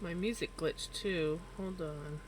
My music glitched too. Hold on.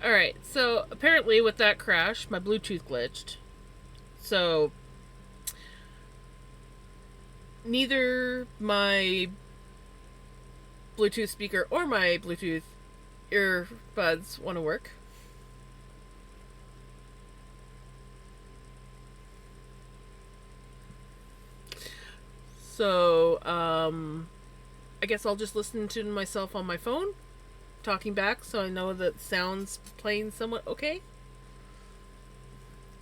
Alright, so apparently with that crash, my Bluetooth glitched. So neither my Bluetooth speaker or my Bluetooth earbuds want to work. So, I guess I'll just listen to myself on my phone, talking back, so I know that sound's playing somewhat okay.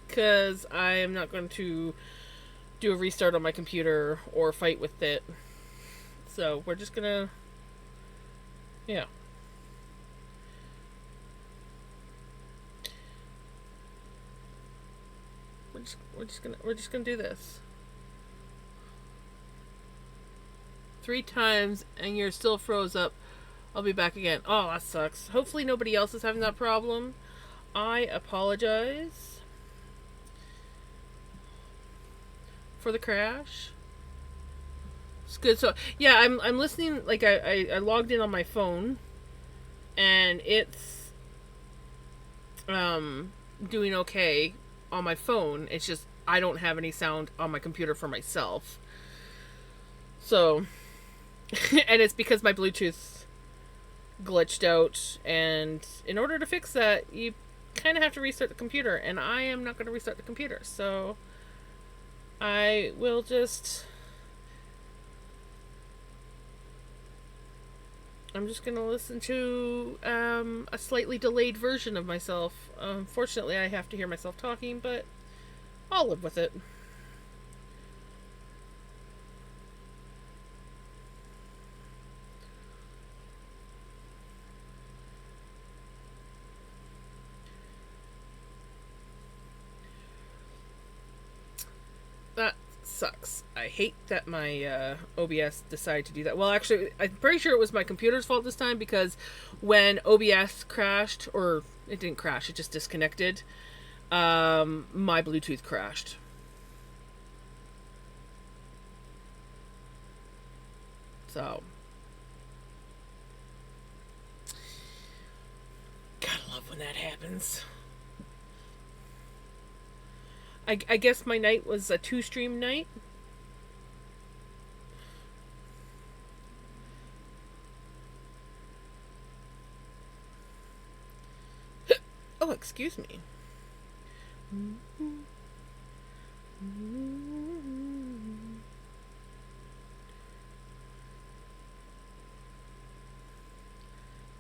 Because I am not going to do a restart on my computer or fight with it. So, we're just gonna. Yeah. We're just gonna do this 3 times, and you're still froze up. I'll be back again. Oh, that sucks. Hopefully nobody else is having that problem. I apologize for the crash. It's good. So yeah, I'm listening. Like I logged in on my phone, and it's doing okay on my phone. It's just I don't have any sound on my computer for myself. So and it's because my Bluetooth glitched out, and in order to fix that, you kind of have to restart the computer, and I am not going to restart the computer. So I will just I'm just gonna listen to a slightly delayed version of myself. Unfortunately, I have to hear myself talking, but I'll live with it. That sucks. I hate that my OBS decided to do that. Well, actually, I'm pretty sure it was my computer's fault this time because when OBS crashed, or it didn't crash, it just disconnected, my Bluetooth crashed. So, gotta love love when that happens. I guess my night was a 2-stream night. Oh, excuse me.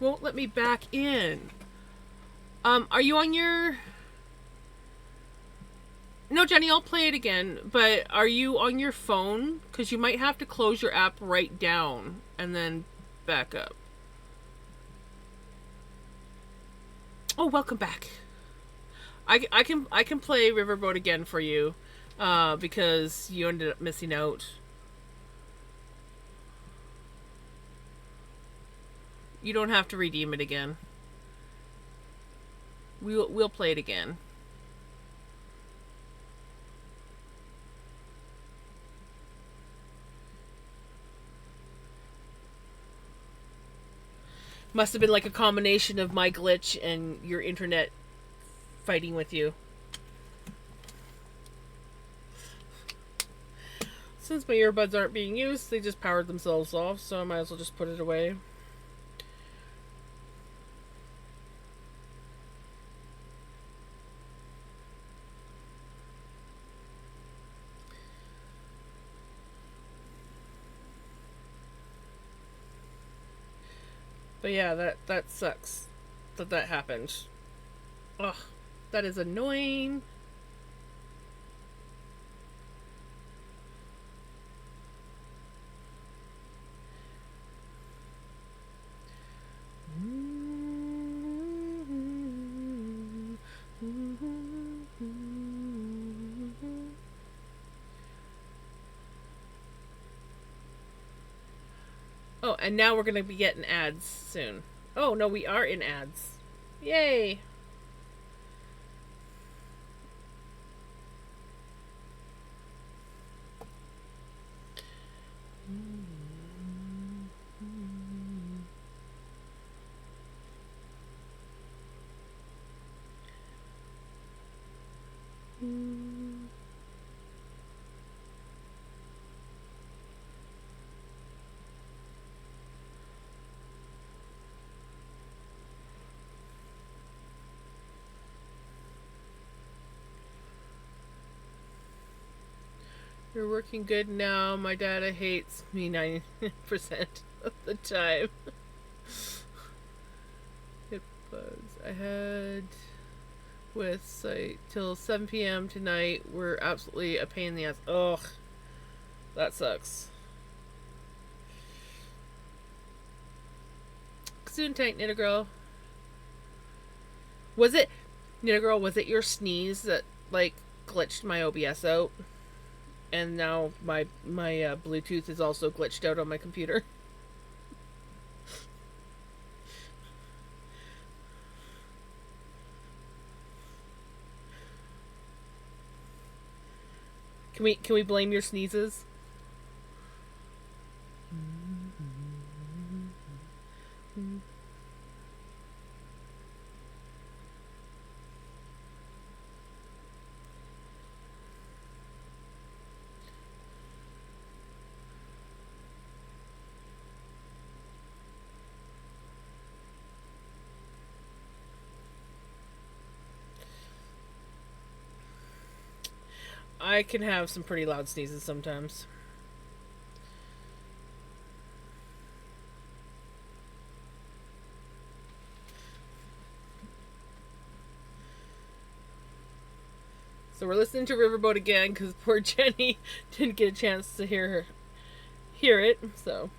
Won't let me back in. Are you on your... No, Jenny, I'll play it again, but are you on your phone? Because you might have to close your app right down and then back up. Oh, welcome back. I can play Riverboat again for you, because you ended up missing out. You don't have to redeem it again. We'll play it again. Must have been like a combination of my glitch and your internet fighting with you. Since my earbuds aren't being used, they just powered themselves off, so I might as well just put it away. But yeah, that sucks that happened. Ugh, that is annoying. Oh, and now we're going to be getting ads soon. Oh, no, we are in ads. Yay! You're working good now. My data hates me 90% of the time. It was. I had with site till 7 p.m. tonight. We're absolutely a pain in the ass. Ugh. That sucks. Soon tank, Knitter Girl. Was it, Knitter Girl, was it your sneeze that, like, glitched my OBS out? And now my Bluetooth is also glitched out on my computer. Can we blame your sneezes? I can have some pretty loud sneezes sometimes. So we're listening to Riverboat again because poor Jenny didn't get a chance to hear it. So.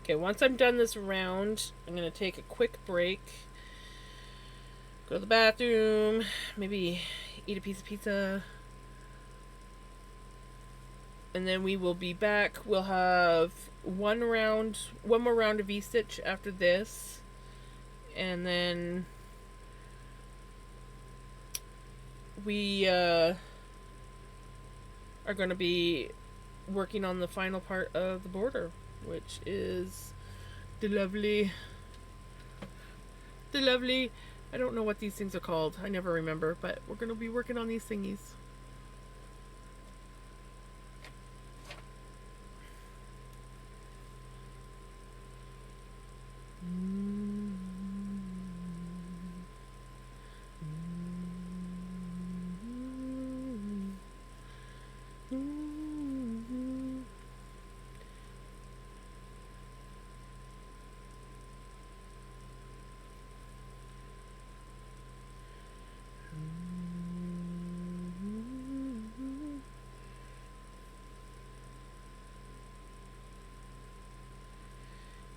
Okay, once I'm done this round, I'm going to take a quick break. Go to the bathroom. Maybe eat a piece of pizza. And then we will be back. We'll have one more round of V-Stitch after this. And then we are going to be working on the final part of the border, which is the lovely, the lovely. I don't know what these things are called. I never remember, but we're going to be working on these thingies.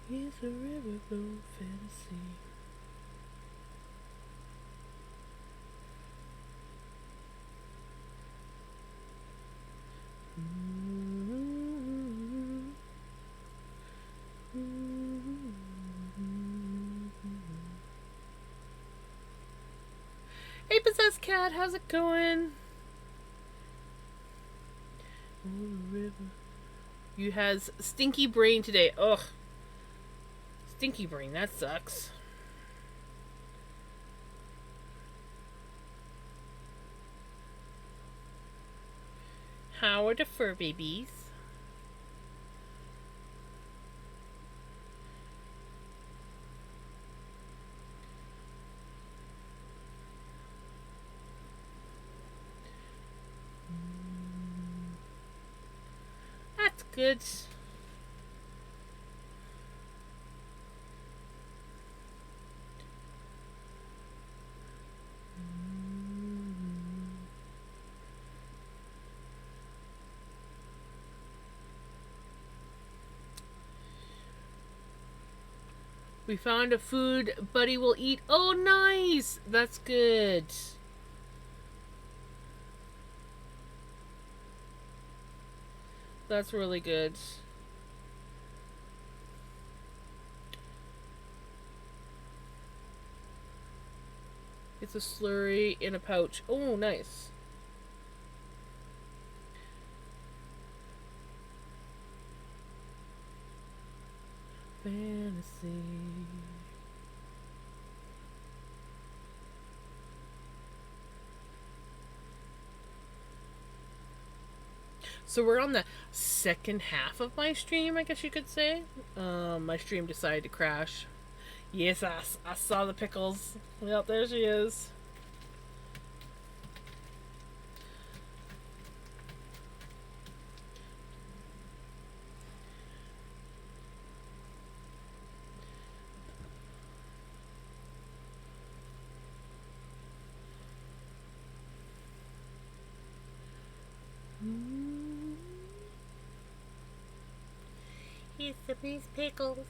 Is a river flow fantasy. Hey, Possessed Cat, how's it going? River. You has stinky brain today. Ugh. Stinky brain, that sucks. How are the fur babies? That's good. We found a food Buddy will eat. Oh, nice! That's good. That's really good. It's a slurry in a pouch. Oh, nice. Fantasy. So we're on the second half of my stream, I guess you could say. My stream decided to crash. Yes, I saw the pickles. Yep, there she is. Here's some of these pickles.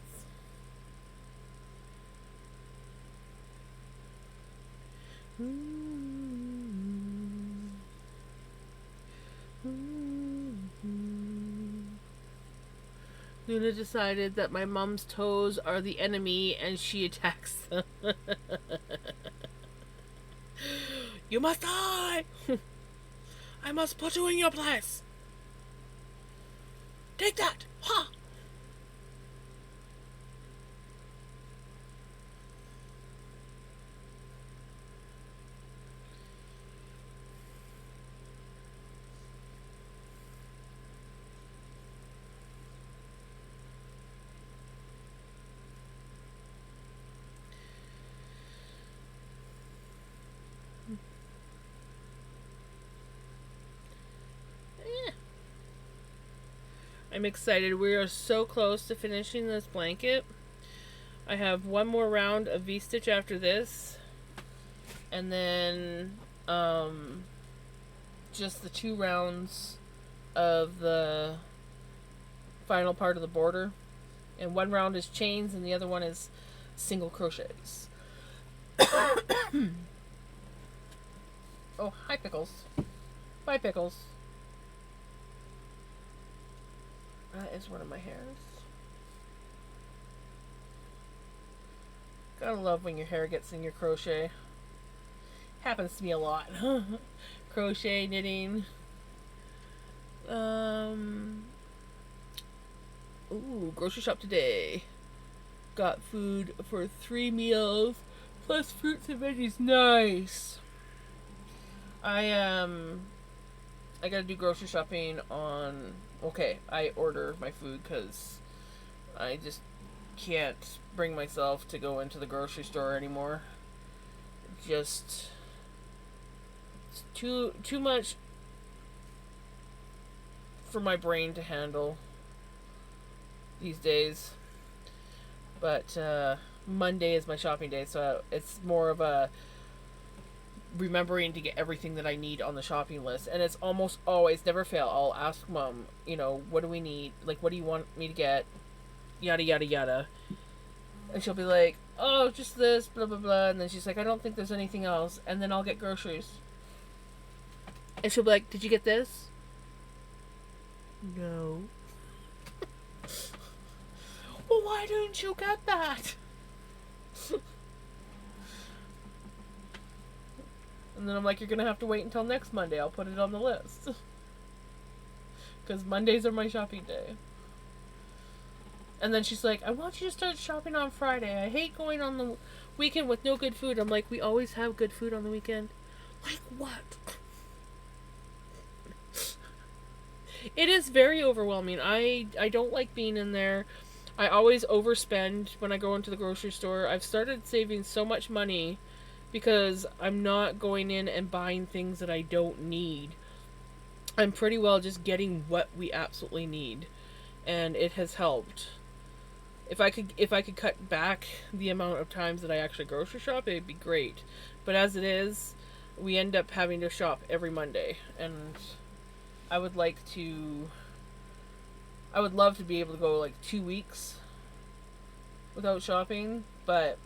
Luna decided that my mom's toes are the enemy and she attacks them. You must die! I must put you in your place! Take that! Ha! I'm excited. We are so close to finishing this blanket. I have one more round of V-stitch after this. And then just the 2 rounds of the final part of the border. And 1 round is chains and the other one is single crochets. Oh, hi Pickles. Bye Pickles. That is one of my hairs. Gotta love when your hair gets in your crochet. Happens to me a lot. Crochet, knitting. Ooh, grocery shop today. Got food for 3 meals plus fruits and veggies. Nice. I gotta do grocery shopping on. Okay, I order my food because I just can't bring myself to go into the grocery store anymore. Just it's too much for my brain to handle these days. But Monday is my shopping day, so it's more of a remembering to get everything that I need on the shopping list. And it's almost always, never fail, I'll ask Mom, what do we need? Like, what do you want me to get? Yada, yada, yada. And she'll be like, oh, just this, blah, blah, blah. And then she's like, I don't think there's anything else. And then I'll get groceries. And she'll be like, did you get this? No. Well, why didn't you get that? And then I'm like, you're going to have to wait until next Monday. I'll put it on the list. Because Mondays are my shopping day. And then she's like, I want you to start shopping on Friday. I hate going on the weekend with no good food. I'm like, we always have good food on the weekend. Like what? It is very overwhelming. I don't like being in there. I always overspend when I go into the grocery store. I've started saving so much money because I'm not going in and buying things that I don't need. I'm pretty well just getting what we absolutely need, and it has helped. If I could cut back the amount of times that I actually grocery shop, it'd be great. But as it is, we end up having to shop every Monday, and I would love to be able to go like 2 weeks without shopping, but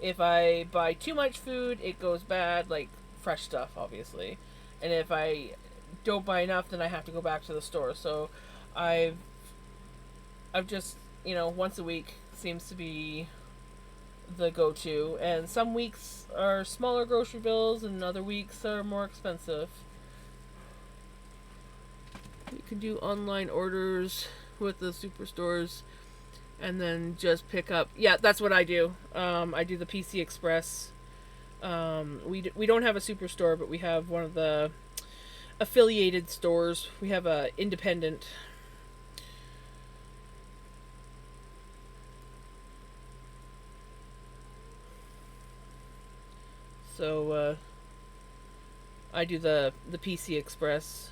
if I buy too much food, it goes bad, like fresh stuff, obviously. And if I don't buy enough, then I have to go back to the store. So I've just, once a week seems to be the go-to. And some weeks are smaller grocery bills and other weeks are more expensive. You can do online orders with the superstores and then just pick up. Yeah, that's what I do. I do the PC Express. We don't have a superstore, but we have one of the affiliated stores. We have a independent. So I do the PC Express.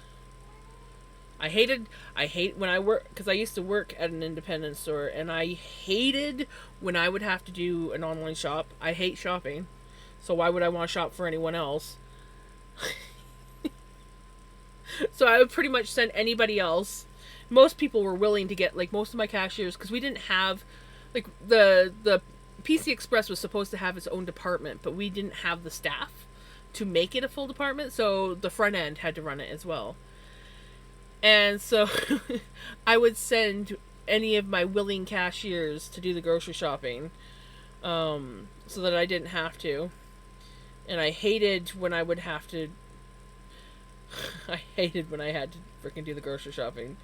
I hate when I work, because I used to work at an independent store, and I hated when I would have to do an online shop. I hate shopping, so why would I want to shop for anyone else? So I would pretty much send anybody else. Most people were willing to get, like, most of my cashiers, because we didn't have, like, the PC Express was supposed to have its own department, but we didn't have the staff to make it a full department, so the front end had to run it as well. And so I would send any of my willing cashiers to do the grocery shopping, so that I didn't have to. And I hated when I would have to. I hated when I had to freaking do the grocery shopping.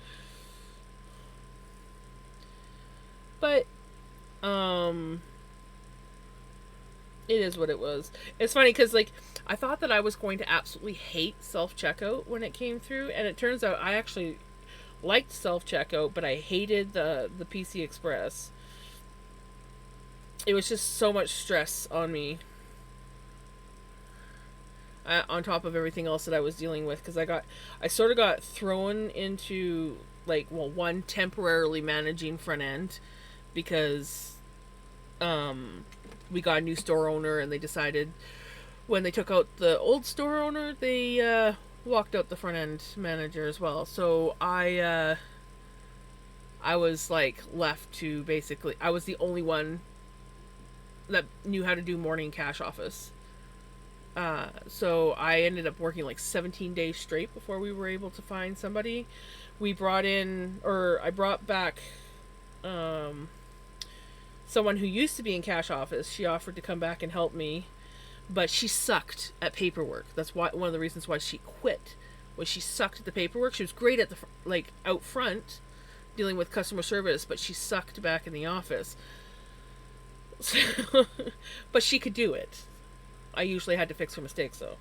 But, it is what it was. It's funny because, like, I thought that I was going to absolutely hate self-checkout when it came through, and it turns out I actually liked self-checkout, but I hated the PC Express. It was just so much stress on me, on top of everything else that I was dealing with, because I sort of got thrown into, like, well, one, temporarily managing front end, because we got a new store owner, and they decided, when they took out the old store owner, they walked out the front end manager as well. So I was, like, left to basically, I was the only one that knew how to do morning cash office. So I ended up working like 17 days straight before we were able to find somebody. I brought back someone who used to be in cash office. She offered to come back and help me, but she sucked at paperwork. That's why one of the reasons why she quit was she sucked at the paperwork. She was great at the like out front dealing with customer service, but she sucked back in the office. So, but she could do it. I usually had to fix her mistakes though.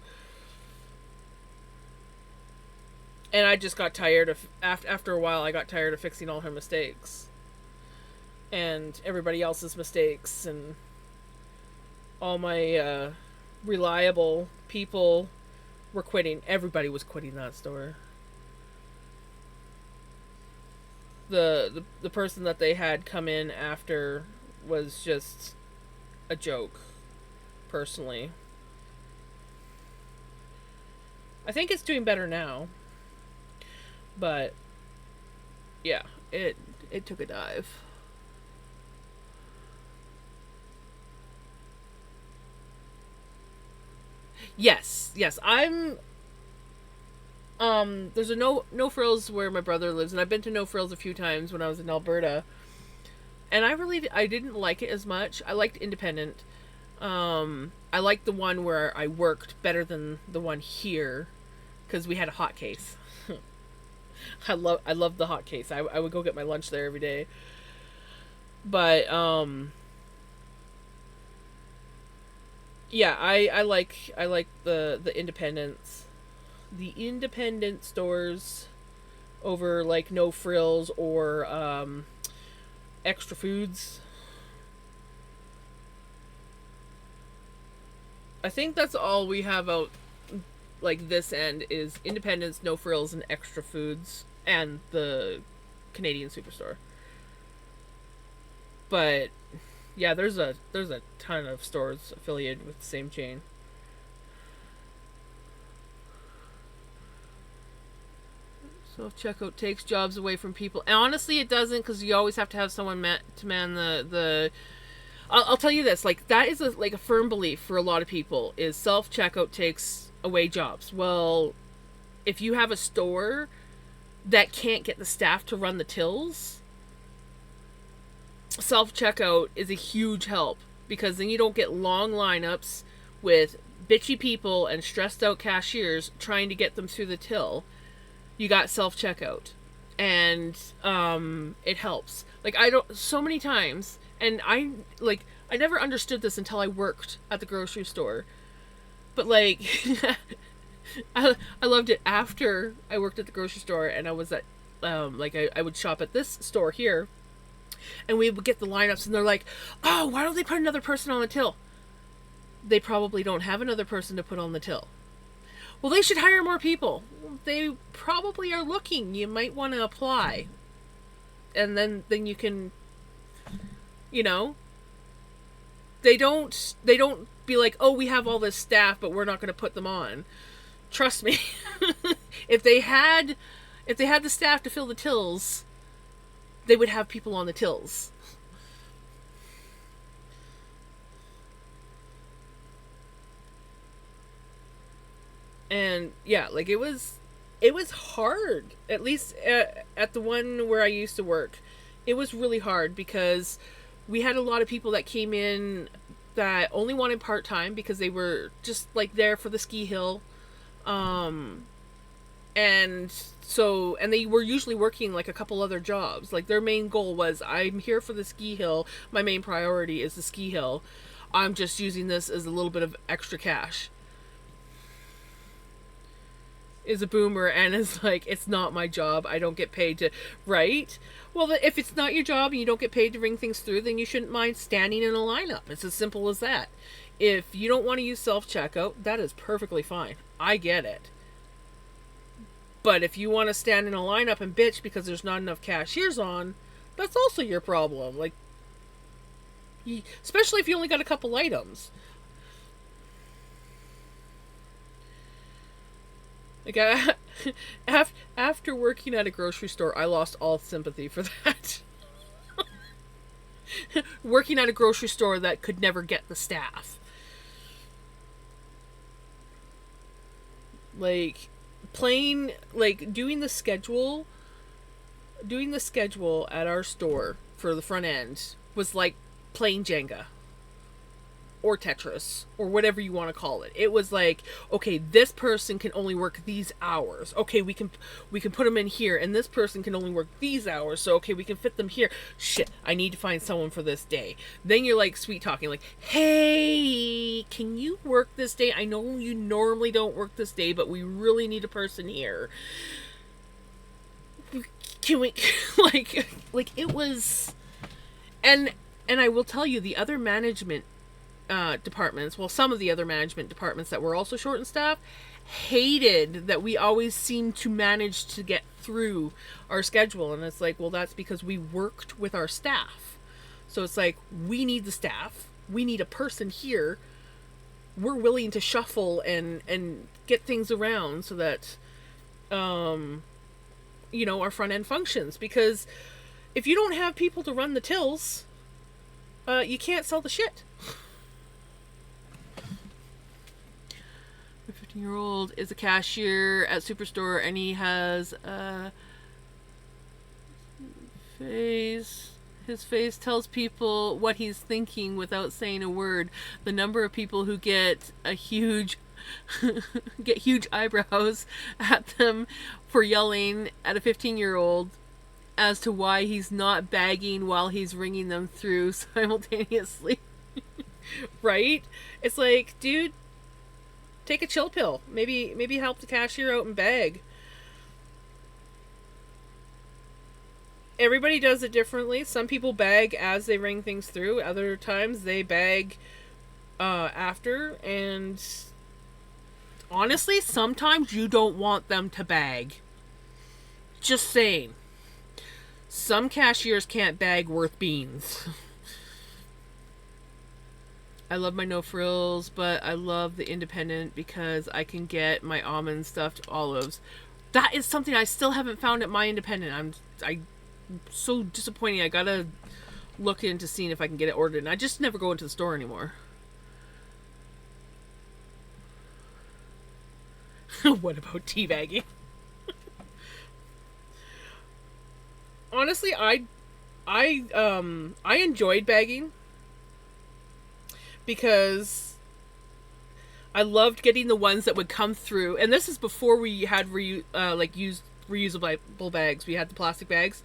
And I just got tired of after a while I got tired of fixing all her mistakes and everybody else's mistakes, and all my reliable people were quitting. Everybody was quitting that store. The person that they had come in after was just a joke, personally. I think it's doing better now, but yeah, it took a dive. Yes, I'm there's a no frills where my brother lives, and I've been to no frills a few times when I was in Alberta, and I didn't like it as much. I liked Independent. I liked the one where I worked better than the one here because we had a hot case. I love the hot case. I would go get my lunch there every day. But yeah, I like the independents, the independent stores over like No Frills or Extra Foods. I think that's all we have out like this end is Independence, No Frills, and Extra Foods, and the Canadian Superstore. But yeah, there's a ton of stores affiliated with the same chain. Self checkout takes jobs away from people. And honestly, it doesn't, because you always have to have someone to man the. I'll tell you this, like that is like a firm belief for a lot of people is self checkout takes away jobs. Well, if you have a store that can't get the staff to run the tills, self checkout is a huge help, because then you don't get long lineups with bitchy people and stressed out cashiers trying to get them through the till. You got self checkout, and it helps. Like I don't so many times, and I never understood this until I worked at the grocery store. But like I loved it after I worked at the grocery store, and I was at I would shop at this store here, and we would get the lineups, and they're like, "Oh, why don't they put another person on the till?" They probably don't have another person to put on the till. Well, they should hire more people. They probably are looking. You might want to apply. And then you can, you know, they don't be like, "Oh, we have all this staff, but we're not going to put them on." Trust me. if they had if they had the staff to fill the tills, they would have people on the tills. And yeah, like it was hard, at least at the one where I used to work. It was really hard because we had a lot of people that came in that only wanted part-time because they were just like there for the ski hill. um and they were usually working like a couple other jobs. Like their main goal was, I'm here for the ski hill, my main priority is the ski hill, I'm just using this as a little bit of extra cash. Is a boomer and is like, it's not my job, I don't get paid to, right? Well, if it's not your job and you don't get paid to ring things through, then you shouldn't mind standing in a lineup. It's as simple as that. If you don't want to use self-checkout, that is perfectly fine, I get it. But if you want to stand in a lineup and bitch because there's not enough cashiers on, that's also your problem. Like, especially if you only got a couple items. Like, after working at a grocery store, I lost all sympathy for that. Working at a grocery store that could never get the staff. Like, doing the schedule at our store for the front end was like playing Jenga. or Tetris or whatever you want to call it. It was like, okay, this person can only work these hours. Okay, we can put them in here, and this person can only work these hours. So okay, we can fit them here. Shit, I need to find someone for this day. Then you're like sweet talking, like, hey, can you work this day? I know you normally don't work this day, but we really need a person here. Can we like it was. And I will tell you, the other management departments, well, some of the other management departments that were also short in staff, hated that we always seemed to manage to get through our schedule. And it's like, well, that's because we worked with our staff. So it's like, we need the staff. We need a person here. We're willing to shuffle and get things around so that, you know, our front end functions. Because if you don't have people to run the tills, you can't sell the shit. A 15-year-old is a cashier at Superstore, and he has a face. His face tells people what he's thinking without saying a word. The number of people who get a huge get huge eyebrows at them for yelling at a 15-year-old as to why he's not bagging while he's ringing them through simultaneously. Right? It's like, dude, take a chill pill. Maybe help the cashier out and bag. Everybody does it differently. Some people bag as they ring things through. Other times they bag after. And honestly, sometimes you don't want them to bag. Just saying. Some cashiers can't bag worth beans. I love my no frills, but I love the independent because I can get my almond stuffed olives. That is something I still haven't found at my independent. I'm so disappointing. I gotta look into seeing if I can get it ordered. And I just never go into the store anymore. What about teabagging? Honestly, I enjoyed bagging because I loved getting the ones that would come through. And this is before we had used reusable bags. We had the plastic bags.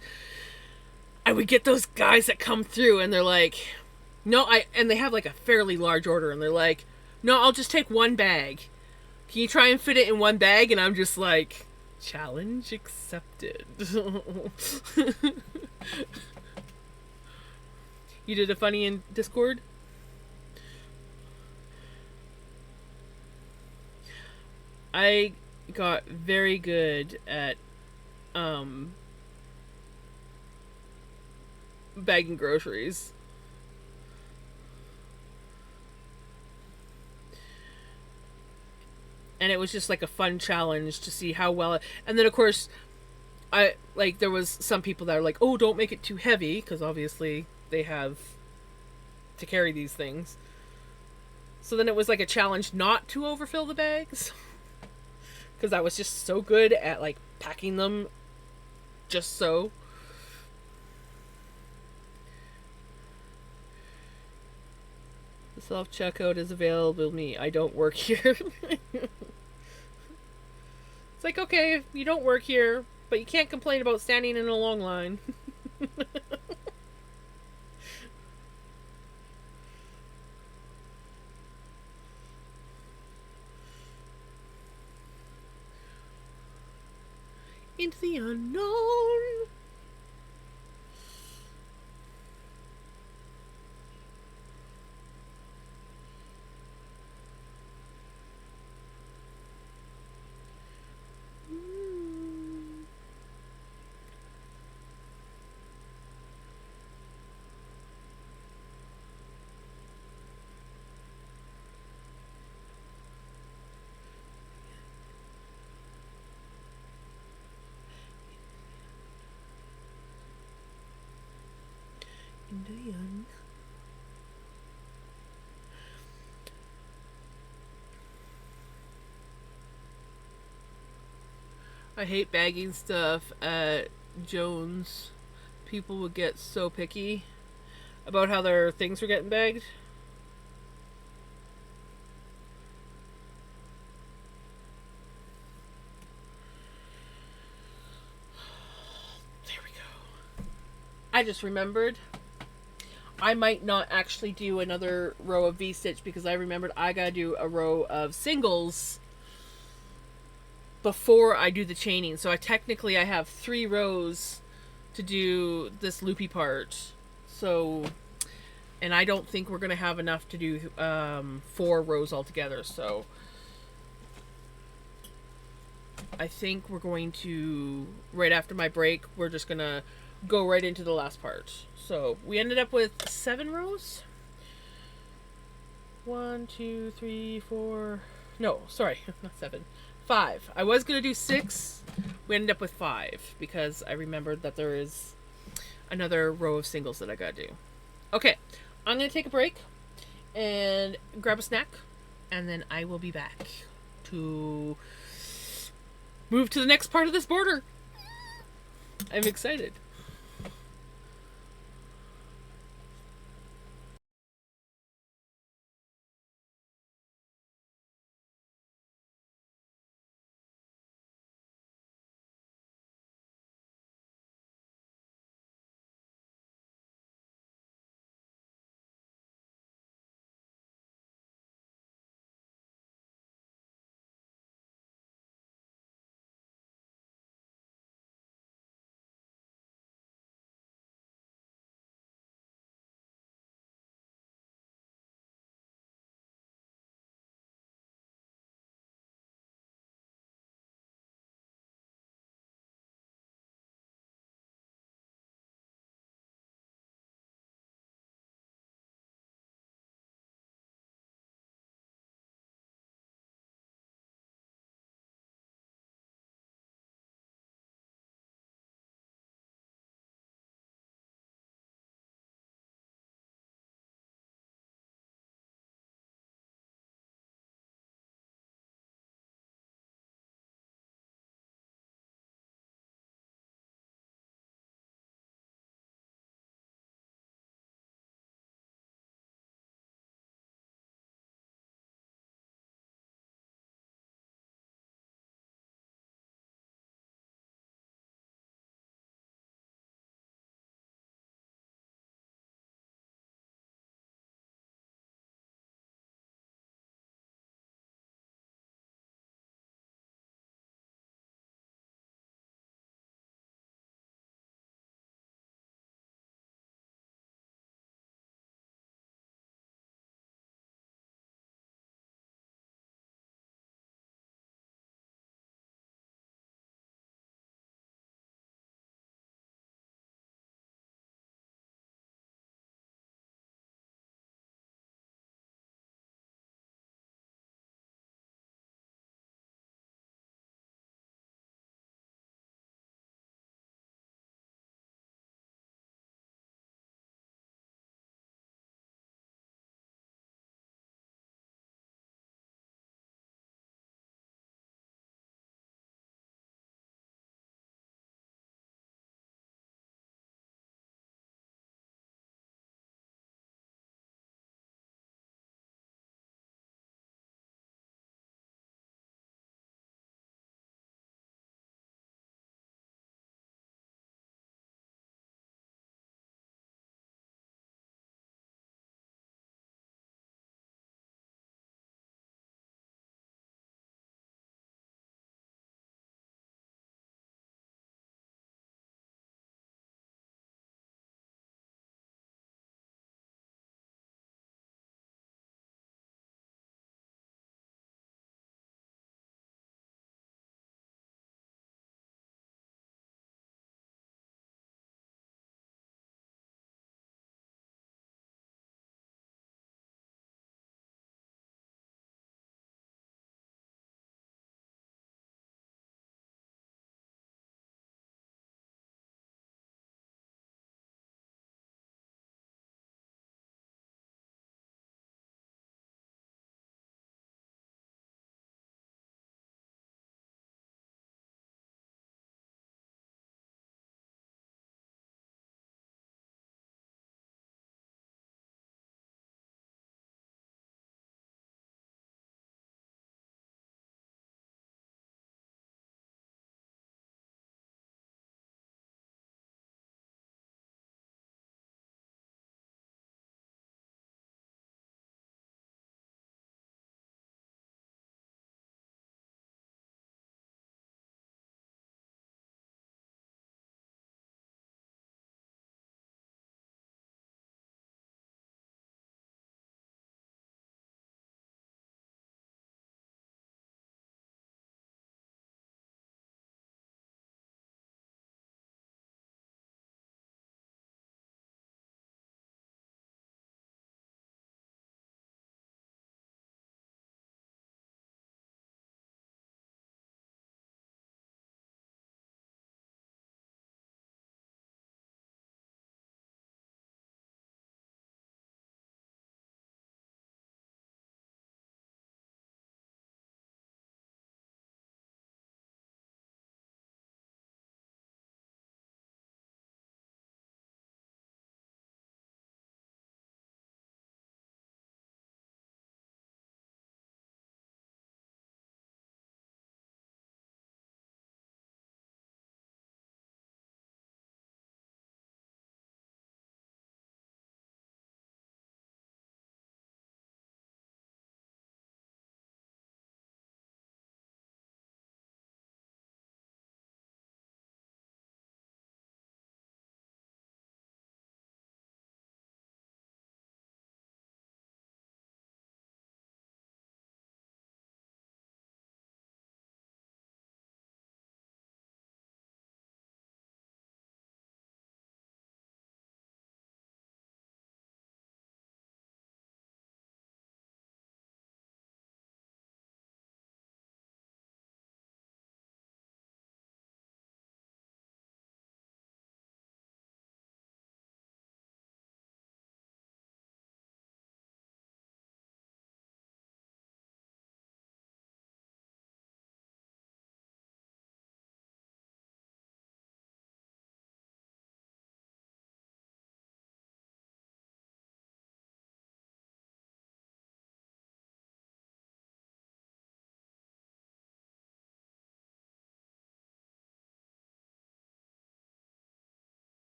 I would get those guys that come through and they're like, no, and they have like a fairly large order and they're like, no, I'll just take one bag. Can you try and fit it in one bag? And I'm just like, challenge accepted. You did a funny in Discord? I got very good at bagging groceries. And it was just like a fun challenge to see how well and then of course there was some people that are like, oh, don't make it too heavy, because obviously they have to carry these things. So then it was like a challenge not to overfill the bags. Because I was just so good at like packing them just so. The self-checkout is available to me. I don't work here. It's like, okay, you don't work here, but you can't complain about standing in a long line. Into the unknown. Into the unknown. I hate bagging stuff at Jones. People would get so picky about how their things were getting bagged. I just remembered I might not actually do another row of V-stitch because I remembered I gotta do a row of singles before I do the chaining. So I have 3 rows to do this loopy part. So, and I don't think we're gonna have enough to do 4 rows altogether. So I think we're going to, right after my break, we're just gonna go right into the last part. So we ended up with 7 rows. 1, 2, 3, 4. No, sorry, not 7. 5. I was gonna do 6. We ended up with 5 because I remembered that there is another row of singles that I gotta do. Okay, I'm gonna take a break and grab a snack, and then I will be back to move to the next part of this border. I'm excited.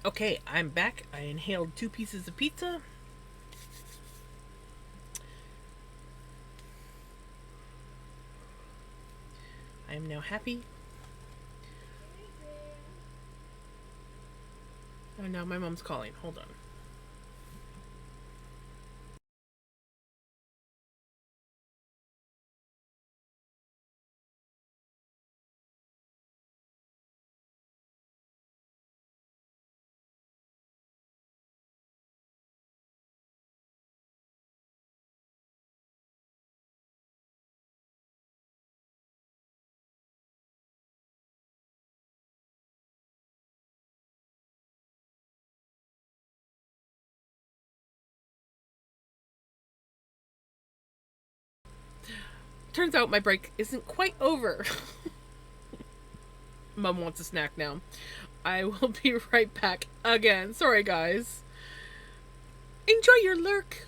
Okay, I'm back. I inhaled 2 pieces of pizza. I am now happy. Oh no, my mom's calling. Hold on. Turns out my break isn't quite over. Mom wants a snack now. I will be right back again. Sorry, guys. Enjoy your lurk.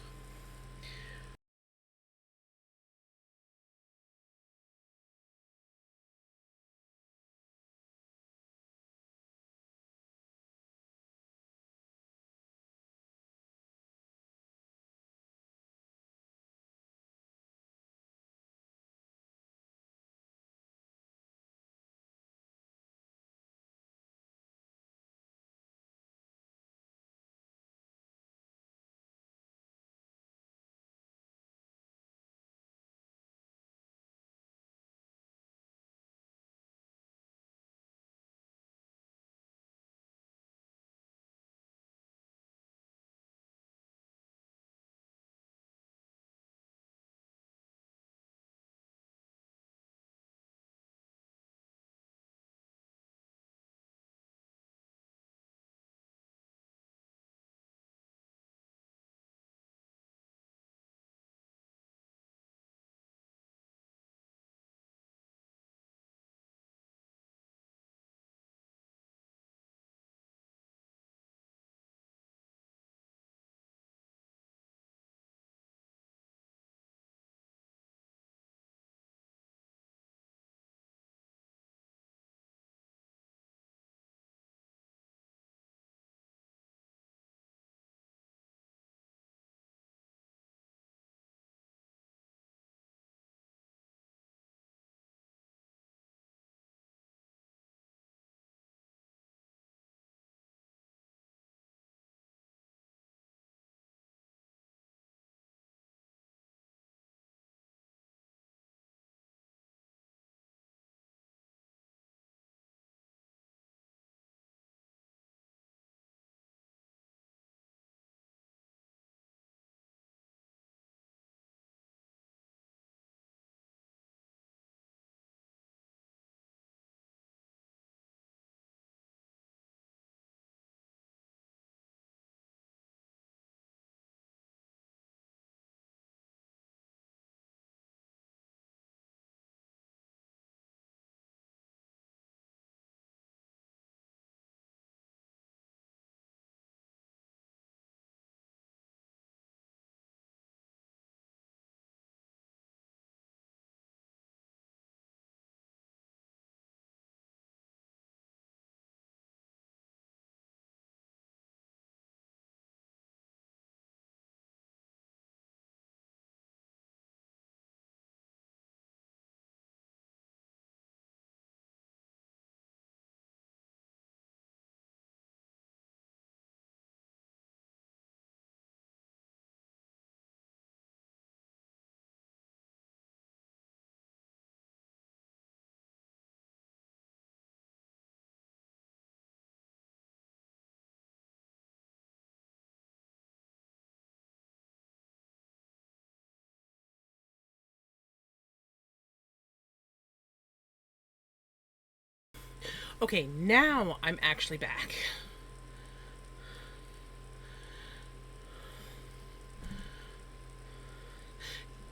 Okay, now I'm actually back.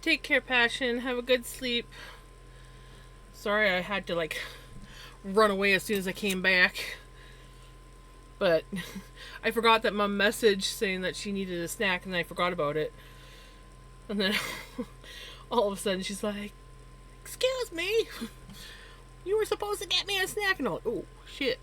Take care, Passion. Have a good sleep. Sorry I had to, run away as soon as I came back. But I forgot that Mom messaged saying that she needed a snack, and I forgot about it. And then all of a sudden she's like, "Excuse me, you were supposed to get me a snack." And I'm like, "Oh, shit."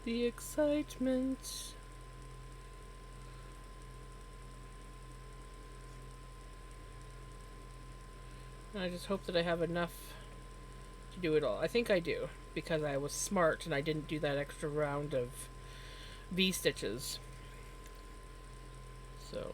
the excitement. I just hope that I have enough to do it all. I think I do, because I was smart and I didn't do that extra round of V-stitches. So...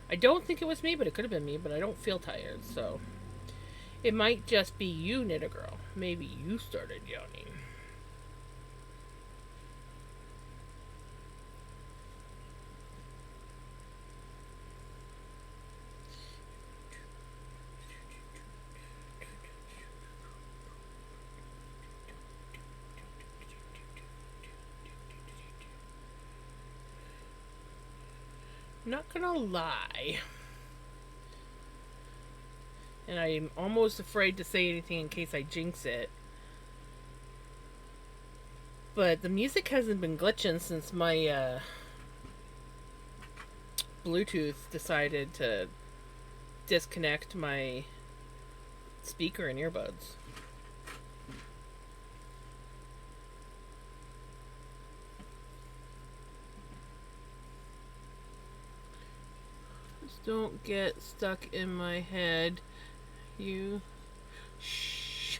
I don't think it was me, but it could have been me, but I don't feel tired, so... It might just be you, Knit a Girl. Maybe you started yawning. Not gonna lie. And I'm almost afraid to say anything in case I jinx it. But the music hasn't been glitching since my Bluetooth decided to disconnect my speaker and earbuds. Just don't get stuck in my head. You... Shh.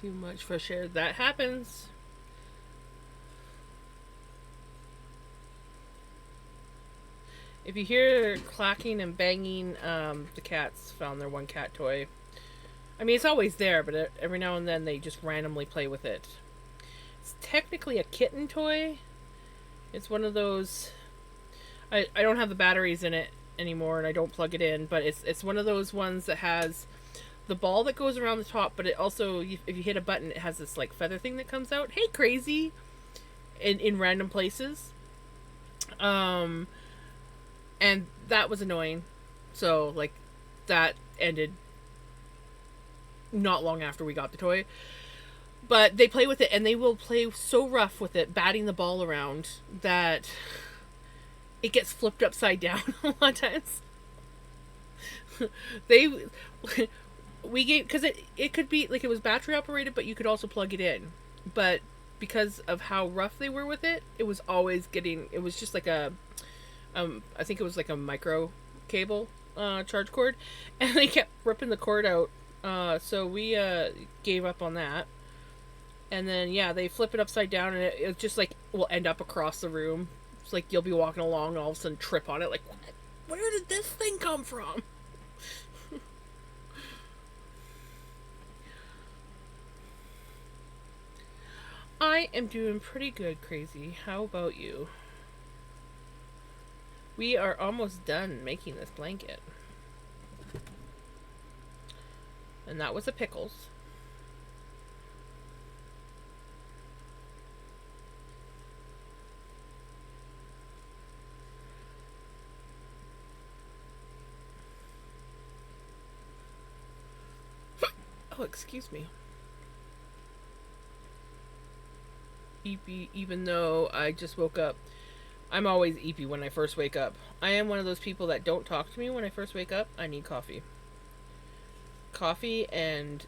Too much fresh air. That happens. If you hear clacking and banging, the cats found their one cat toy. I mean, it's always there, but every now and then they just randomly play with it. It's technically a kitten toy. It's one of those... I don't have the batteries in it anymore, and I don't plug it in, but it's one of those ones that has the ball that goes around the top, but it also, if you hit a button, it has this, like, feather thing that comes out. Hey, crazy! In random places. And that was annoying. So, like, that ended not long after we got the toy. But they play with it, and they will play so rough with it, batting the ball around, that it gets flipped upside down a lot of times. We gave, because it could be, like, it was battery operated, but you could also plug it in. But because of how rough they were with it, it was always getting, it was just like a, I think it was like a micro cable charge cord, and they kept ripping the cord out. So we gave up on that. And then, yeah, they flip it upside down, and it just, like, will end up across the room. It's like you'll be walking along and all of a sudden trip on it, like, what? Where did this thing come from? I am doing pretty good, Crazy. How about you? We are almost done making this blanket. And that was a pickles. Oh, excuse me. Even though I just woke up, I'm always eepy when I first wake up. I am one of those people that don't talk to me when I first wake up. I need coffee. Coffee and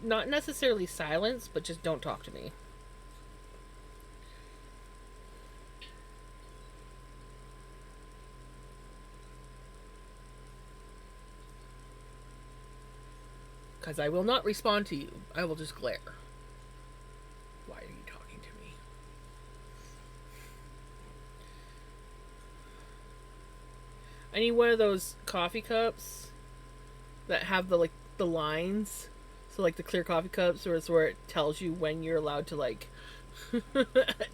not necessarily silence, but just don't talk to me. Because I will not respond to you. I will just glare. Why are you talking to me? I need one of those coffee cups that have the lines. So, like, the clear coffee cups, or it's where it tells you when you're allowed to, like,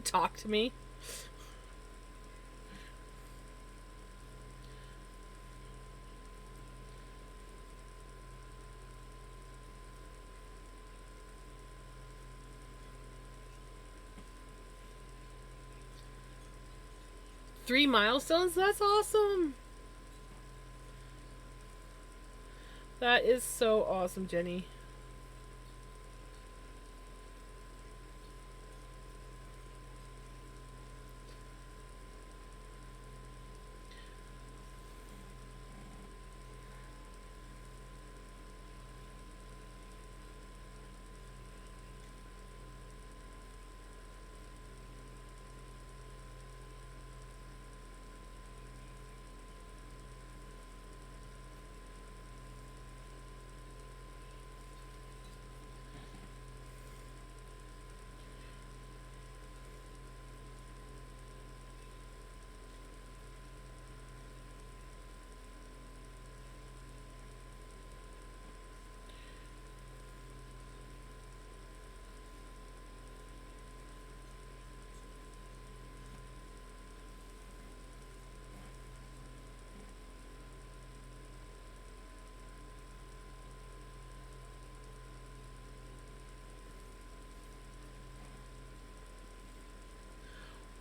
talk to me. 3 milestones? That's awesome. That is so awesome, Jenny.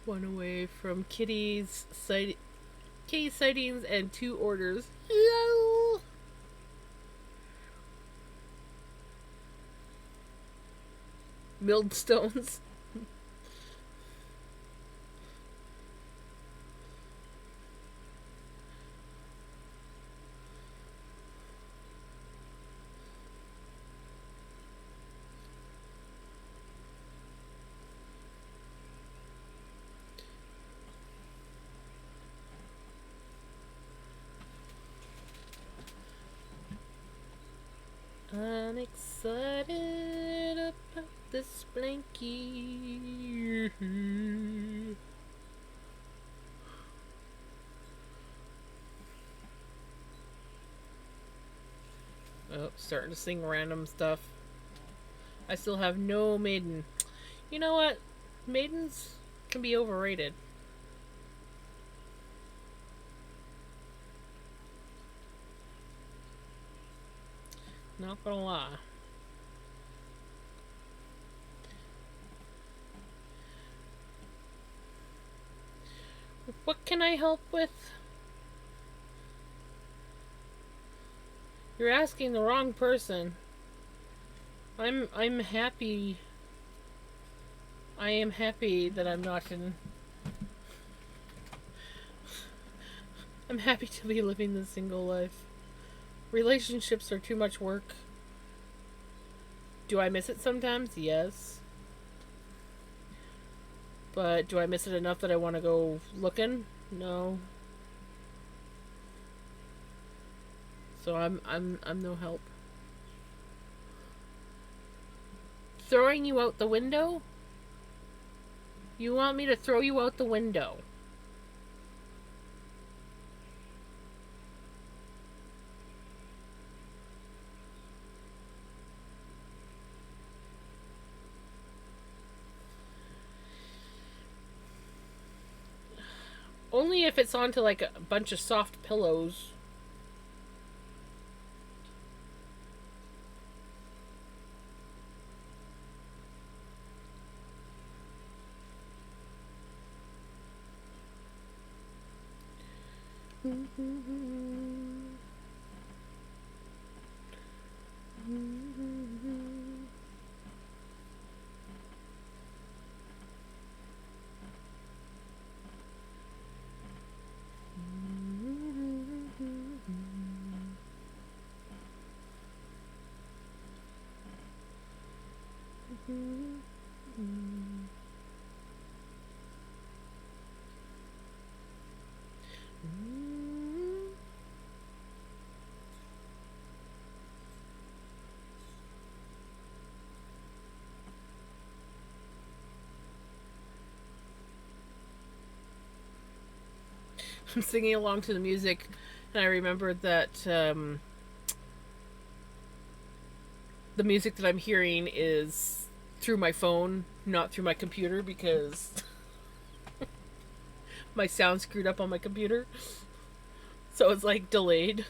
One away from Kitty sightings and 2 orders. Yo! Millstones. I'm excited about this blankie. Oh, starting to sing random stuff. I still have no maiden. You know what? Maidens can be overrated. Not gonna lie. What can I help with? You're asking the wrong person. I'm happy. I am happy that I'm not in. I'm happy to be living the single life. Relationships are too much work. Do I miss it sometimes? Yes. But do I miss it enough that I want to go looking? No. So I'm no help. Throwing you out the window? You want me to throw you out the window? Only if it's onto like a bunch of soft pillows. I'm singing along to the music, and I remembered that the music that I'm hearing is through my phone, not through my computer, because my sound screwed up on my computer. So it's like delayed.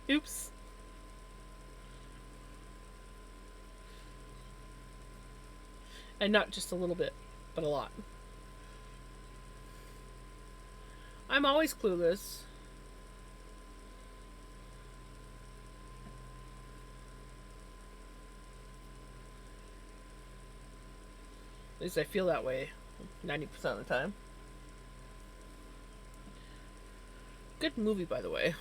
Oops. And not just a little bit, but a lot. I'm always clueless. At least I feel that way 90% of the time. Good movie, by the way.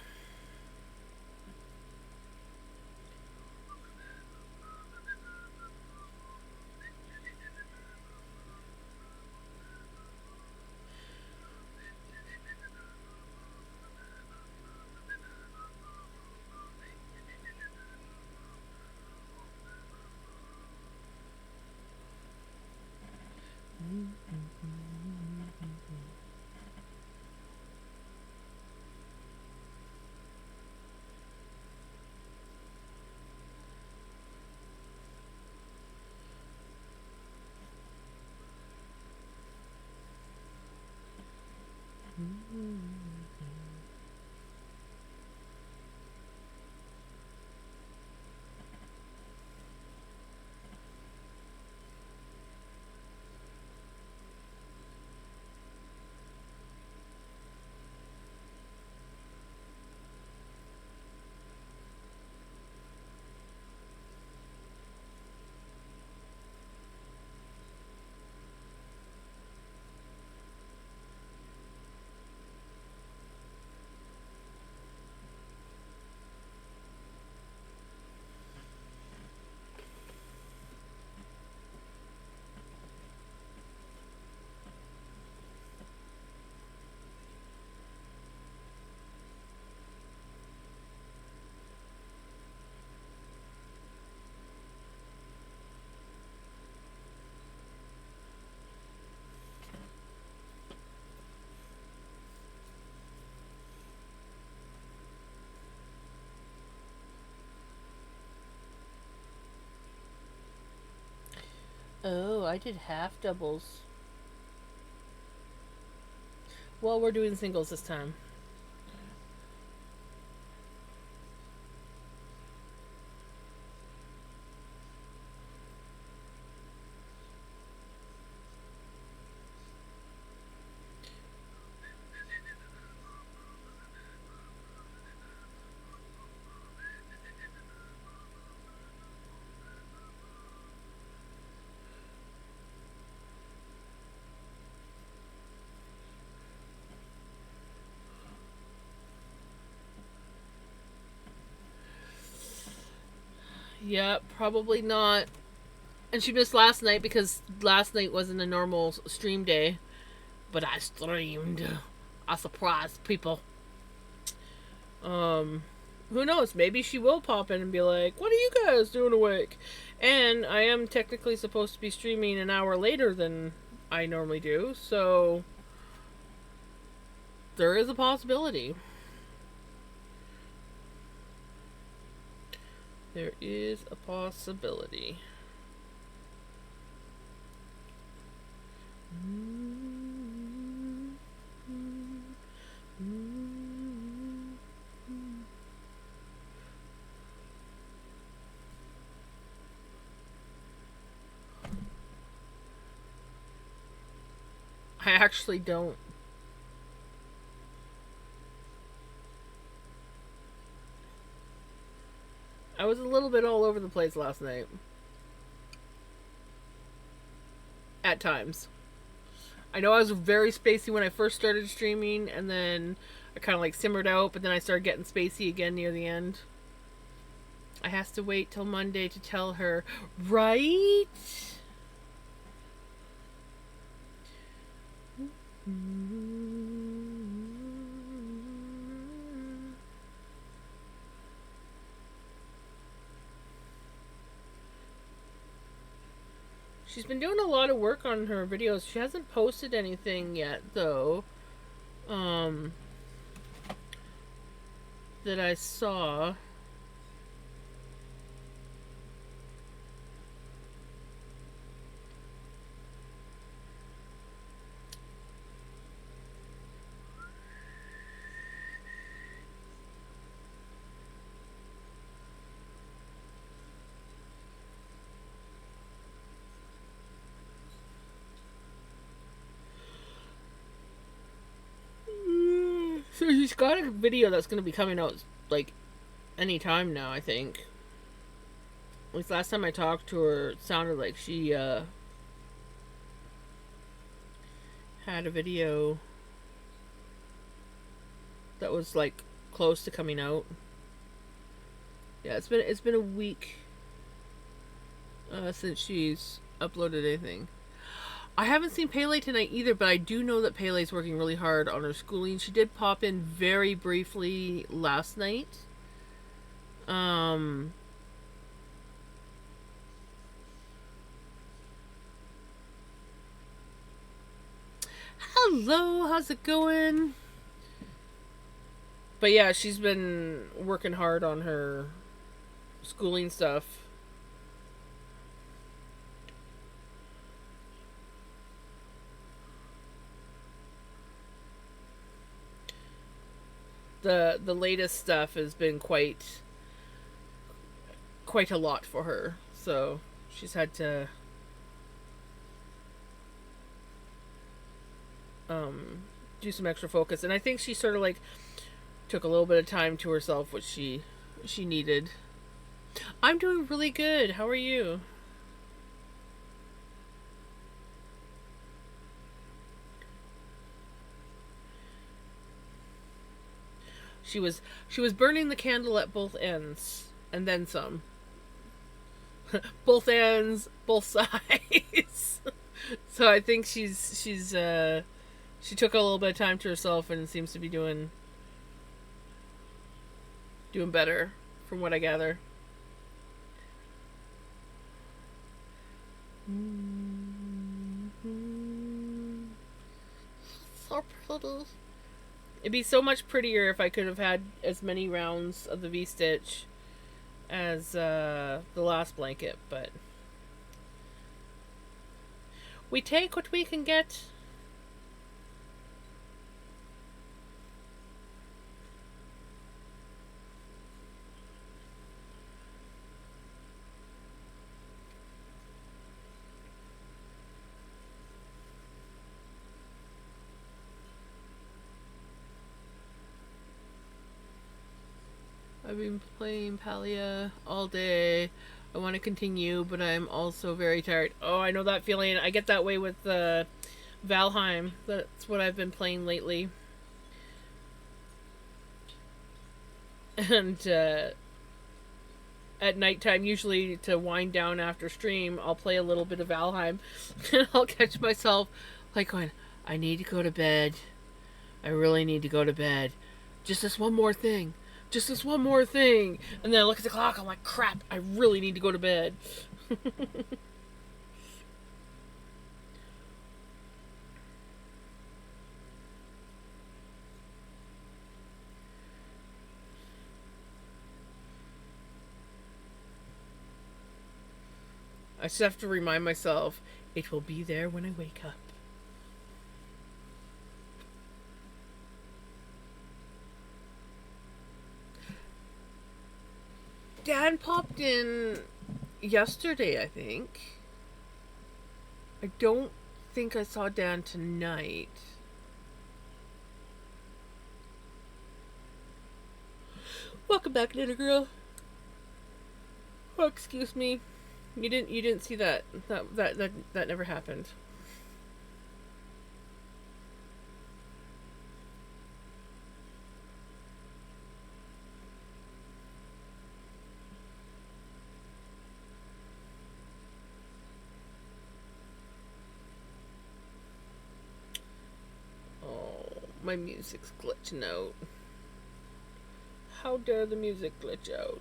Oh, I did half doubles. Well, we're doing singles this time. Yeah, probably not. And she missed last night because last night wasn't a normal stream day. But I streamed. I surprised people. Um, who knows? Maybe she will pop in and be like, "What are you guys doing awake?" And I am technically supposed to be streaming an hour later than I normally do, so there is a possibility. There is a possibility. I actually don't. I was a little bit all over the place last night. At times. I know I was very spacey when I first started streaming, and then I kind of like simmered out, but then I started getting spacey again near the end. I has to wait till Monday to tell her, right? She's been doing a lot of work on her videos. She hasn't posted anything yet, though. Um, that I saw. So she's got a video that's going to be coming out like anytime now, I think. At least last time I talked to her, it sounded like she had a video that was like close to coming out. Yeah, it's been a week since she's uploaded anything. I haven't seen Pele tonight either, but I do know that Pele's working really hard on her schooling. She did pop in very briefly last night. Hello, how's it going? But yeah, she's been working hard on her schooling stuff. The latest stuff has been quite a lot for her. So she's had to do some extra focus, and I think she sort of like took a little bit of time to herself, which she needed. I'm doing really good. How are you? She was burning the candle at both ends and then some. Both ends, both sides. So I think she took a little bit of time to herself and seems to be doing better from what I gather. So pretty. It'd be so much prettier if I could have had as many rounds of the V-stitch as the last blanket, but we take what we can get. I've been playing Palia all day. I want to continue, but I'm also very tired. Oh, I know that feeling. I get that way with Valheim. That's what I've been playing lately. And at nighttime, usually to wind down after stream, I'll play a little bit of Valheim. And I'll catch myself like going, I need to go to bed. I really need to go to bed. Just this one more thing. Just this one more thing. And then I look at the clock. I'm like, crap, I really need to go to bed. I just have to remind myself it will be there when I wake up. Dan popped in yesterday, I think. I don't think I saw Dan tonight. Welcome back, little girl. Oh, excuse me. You didn't see that. That never happened. My music's glitching out. How dare the music glitch out?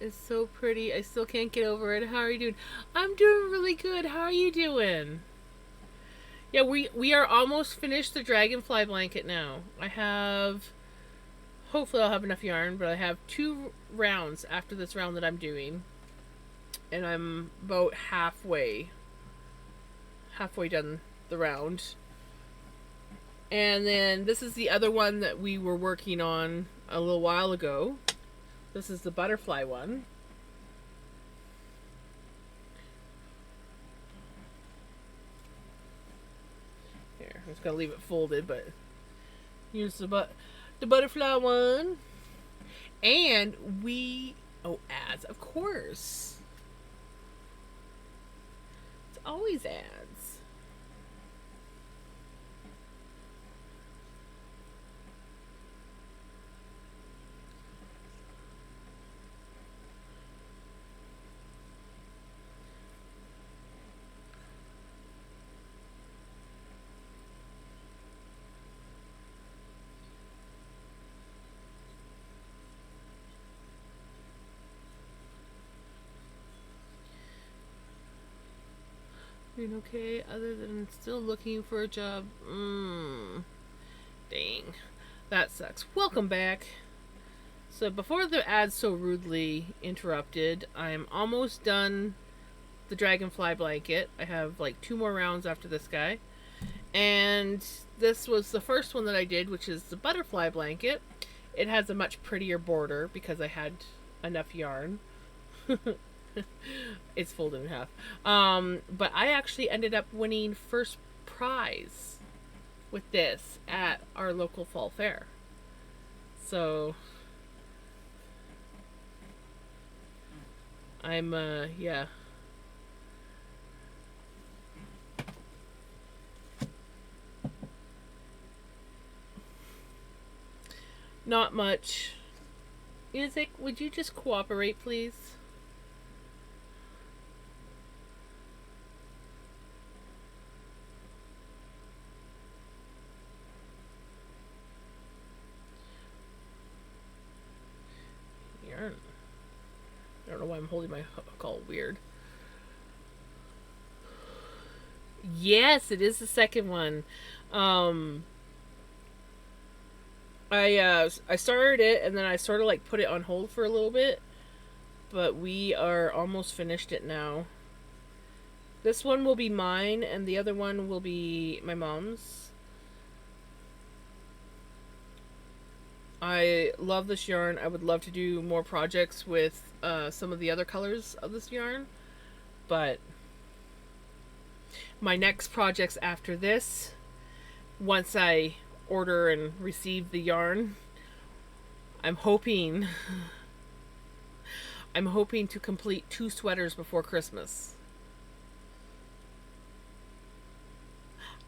is so pretty. I still can't get over it. How are you doing? I'm doing really good. How are you doing? Yeah, we are almost finished the dragonfly blanket now. I have, hopefully I'll have enough yarn, but I have 2 rounds after this round that I'm doing. And I'm about halfway done the round. And then this is the other one that we were working on a little while ago. This is the butterfly one. Here, I'm just gonna leave it folded, but here's the butterfly one. And ads, of course. It's always ads. Doing okay, other than still looking for a job. Dang. That sucks. Welcome back. So before the ad so rudely interrupted, I'm almost done the dragonfly blanket. I have like 2 more rounds after this guy. And this was the first one that I did, which is the butterfly blanket. It has a much prettier border because I had enough yarn. It's folded in half. But I actually ended up winning first prize with this at our local fall fair. So I'm yeah. Not much. Music, would you just cooperate, please? Yarn. I don't know why I'm holding my hook all weird. Yes, it is the second one. I started it and then I sort of like put it on hold for a little bit, but we are almost finished it now. This one will be mine and the other one will be my mom's. I love this yarn. I would love to do more projects with some of the other colors of this yarn, but my next projects after this, once I order and receive the yarn, I'm hoping to complete 2 sweaters before Christmas.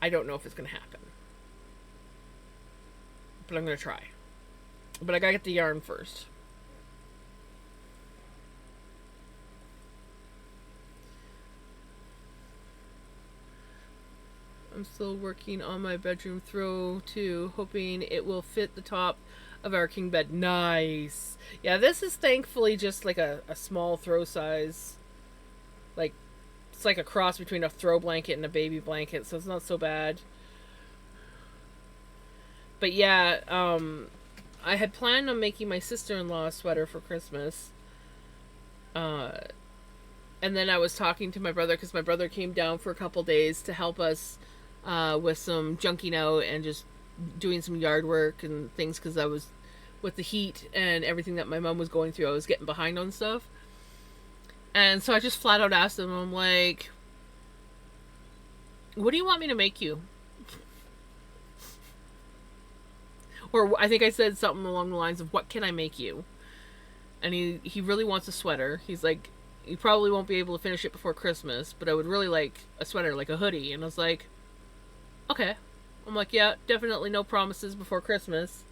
I don't know if it's gonna happen, but I'm gonna try. But I gotta get the yarn first. I'm still working on my bedroom throw too, hoping it will fit the top of our king bed. Nice. Yeah, this is thankfully just like a small throw size. Like, it's like a cross between a throw blanket and a baby blanket, so it's not so bad. But yeah, I had planned on making my sister-in-law a sweater for Christmas. Uh, and then I was talking to my brother because my brother came down for a couple days to help us with some junking out and just doing some yard work and things because I was, with the heat and everything that my mom was going through, I was getting behind on stuff. And so I just flat out asked him, I'm like, what do you want me to make you? Or I think I said something along the lines of, what can I make you? And he really wants a sweater. He's like, you probably won't be able to finish it before Christmas, but I would really like a sweater, like a hoodie. And I was like, okay. I'm like, yeah, definitely no promises before Christmas.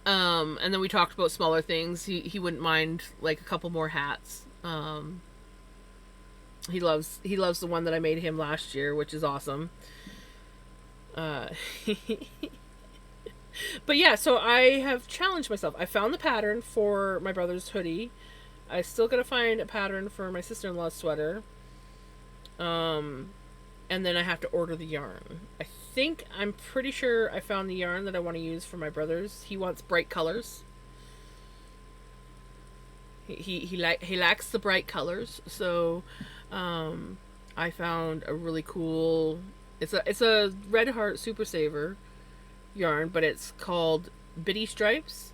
And then we talked about smaller things. He wouldn't mind like a couple more hats. He loves the one that I made him last year, which is awesome. Uh, But yeah, so I have challenged myself. I found the pattern for my brother's hoodie. I still gotta find a pattern for my sister in law's sweater. Um, and then I have to order the yarn. I'm pretty sure I found the yarn that I want to use for my brother's. He wants bright colors. He lacks the bright colors, so I found a really cool. It's a Red Heart Super Saver yarn, but it's called Bitty Stripes,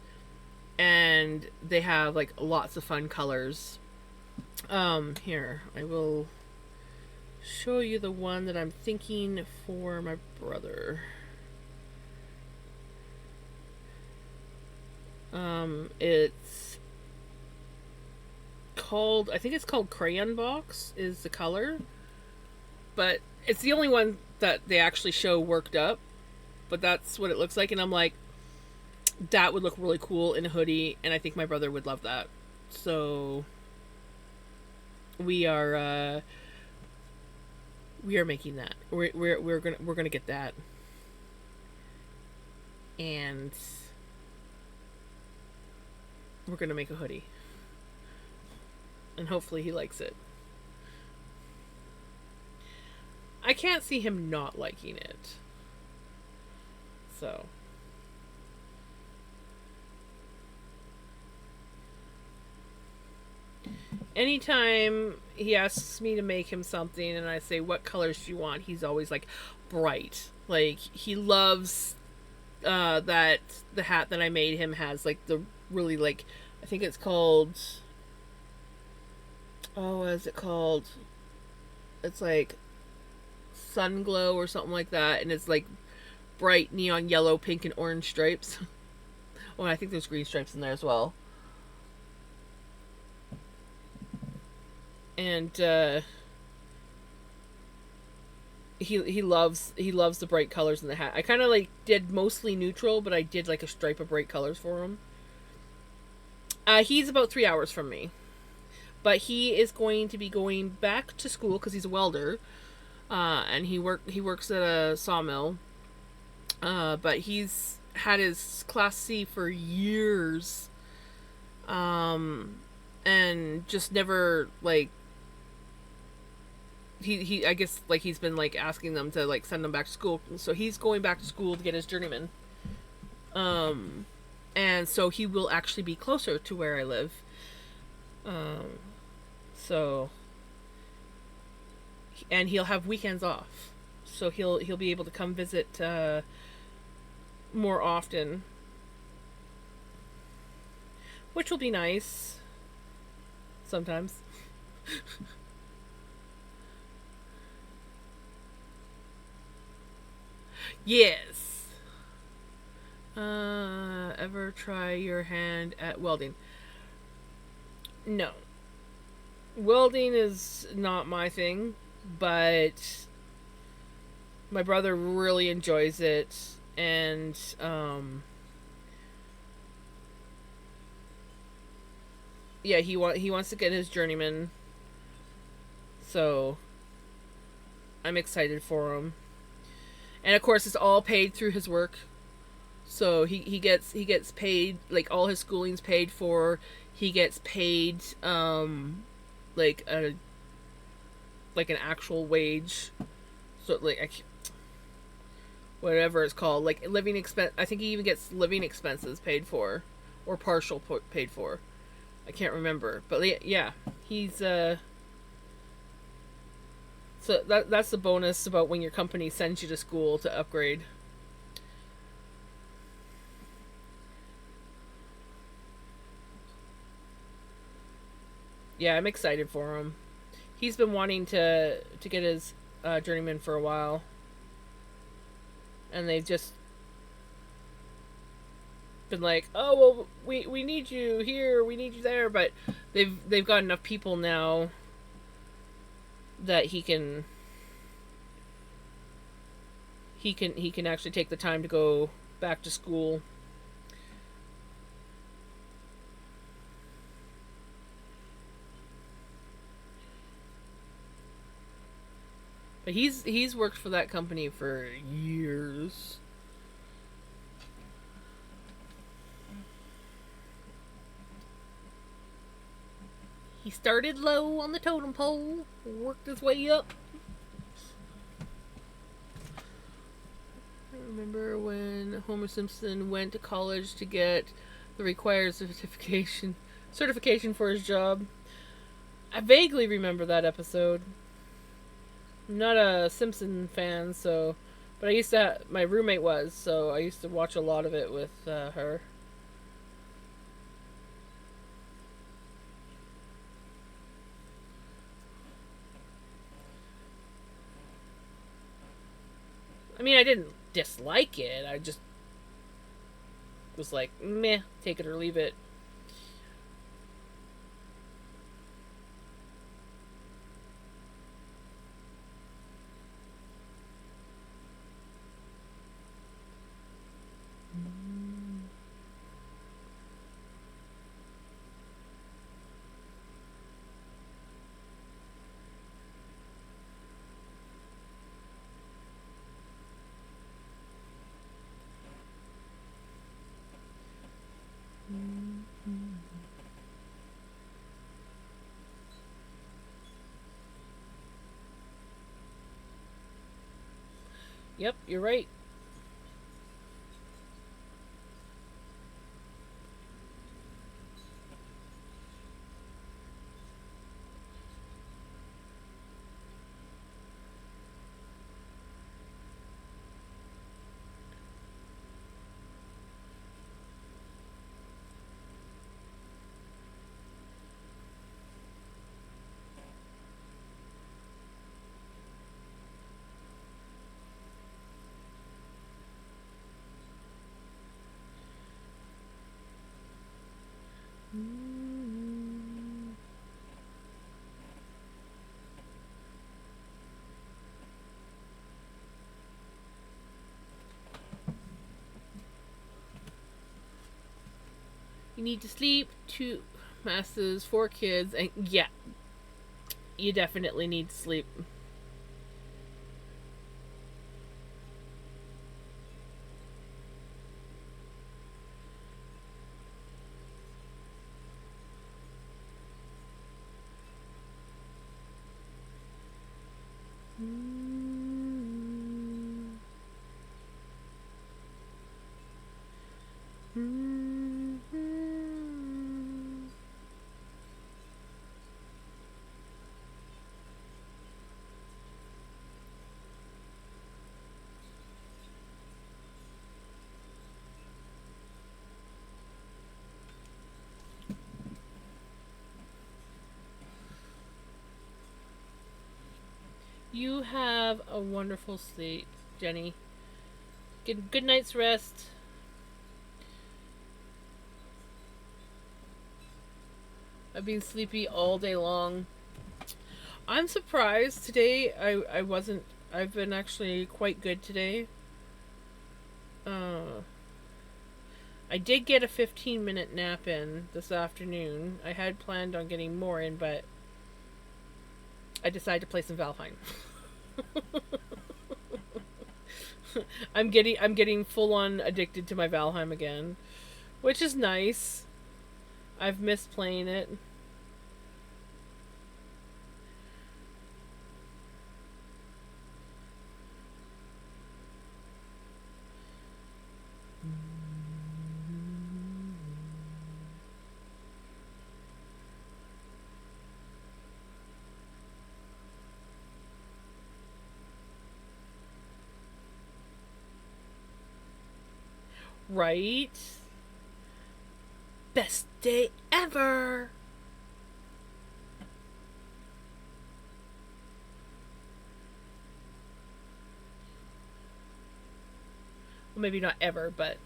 and they have like lots of fun colors. Here I will show you the one that I'm thinking for my brother. It's called, I think it's called Crayon Box is the color, but it's the only one that they actually show worked up. But that's what it looks like, and I'm like, that would look really cool in a hoodie, and I think my brother would love that. So we are making that. We're gonna get that, and we're gonna make a hoodie, and hopefully he likes it. I can't see him not liking it. So anytime he asks me to make him something and I say, what colors do you want? He's always like, bright. Like, he loves that the hat that I made him has like the really, like, I think it's called, oh, what is it called? It's like sun glow or something like that, and it's like bright neon yellow, pink, and orange stripes. Oh, and I think there's green stripes in there as well. And he loves the bright colors in the hat. I kind of like did mostly neutral, but I did like a stripe of bright colors for him. He's about 3 hours from me, but he is going to be going back to school because he's a welder, and he works at a sawmill. But he's had his Class C for years, and just never like he I guess like he's been like asking them to like send him back to school. So he's going back to school to get his journeyman. Um, and so he will actually be closer to where I live. Um, so and he'll have weekends off, so he'll be able to come visit more often, which will be nice sometimes. Yes. Ever try your hand at welding? No. Welding is not my thing, but my brother really enjoys it, and yeah, he wants to get his journeyman, so I'm excited for him. And of course, it's all paid through his work. So he gets paid, like all his schooling's paid for. He gets paid like a like an actual wage. So like whatever it's called, like living expense. I think he even gets living expenses paid for, or partial paid for. I can't remember, but yeah, he's So that's the bonus about when your company sends you to school to upgrade. Yeah, I'm excited for him. He's been wanting to get his journeyman for a while, and they've just been like, "Oh well, we need you here, we need you there," but they've got enough people now that he can actually take the time to go back to school. But he's worked for that company for years. He started low on the totem pole, worked his way up. I remember when Homer Simpson went to college to get the required certification for his job. I vaguely remember that episode. I'm not a Simpson fan, so, but I used to. My roommate was, so I used to watch a lot of it with her. I mean, I didn't dislike it. I just was like, meh, take it or leave it. Yep, you're right. You need to sleep. 2 masters, 4 kids, and yeah, you definitely need to sleep. You have a wonderful sleep, Jenny. Get good night's rest. I've been sleepy all day long. I'm surprised today. I wasn't. I've been actually quite good today. Uh, I did get a 15-minute nap in this afternoon. I had planned on getting more in, but I decided to play some Valheim. I'm getting full on addicted to my Valheim again, which is nice. I've missed playing it. Right? Best day ever. Well, maybe not ever, but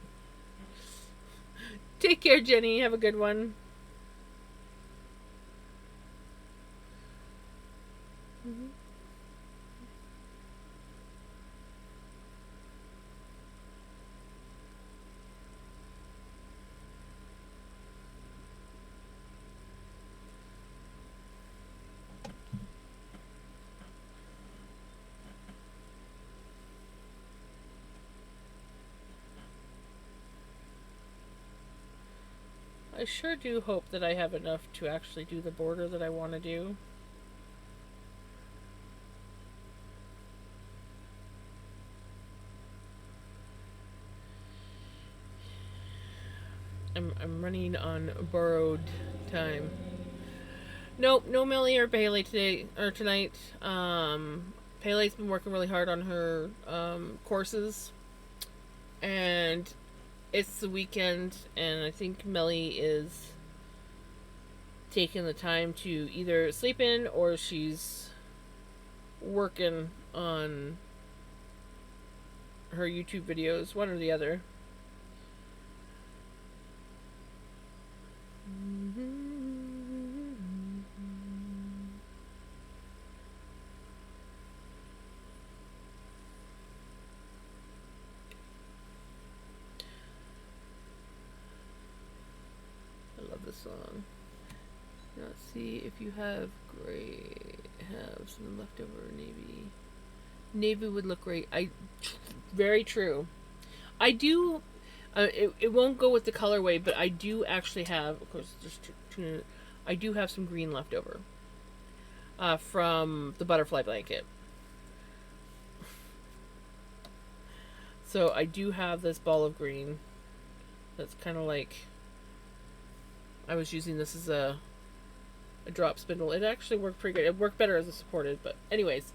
take care, Jenny. Have a good one. I sure do hope that I have enough to actually do the border that I want to do. I'm running on borrowed time. Nope, no Millie or Bailey today or tonight. Pele's been working really hard on her courses, and it's the weekend, and I think Millie is taking the time to either sleep in or she's working on her YouTube videos, one or the other. I love this song. Let's see if you have some leftover navy. Navy would look great. Very true. I do. It won't go with the colorway, but I do actually have, of course, I do have some green left over from the butterfly blanket. So I do have this ball of green. That's kind of like I was using this as a drop spindle. It actually worked pretty good. It worked better as a supported, but anyways,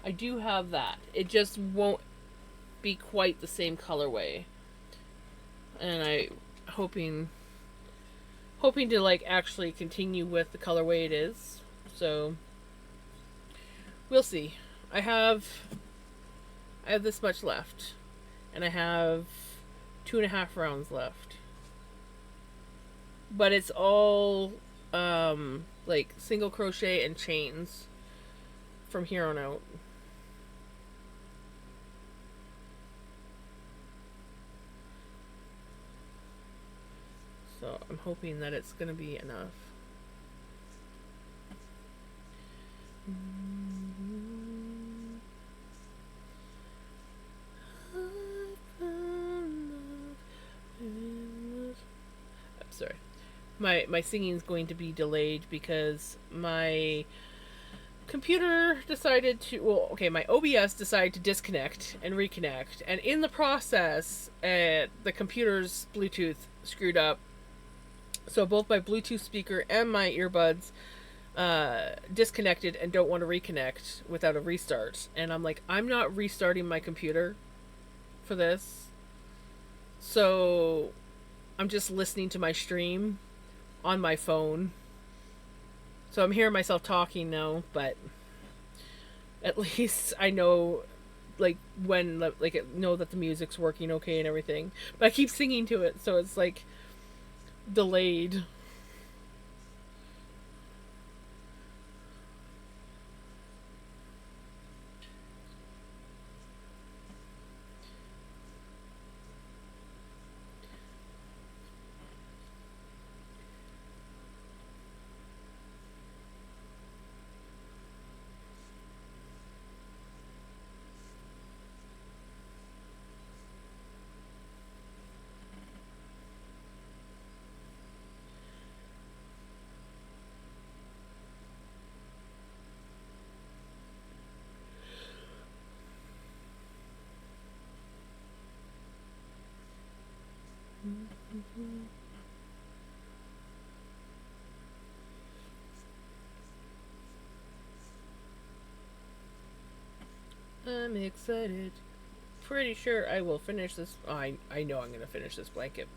I do have that. It just won't be quite the same colorway. And I hoping to like actually continue with the colorway it is. So we'll see. I have this much left, and I have 2.5 rounds left. But it's all like single crochet and chains from here on out. So I'm hoping that it's gonna be enough. I'm sorry. My singing is going to be delayed because my computer decided to, well, okay, my OBS decided to disconnect and reconnect, and in the process, the computer's Bluetooth screwed up. So both my Bluetooth speaker and my earbuds disconnected and don't want to reconnect without a restart. And I'm like, I'm not restarting my computer for this. So I'm just listening to my stream on my phone. So I'm hearing myself talking now, but at least I know, like, when, like, know that the music's working okay and everything. But I keep singing to it, so it's like delayed. I'm excited. Pretty sure I will finish this. Oh, I know I'm going to finish this blanket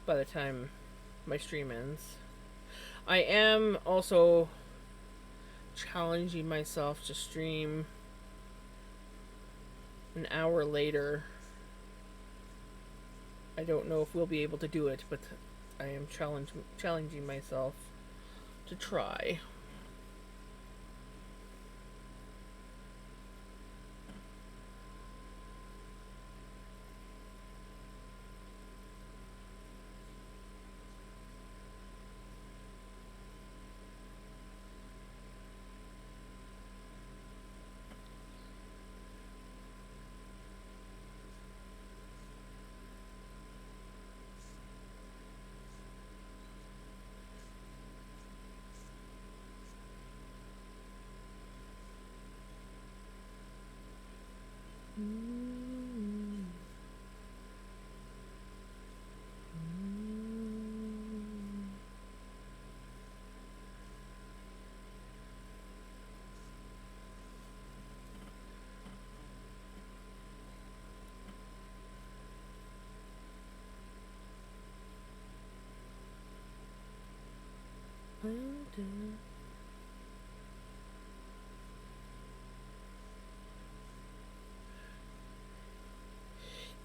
by the time my stream ends. I am also challenging myself to stream an hour later. I don't know if we'll be able to do it, but I am challenging myself to try.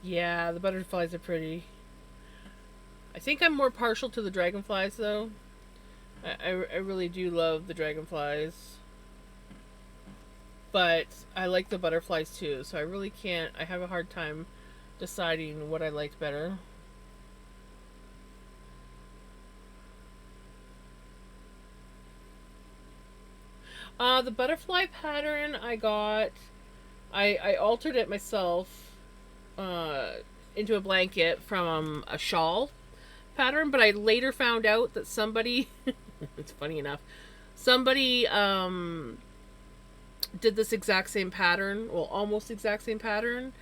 Yeah, the butterflies are pretty. I think I'm more partial to the dragonflies though. I really do love the dragonflies. But I like the butterflies too, so I really can't. I have a hard time deciding what I liked better. The butterfly pattern I got, I altered it myself uh, into a blanket from a shawl pattern, but I later found out that somebody, it's funny enough, somebody did this exact same pattern, well, almost exact same pattern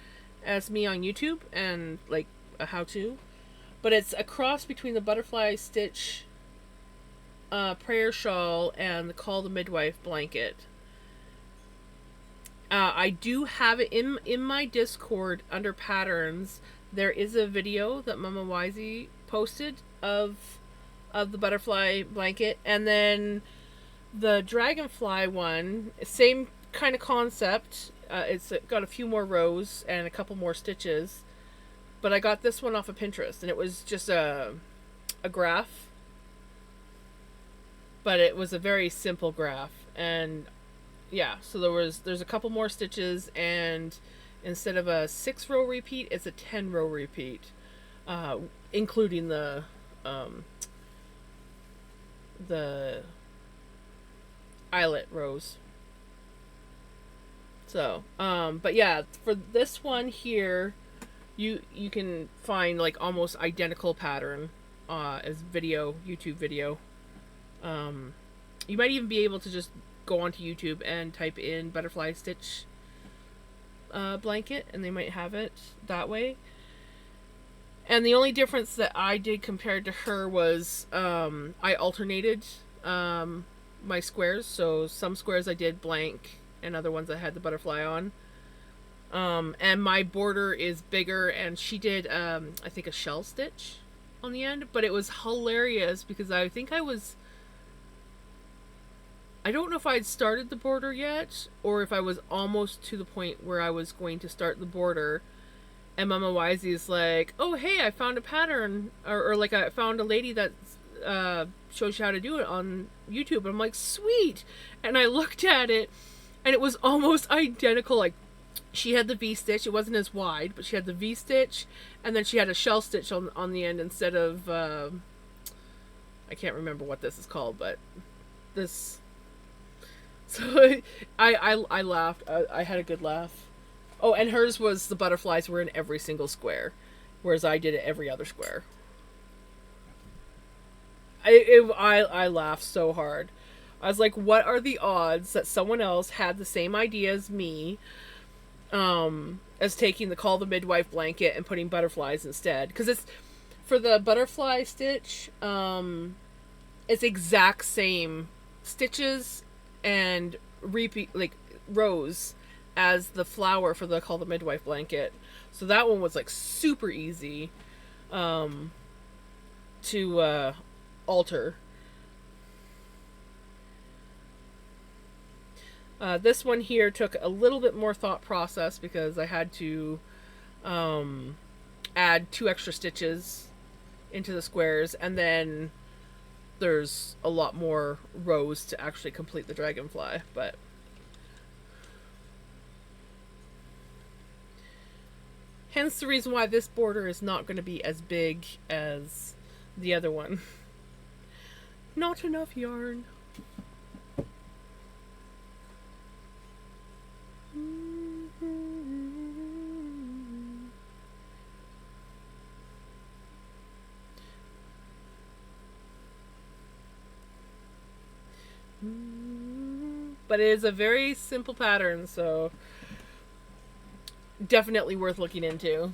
as me on YouTube and like a how to. But it's a cross between the butterfly stitch prayer shawl and the Call the Midwife blanket. I do have it in my Discord under patterns. There is a video that Mama Wisey posted of the butterfly blanket, and then the dragonfly one, same kind of concept. It's got a few more rows and a couple more stitches, but I got this one off of Pinterest, and it was just a graph, but it was a very simple graph, and yeah, so there's a couple more stitches, and instead of a 6 row repeat, it's a 10 row repeat, including the eyelet rows. So, but yeah, for this one here, you can find like almost identical pattern as YouTube video. You might even be able to just go onto YouTube and type in butterfly stitch blanket, and they might have it that way. And the only difference that I did compared to her was I alternated my squares. So some squares I did blank, and other ones I had the butterfly on. And my border is bigger, and she did I think a shell stitch on the end, but it was hilarious because I think I don't know if I had started the border yet, or if I was almost to the point where I was going to start the border. And Mama Wisey is like, "Oh, hey, I found a pattern," or like I found a lady that shows you how to do it on YouTube. And I'm like, "Sweet!" And I looked at it, and it was almost identical. Like, she had the V stitch. It wasn't as wide, but she had the V stitch, and then she had a shell stitch on the end instead of I can't remember what this is called, but this. So I laughed. I had a good laugh. Oh, and hers was the butterflies were in every single square, whereas I did it every other square. I laughed so hard. I was like, what are the odds that someone else had the same idea as me, as taking the Call the Midwife blanket and putting butterflies instead? Because it's for the butterfly stitch, it's exact same stitches and repeat like rows as the flower for the Call the Midwife blanket. So that one was like super easy to alter. This one here took a little bit more thought process because I had to add 2 extra stitches into the squares, and then there's a lot more rows to actually complete the dragonfly, but hence the reason why this border is not going to be as big as the other one. Not enough yarn. But it is a very simple pattern, so definitely worth looking into.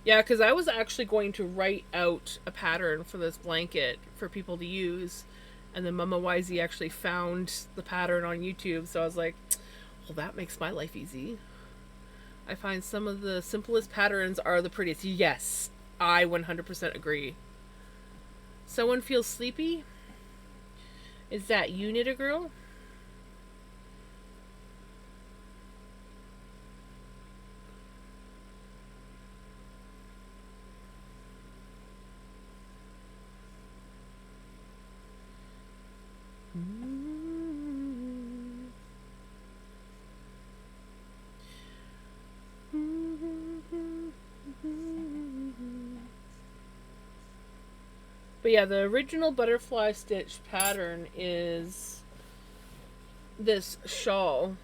Yeah, because I was actually going to write out a pattern for this blanket for people to use, And then Mama Wisey actually found the pattern on YouTube, so I was like, well, that makes my life easy. I find some of the simplest patterns are the prettiest. Yes, I 100% agree. Someone feels sleepy? Is that you, Knit a Girl? But yeah, the original butterfly stitch pattern is this shawl.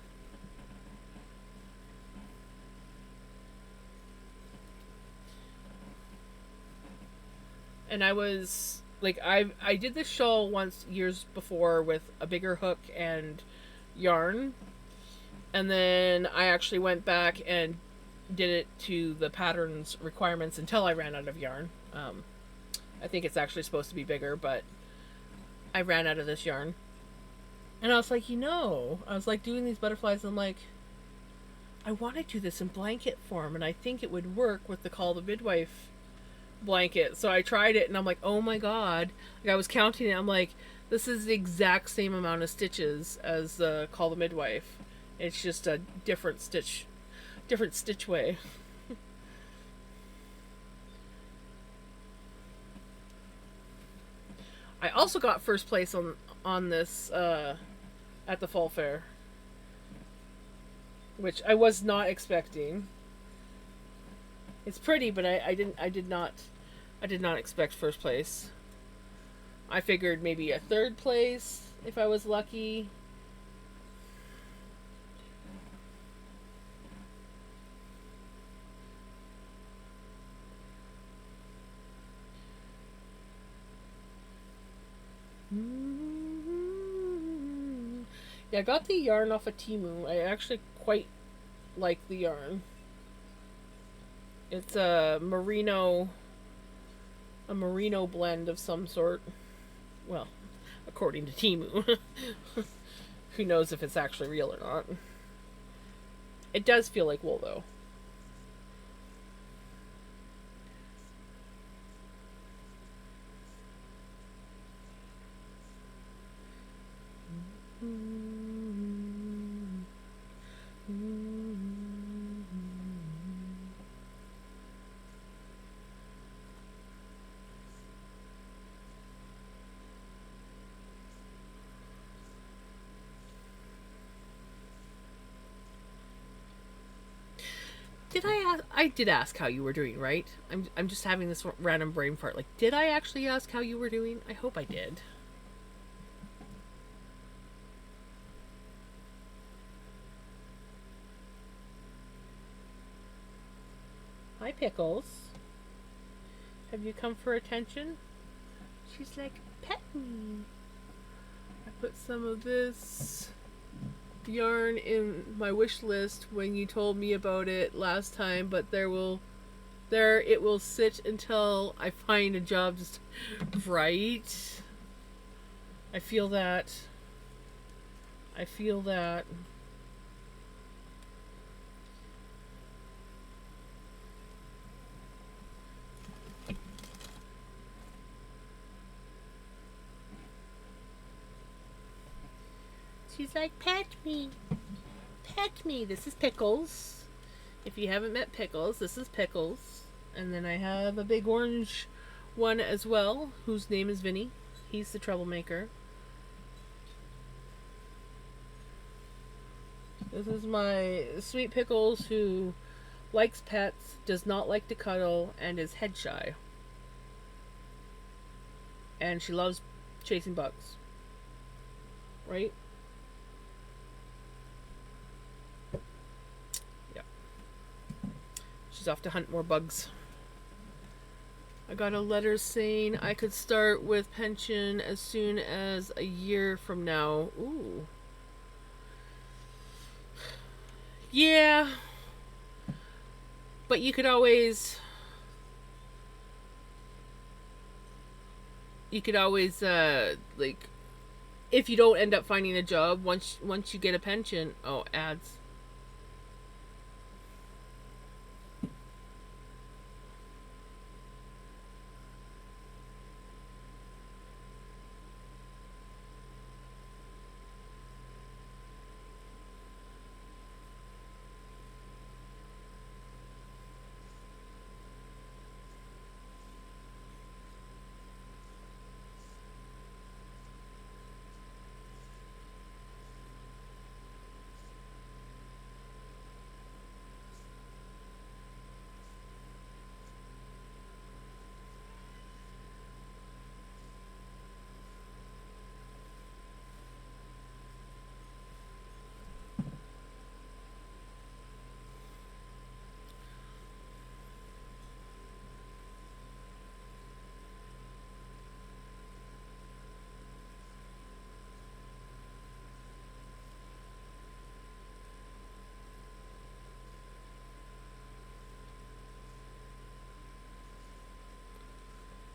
And I was like, I did this shawl once years before with a bigger hook and yarn, and then I actually went back and did it to the pattern's requirements until I ran out of yarn. I think it's actually supposed to be bigger, but I ran out of this yarn. And I was like, I was like doing these butterflies, and I'm like, I want to do this in blanket form, and I think it would work with the Call the Midwife blanket. So I tried it, and I'm like, oh my god. Like, I was counting it, I'm like, this is the exact same amount of stitches as the Call the Midwife. It's just a different stitch way. I also got first place on this at the fall fair, which I was not expecting. It's pretty, but I did not expect first place. I figured maybe a third place if I was lucky. Yeah, I got the yarn off of Temu. I actually quite like the yarn. It's a merino blend of some sort. Well, according to Temu. Who knows if it's actually real or not. It does feel like wool though. I did ask how you were doing, right? I'm just having this random brain fart. Like, did I actually ask how you were doing? I hope I did. Hi, Pickles. Have you come for attention? She's like, pet me. I put some of this yarn in my wish list when you told me about it last time, but there it will sit until I find a job. Just right. I feel that. I feel that. She's like, pet me. Pet me. This is Pickles. If you haven't met Pickles, this is Pickles. And then I have a big orange one as well, whose name is Vinny. He's the troublemaker. This is my sweet Pickles, who likes pets, does not like to cuddle, and is head shy. And she loves chasing bugs. Right? Yeah. She's off to hunt more bugs. I got a letter saying I could start with pension as soon as a year from now. Ooh. Yeah. But you could always like if you don't end up finding a job once you get a pension. Oh, ads.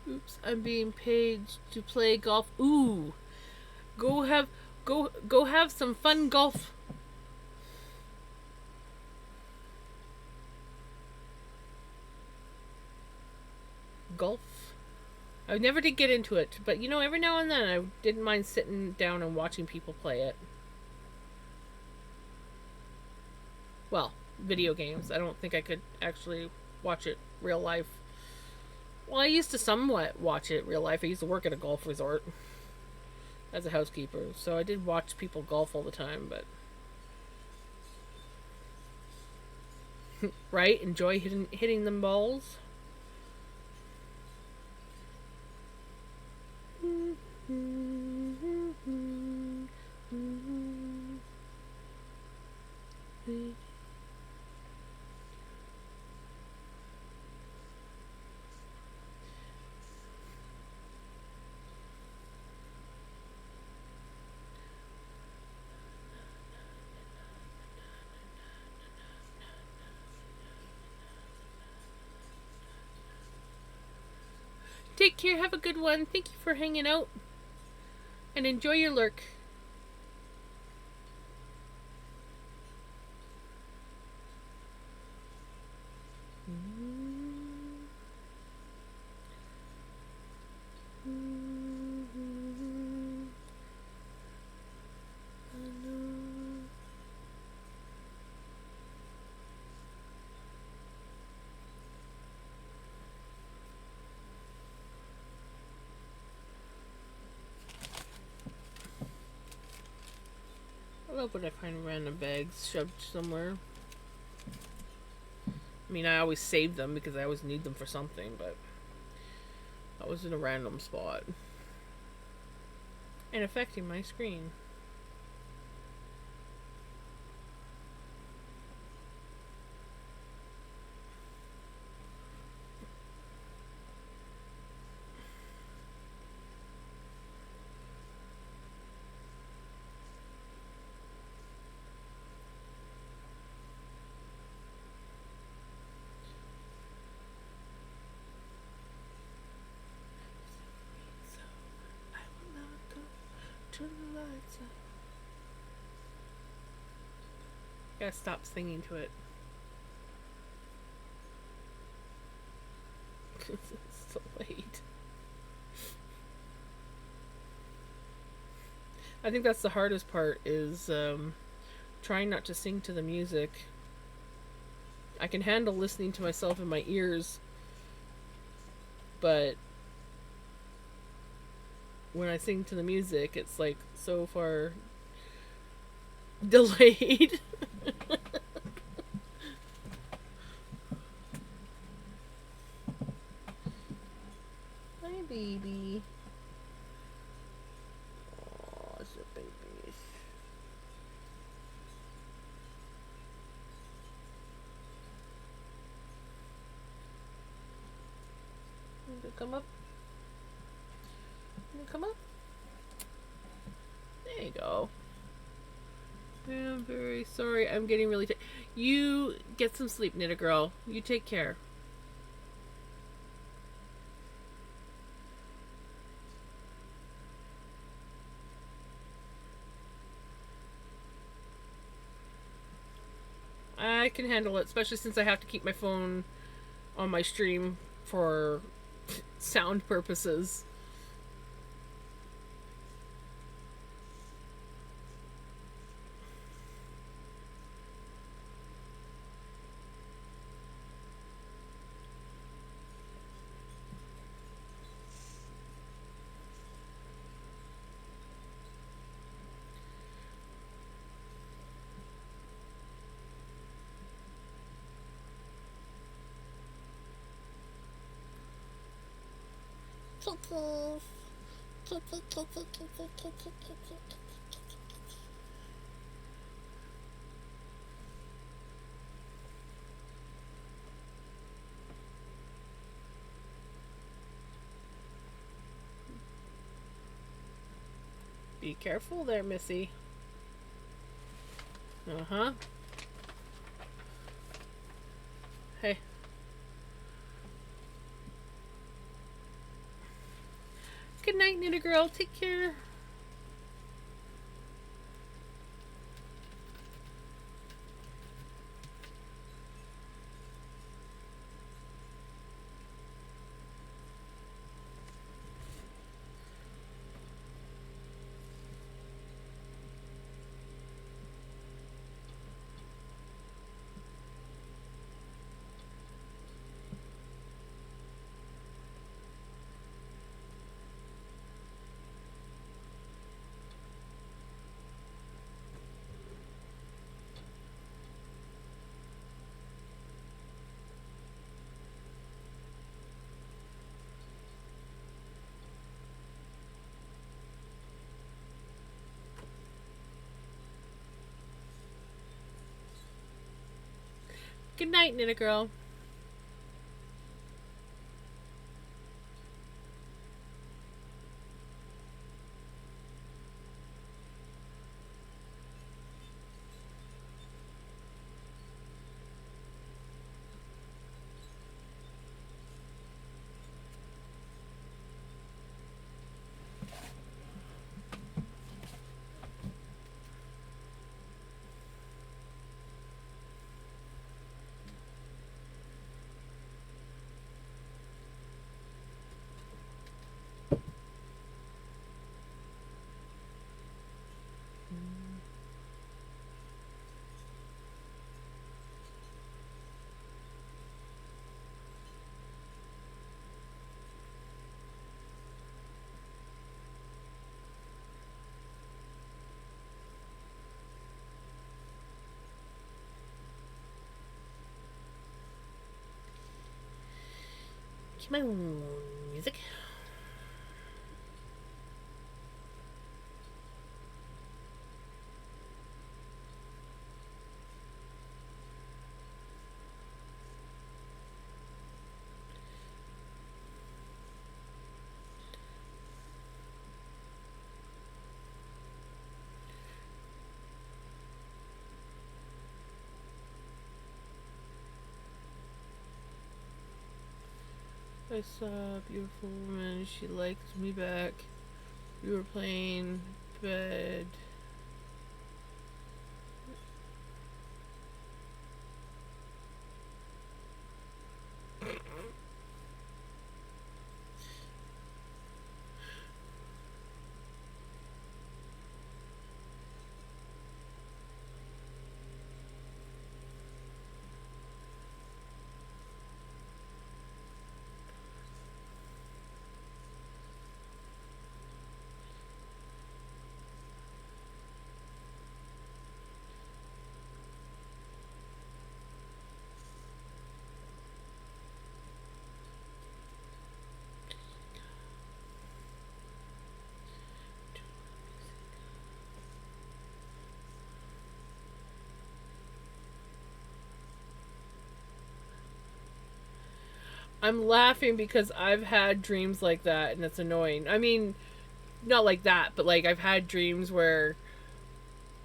Oops, I'm being paid to play golf. Ooh, go have some fun golf. Golf. I never did get into it, but every now and then I didn't mind sitting down and watching people play it. Well, video games. I don't think I could actually watch it real life. Well, I used to somewhat watch it real life. I used to work at a golf resort as a housekeeper, so I did watch people golf all the time, but right, enjoy hitting them balls. Take care, have a good one. Thank you for hanging out. And enjoy your lurk. I love when I find random bags shoved somewhere. I mean, I always save them because I always need them for something, but I was in a random spot and affecting my screen. Turn the lights up. Gotta stop singing to it. It's so late. I think that's the hardest part is trying not to sing to the music. I can handle listening to myself in my ears, but when I sing to the music, it's like so far delayed. Hi, baby. Oh, it's a baby. Come up. Come up. There you go. I'm very sorry. I'm getting really tired. You get some sleep, Knitter Girl. You take care. can handle it, especially since I have to keep my phone on my stream for sound purposes. Kitties. Kitty, kitty, kitty, kitty, kitty. Be careful there, Missy. Uh-huh. Hey. Good night, Knitter Girl. Take care. Good night, Knitter Girl. Keep my music. I saw a beautiful woman. She liked me back. We were playing bed. I'm laughing because I've had dreams like that and it's annoying. I mean, not like that, but like I've had dreams where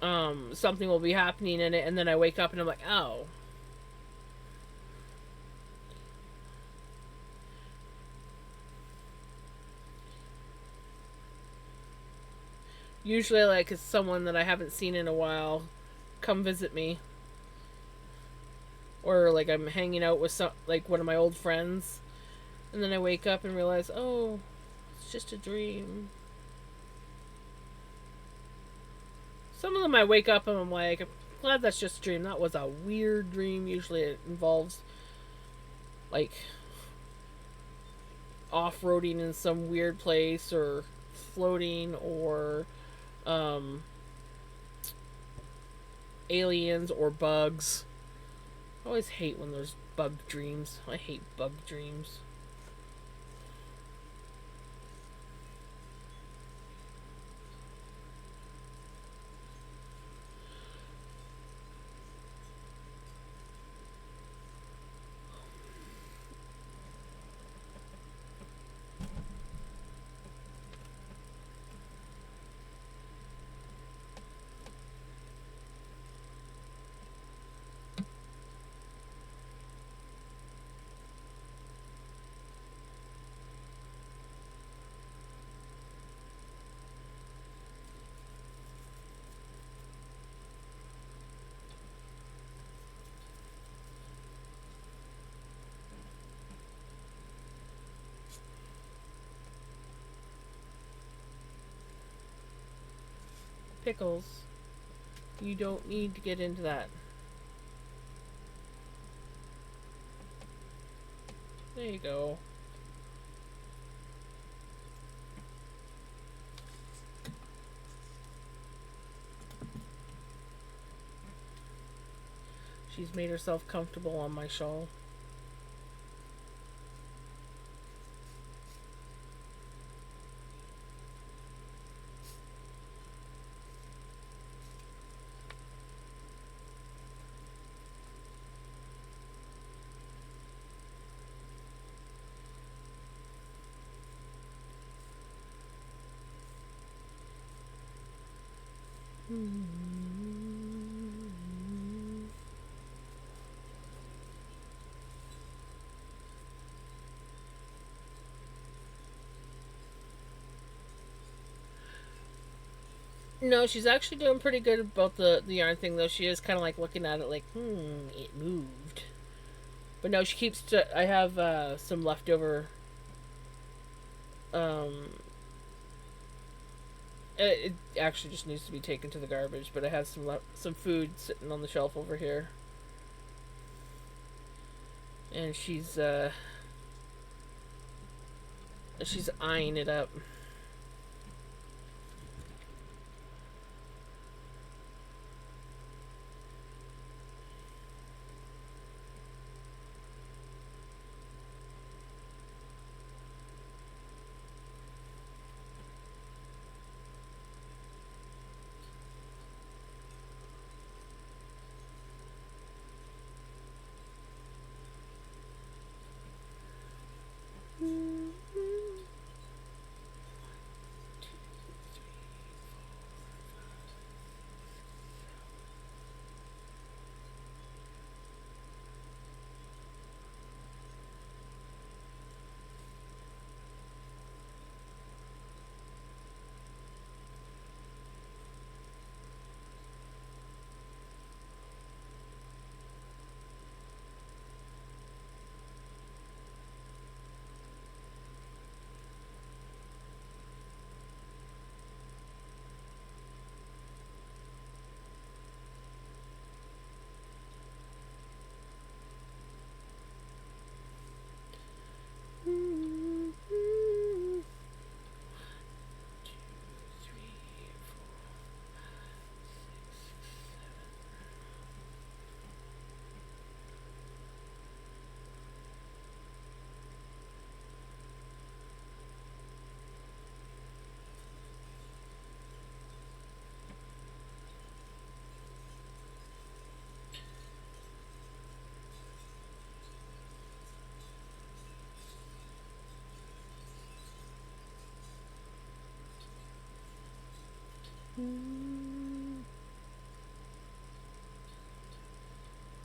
something will be happening in it and then I wake up and I'm like, "Oh." Usually like it's someone that I haven't seen in a while come visit me. or like I'm hanging out with some like one of my old friends, and then I wake up and realize, oh, it's just a dream. Some of them I wake up and I'm like, I'm glad that's just a dream. That was a weird dream. Usually it involves like off roading in some weird place or floating or um, aliens or bugs. I always hate when there's bug dreams. I hate bug dreams. Pickles. You don't need to get into that. There you go. She's made herself comfortable on my shawl. No, she's actually doing pretty good about the yarn thing, though. She is kind of like looking at it like, it moved. But no, she keeps. I have some leftover. Um, it actually just needs to be taken to the garbage, but I have some food sitting on the shelf over here, and she's eyeing it up.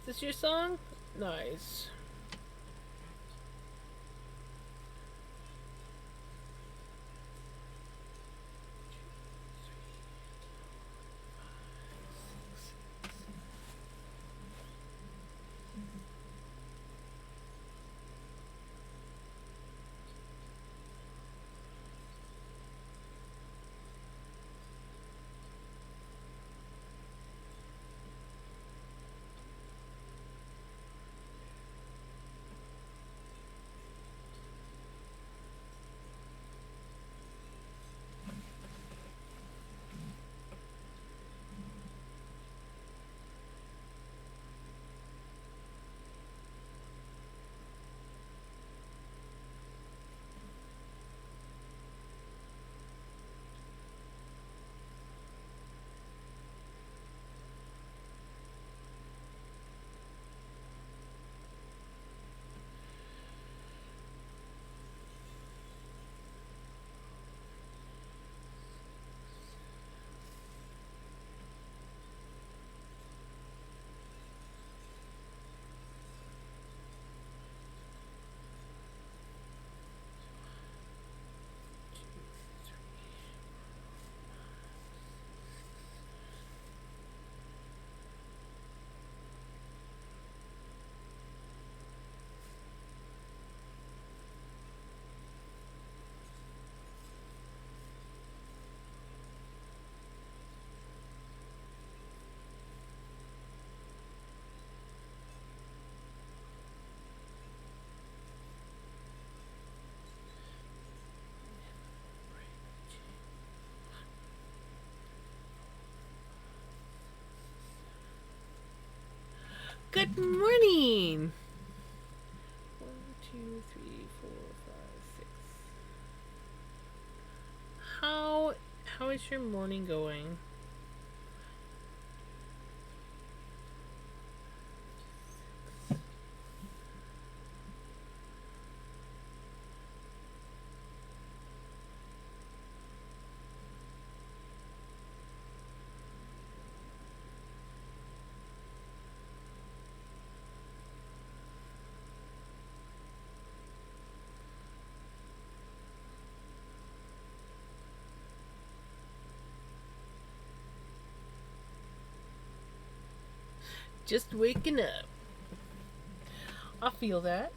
Is this your song? Nice. Good morning. 1, 2, 3, 4, 5, 6. How is your morning going? Just waking up. I feel that.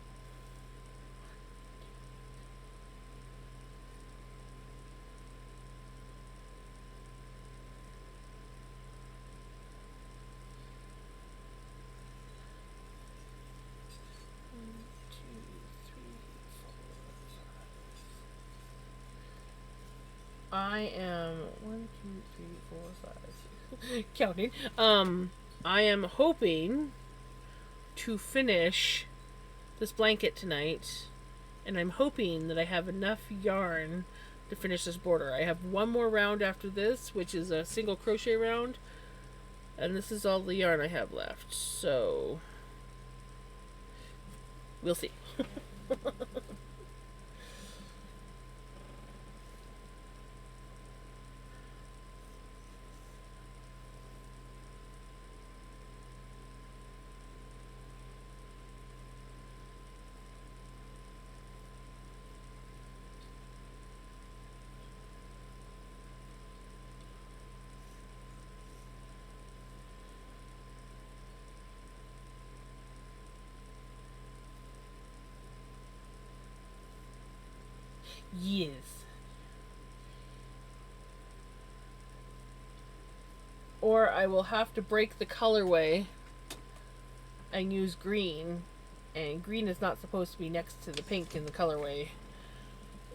I am 1, 2, 3, 4, 5, 6. Counting. I am hoping to finish this blanket tonight, and I'm hoping that I have enough yarn to finish this border. I have one more round after this, which is a single crochet round, and this is all the yarn I have left. So we'll see. Yes. Or I will have to break the colorway and use green. And green is not supposed to be next to the pink in the colorway.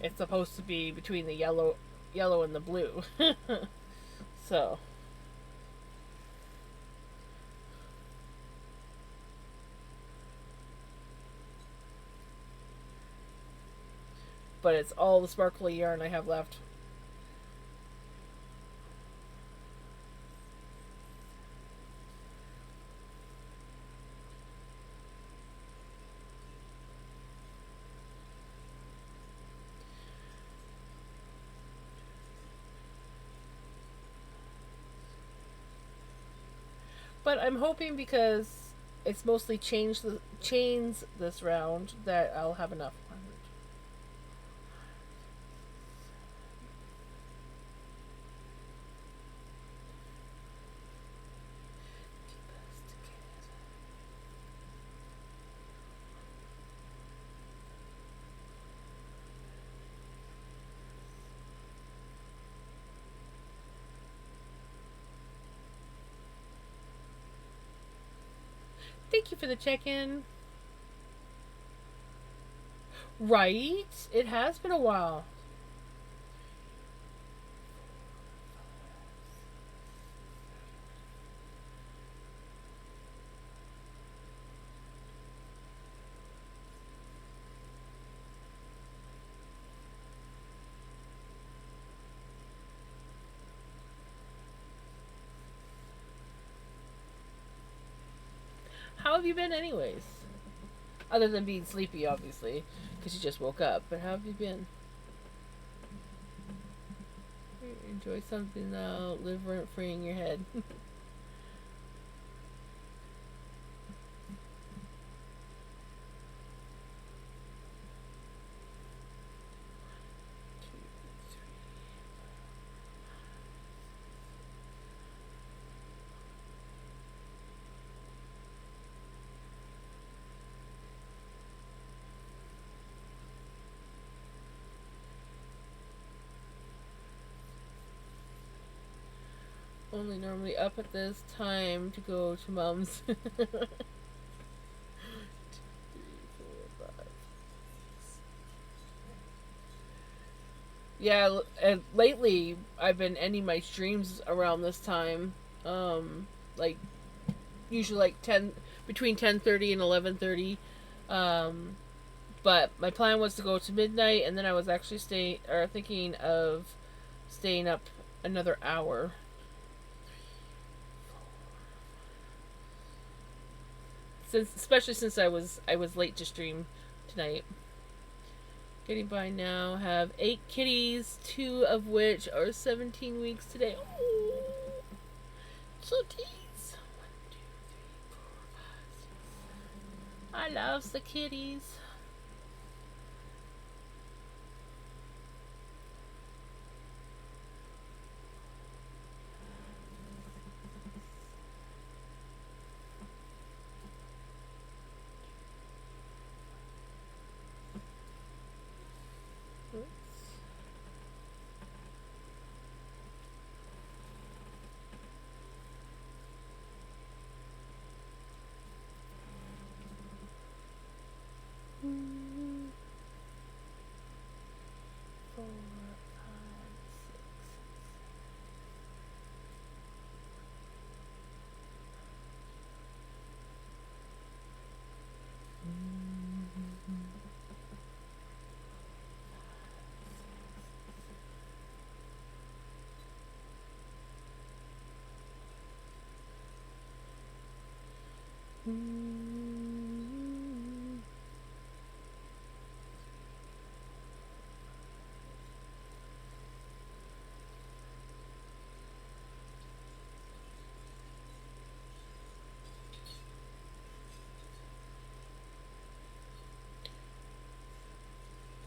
It's supposed to be between the yellow and the blue. So but it's all the sparkly yarn I have left. But I'm hoping because it's mostly chains this round that I'll have enough. Thank you for the check-in. Right? It has been a while. How have you been, anyways? Other than being sleepy, obviously, because you just woke up. But how have you been? Enjoy something now. Live rent free in your head. Only normally up at this time to go to mom's. 2, 3, 4, 5. Yeah, and lately I've been ending my streams around this time. Like usually like 10 between 10:30 and 11:30. Um, but my plan was to go to midnight, and then I was actually thinking of staying up another hour. Especially since I was late to stream tonight. Getting by now. Have 8 kitties, 2 of which are 17 weeks today. Oh, kitties. 1, 2, 3, 4, 5, 6. I love the kitties.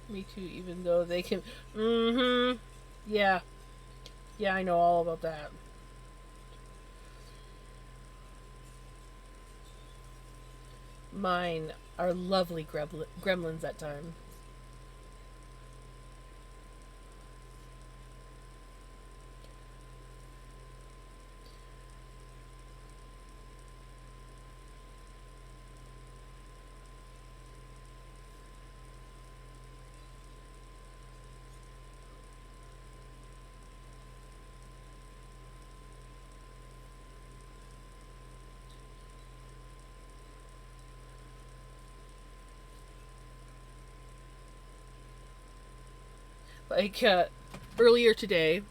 Me too, even though they can. Mm hmm. Yeah. Yeah, I know all about that. Mine are lovely gremlins at times. Like, earlier today,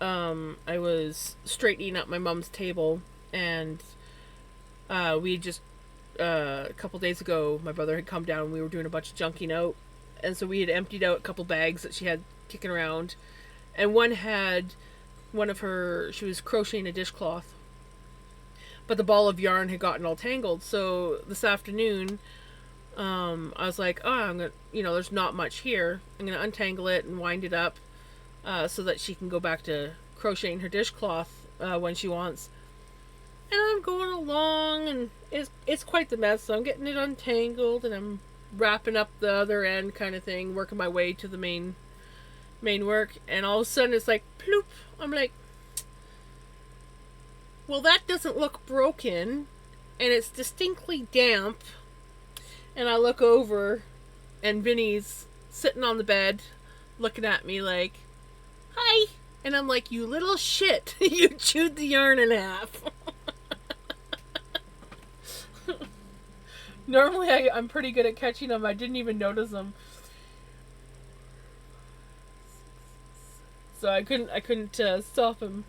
I was straightening up my mom's table, and we just a couple days ago, my brother had come down and we were doing a bunch of junking out. And so we had emptied out a couple bags that she had kicking around. And one had she was crocheting a dishcloth. But the ball of yarn had gotten all tangled. So this afternoon, I was like, oh, I'm going to, there's not much here. I'm going to untangle it and wind it up so that she can go back to crocheting her dishcloth when she wants. And I'm going along, and it's quite the mess. So I'm getting it untangled, and I'm wrapping up the other end, kind of thing, working my way to the main work. And all of a sudden, it's like ploop. I'm like, well, that doesn't look broken, and it's distinctly damp. And I look over, and Vinny's sitting on the bed, looking at me like, "Hi," and I'm like, "You little shit! You chewed the yarn in half." Normally, I'm pretty good at catching them. I didn't even notice them, so I couldn't stop him.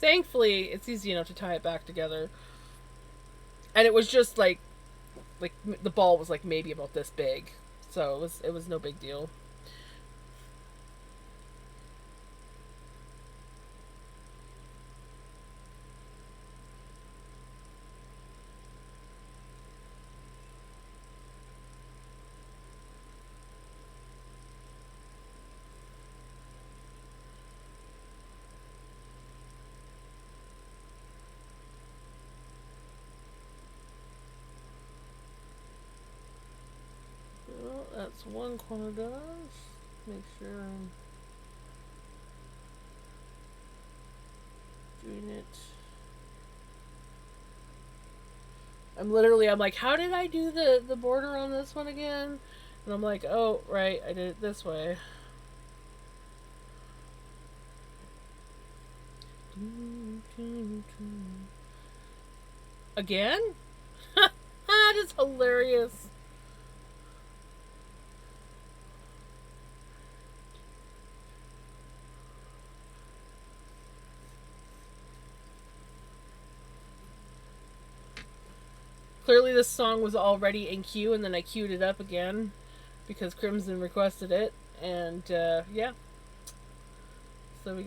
Thankfully, it's easy enough to tie it back together, and it was just like the ball was like maybe about this big, so it was no big deal. Well, that's one corner done. Make sure I'm doing it. I'm like, how did I do the border on this one again? And I'm like, oh, right, I did it this way. Again? That is hilarious. Clearly, this song was already in queue, and then I queued it up again because Crimson requested it, and yeah, so we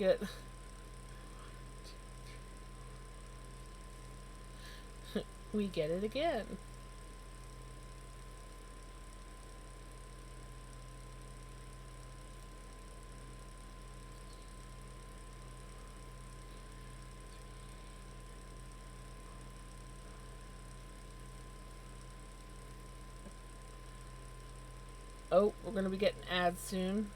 get it again. Oh, we're gonna be getting ads soon.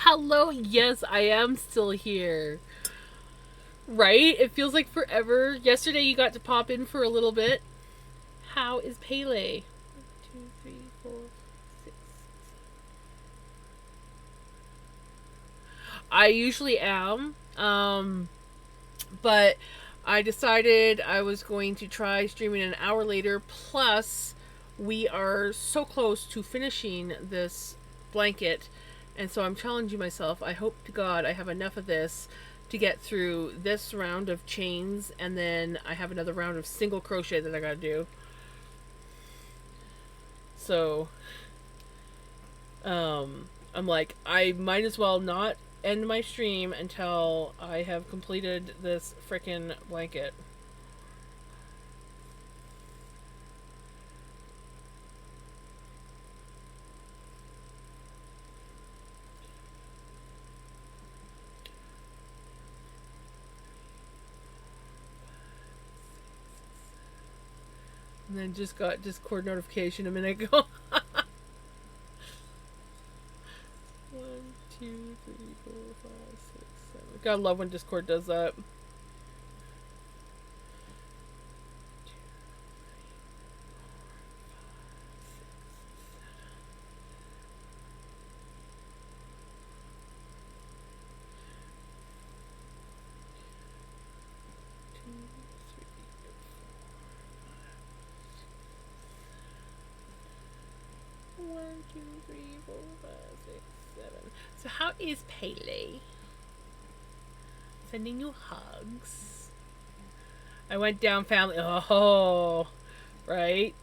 Hello, yes, I am still here. Right? It feels like forever. Yesterday you got to pop in for a little bit. How is Pele? 1, 2, 3, 4, 6. I usually am. But I decided I was going to try streaming an hour later. Plus, we are so close to finishing this blanket. And so I'm challenging myself. I hope to God I have enough of this to get through this round of chains. And then I have another round of single crochet that I gotta do. So, I'm like, I might as well not end my stream until I have completed this frickin' blanket. And then just got Discord notification a minute ago. 1, 2, 3, 4, 5, 6, 7. Gotta love when Discord does that. 1, 2, 3, 4, 5, 6, 7. So how is Pele? Sending you hugs. I went down family. Oh, right.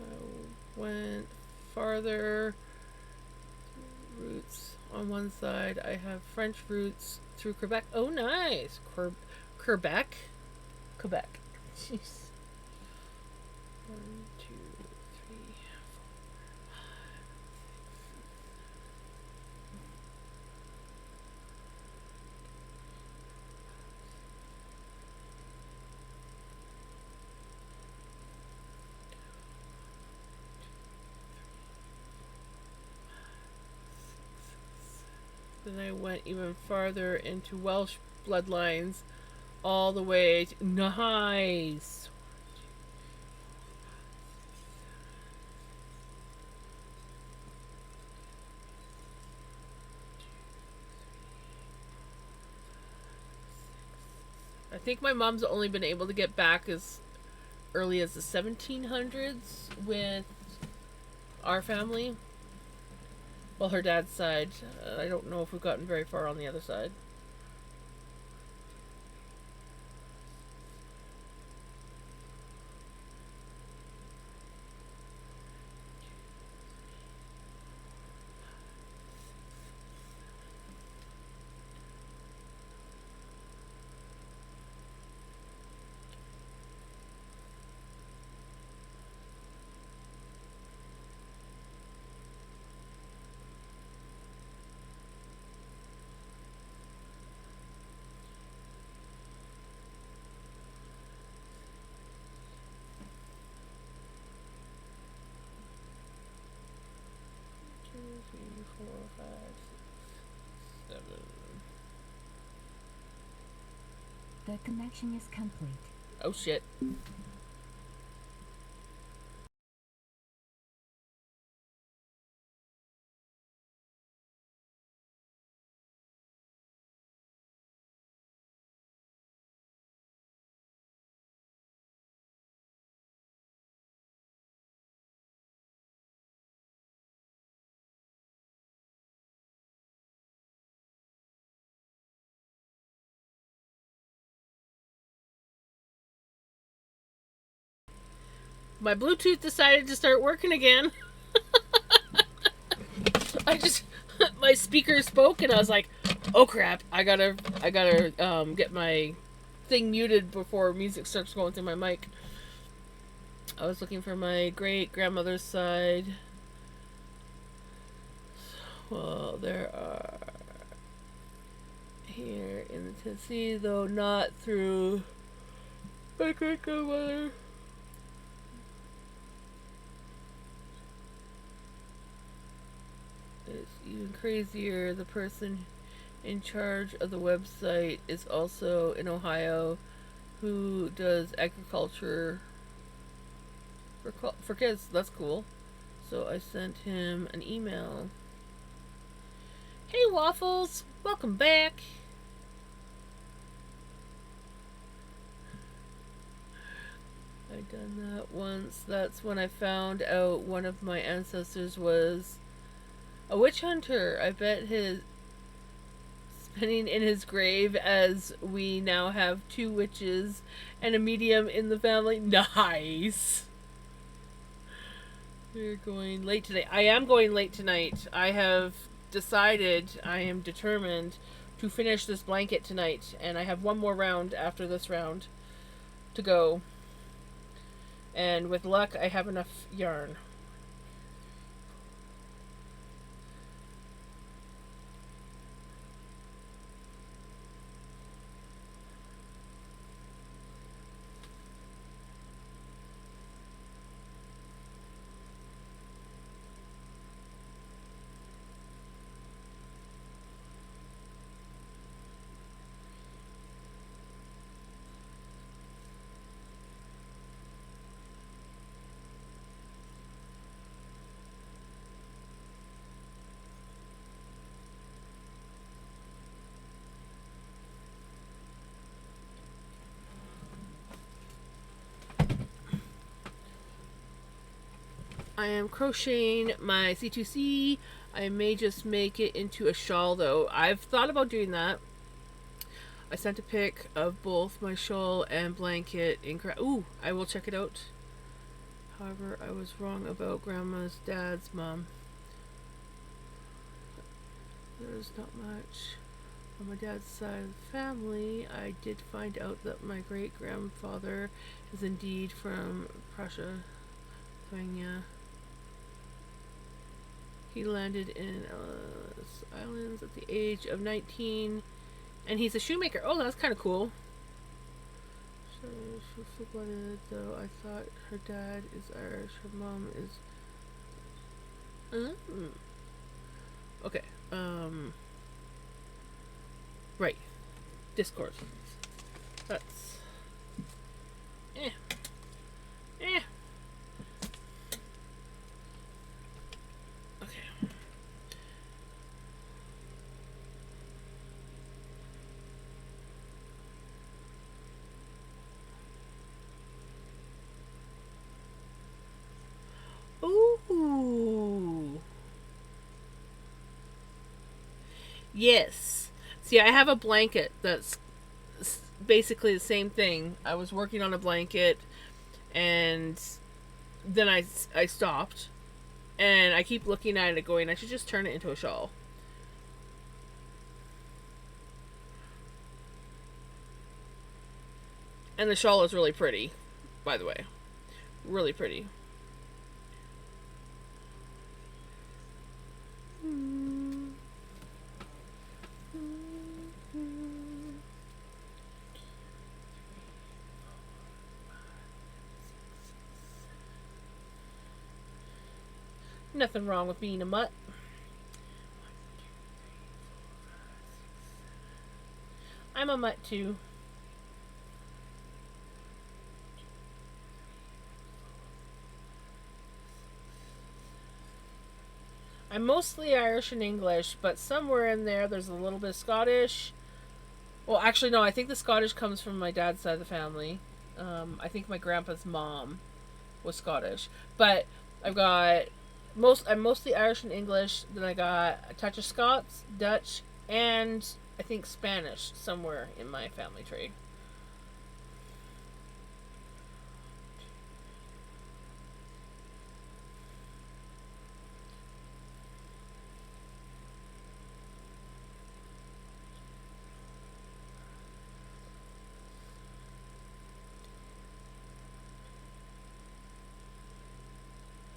I went farther. Roots on one side. I have French roots through Quebec. Oh, nice. Quebec. Quebec. Jeez. 1, 2, 3, 4, 5, 6, 7. Then I went even farther into Welsh bloodlines, all the way to, nice. I think my mom's only been able to get back as early as the 1700s with our family. Well, her dad's side. I don't know if we've gotten very far on the other side. Three, 4, 5, 6, 7. The connection is complete. Oh shit. My Bluetooth decided to start working again. My speaker spoke and I was like, oh crap, I gotta get my thing muted before music starts going through my mic. I was looking for my great grandmother's side. Well, there are here in the Tennessee, though not through my great grandmother. It's even crazier. The person in charge of the website is also in Ohio, who does agriculture for kids. That's cool. So I sent him an email. Hey Waffles, welcome back. I'd done that once. That's when I found out one of my ancestors was a witch hunter. I bet his spinning in his grave, as we now have 2 witches and a medium in the family. Nice. We're going late today. I am going late tonight. I have decided, I am determined to finish this blanket tonight, and I have one more round after this round to go. And with luck, I have enough yarn. I am crocheting my C2C. I may just make it into a shawl though. I've thought about doing that. I sent a pic of both my shawl and blanket in Ooh, I will check it out. However, I was wrong about Grandma's dad's mom. There's not much. On my dad's side of the family, I did find out that my great grandfather is indeed from Prussia, Lithuania. He landed in Ellis Islands at the age of 19, and he's a shoemaker. Oh, that's kind of cool. She's full-blooded, though I thought her dad is Irish. Her mom is. Okay. Right. Discord. That's. Eh. Okay. Ooh. Yes. See, I have a blanket that's basically the same thing. I was working on a blanket, and then I stopped, and I keep looking at it going, I should just turn it into a shawl. And the shawl is really pretty, by the way. Really pretty. Nothing wrong with being a mutt. I'm a mutt too. I'm mostly Irish and English, but somewhere in there's a little bit of Scottish. Well, actually, no, I think the Scottish comes from my dad's side of the family. I think my grandpa's mom was Scottish. But I've got I'm mostly Irish and English. Then I got a touch of Scots, Dutch, and I think Spanish somewhere in my family tree.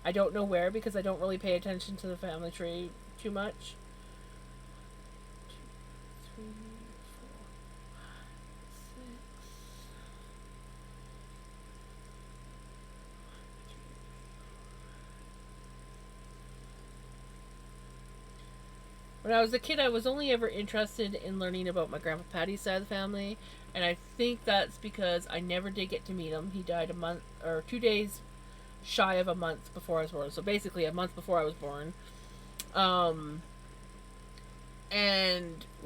I don't know where because I don't really pay attention to the family tree too much. 2, 3, 4, 5, 6. When I was a kid, I was only ever interested in learning about my Grandpa Patty's side of the family, and I think that's because I never did get to meet him. He died a month or 2 days shy of a month before I was born. So basically, a month before I was born. And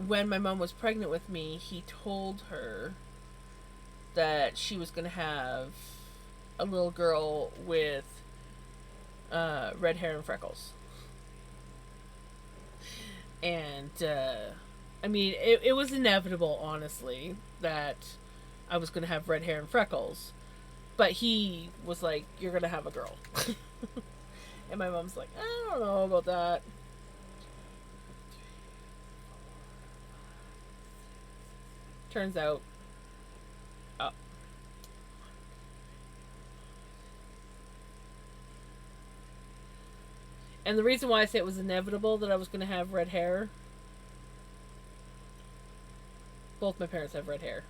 when my mom was pregnant with me, he told her that she was going to have a little girl with red hair and freckles. And, I mean, it was inevitable, honestly, that I was going to have red hair and freckles. But he was like, you're going to have a girl. And my mom's like, I don't know about that. Turns out, And the reason why I say it was inevitable that I was going to have red hair, both my parents have red hair.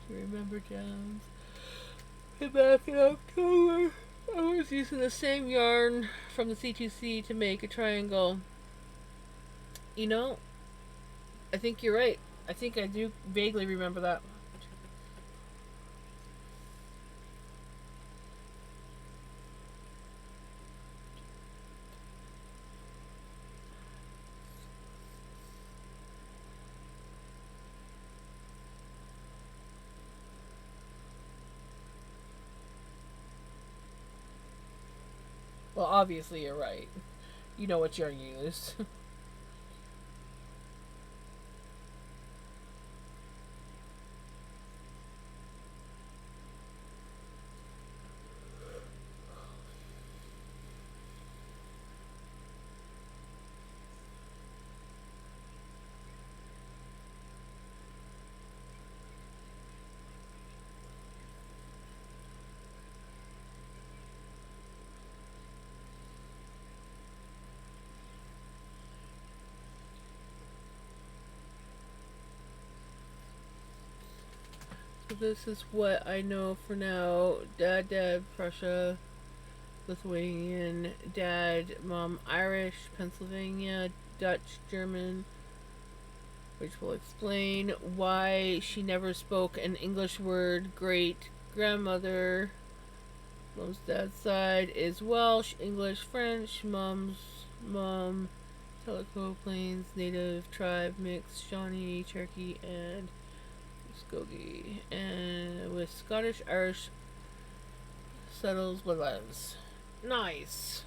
Do you remember, Jones? Back in October, I was using the same yarn from the C2C to make a triangle. You know, I think you're right. I think I do vaguely remember that. Well, obviously you're right. You know what yarn you use. So this is what I know for now. Dad, Prussia, Lithuanian. Dad, Mom, Irish, Pennsylvania, Dutch, German. Which will explain why she never spoke an English word. Great grandmother, Mom's dad's side is Welsh, English, French. Mom's mom, Tellico Plains, native tribe mix, Shawnee, Cherokee, and Muskogee, and with Scottish, Irish settles Woodlands. Nice.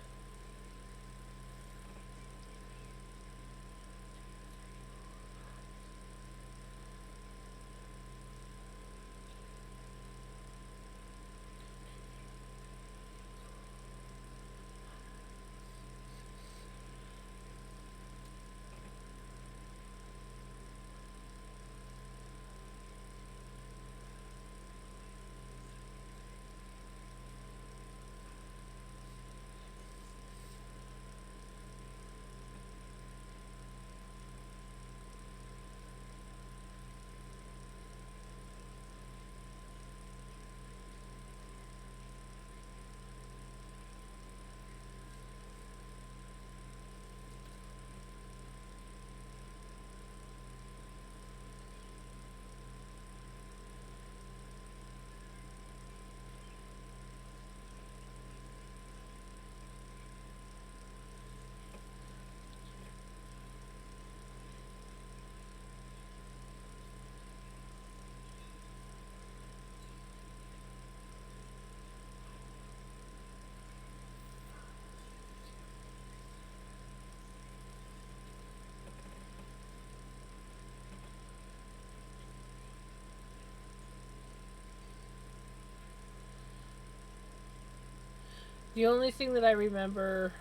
The only thing that I remember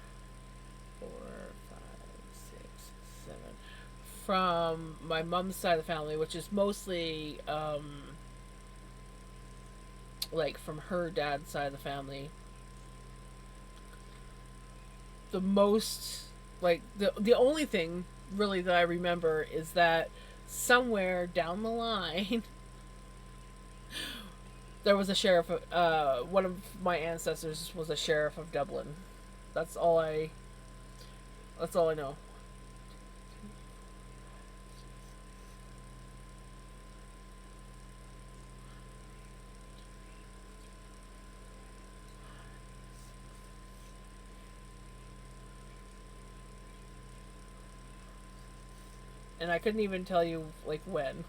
4, 5, 6, 7 from my mom's side of the family, which is mostly like from her dad's side of the family, the most like the only thing really that I remember is that somewhere down the line there was a sheriff. One of my ancestors was a sheriff of Dublin. That's all I. That's all I know. And I couldn't even tell you like when.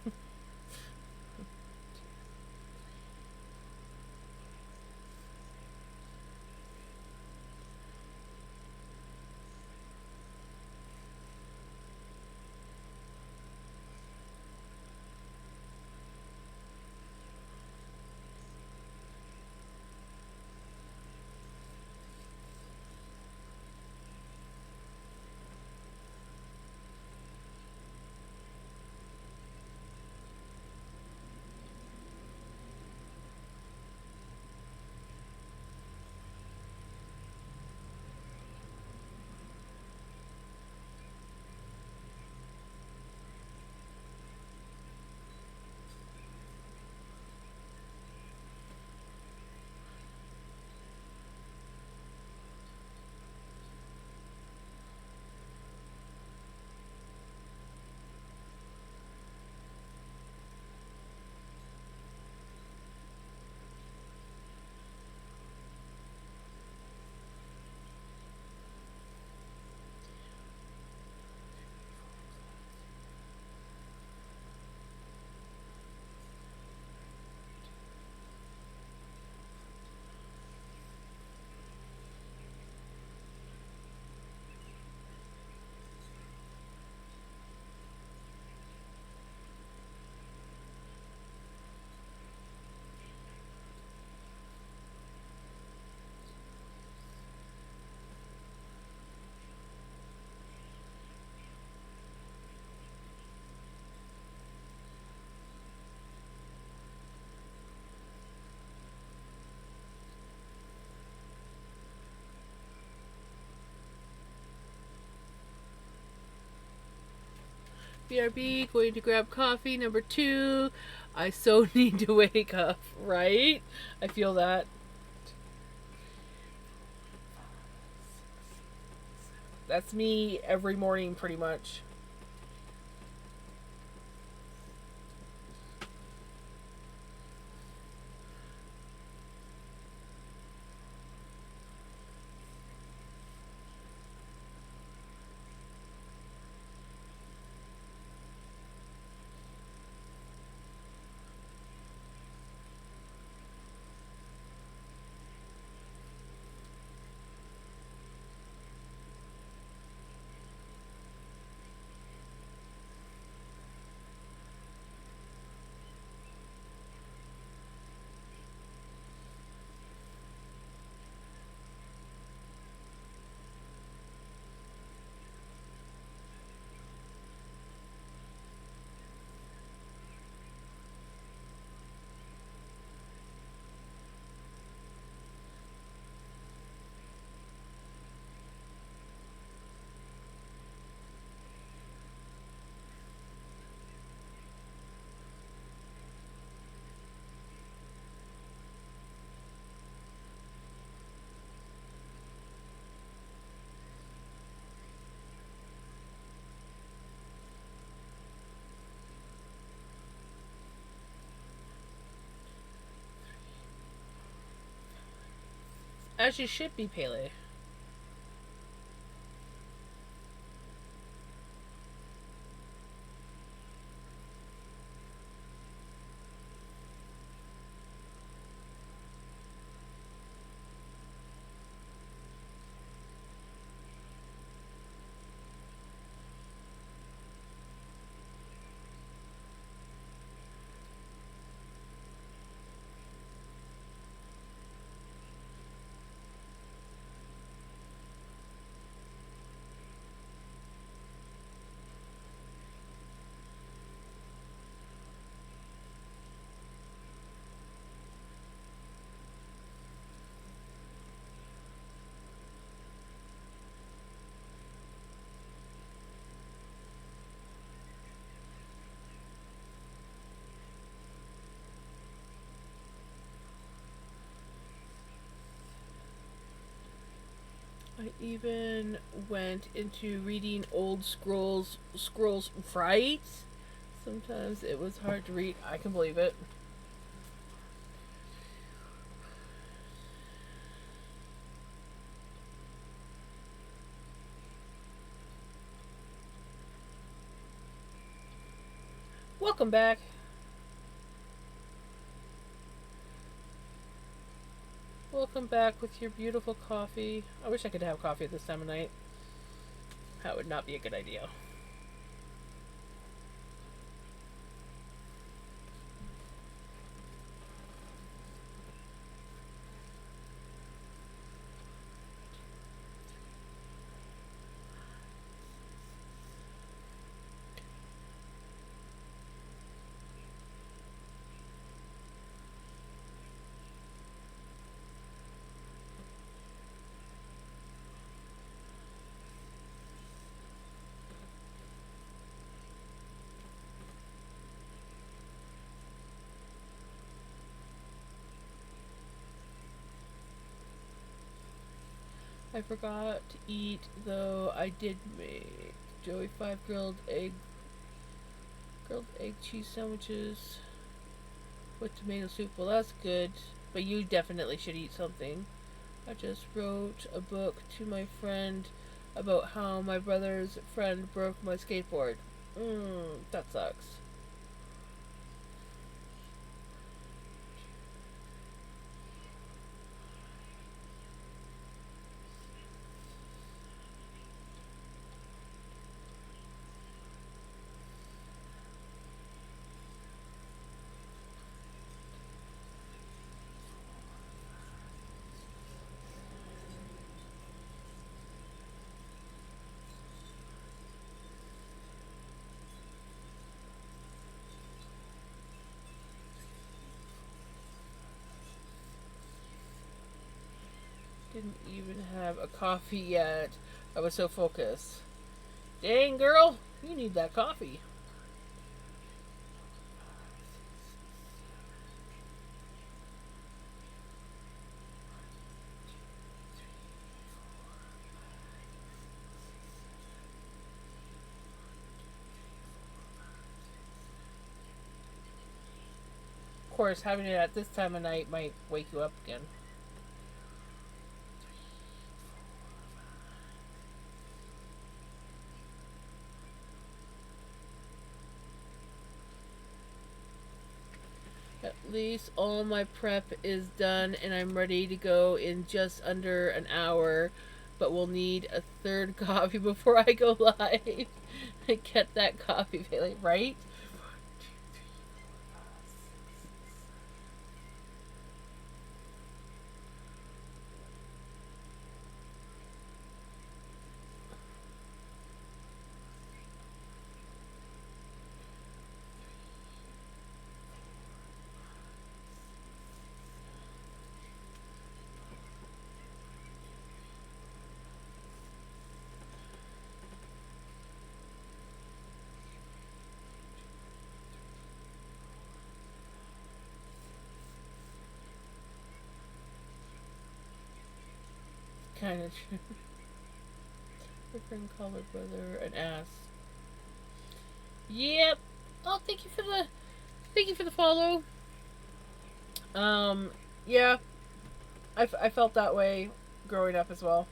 BRB, going to grab coffee. Number 2, I so need to wake up, right? I feel that. That's me every morning, pretty much. As you should be, Pele. I even went into reading old scrolls, right? Sometimes it was hard to read. I can believe it. Welcome back. Welcome back with your beautiful coffee. I wish I could have coffee at this time of night. That would not be a good idea. I forgot to eat, though I did make Joey 5 grilled egg cheese sandwiches with tomato soup. Well, that's good, but you definitely should eat something. I just wrote a book to my friend about how my brother's friend broke my skateboard. That sucks. Didn't even have a coffee yet. I was so focused. Dang, girl, you need that coffee. course, having it at this time of night might wake you up again. At least all my prep is done and I'm ready to go in just under an hour, but we'll need a third coffee before I go live. Get that coffee, Bailey, right? Kind of true. Different colored brother, an ass. Yep. Oh, thank you for the follow. Yeah, I felt that way growing up as well.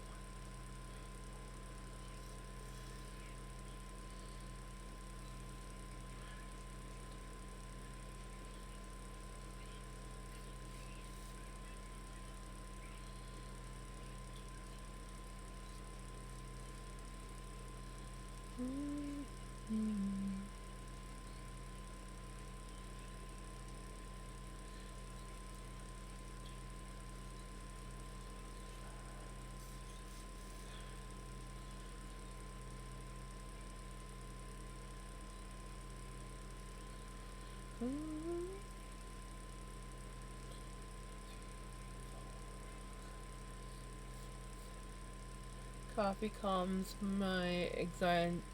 Coffee calms my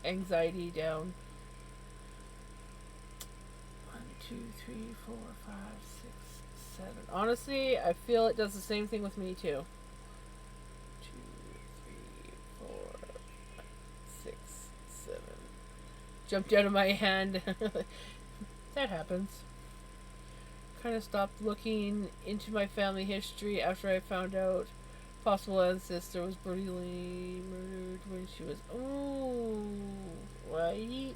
anxiety down. 1, 2, 3, 4, 5, 6, 7. Honestly, I feel it does the same thing with me too. 2, 3, 4, 5, 6, 7. Jumped out of my hand. That happens. Kind of stopped looking into my family history after I found out possible ancestor was brutally murdered when she was. Oh, right.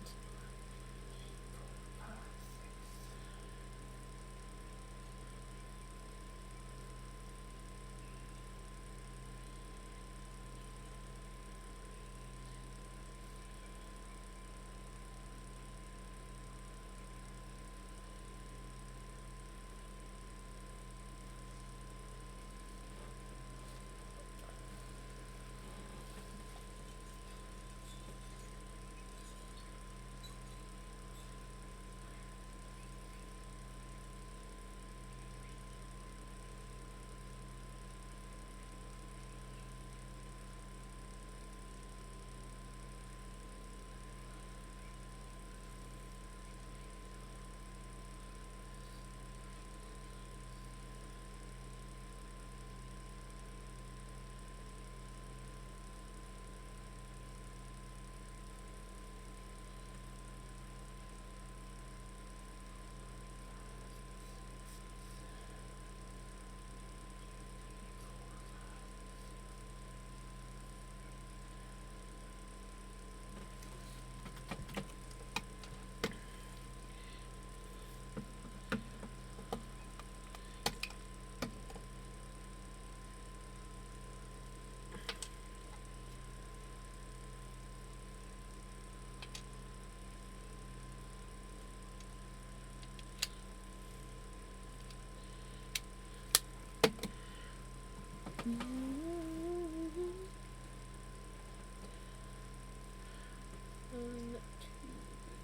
One, two,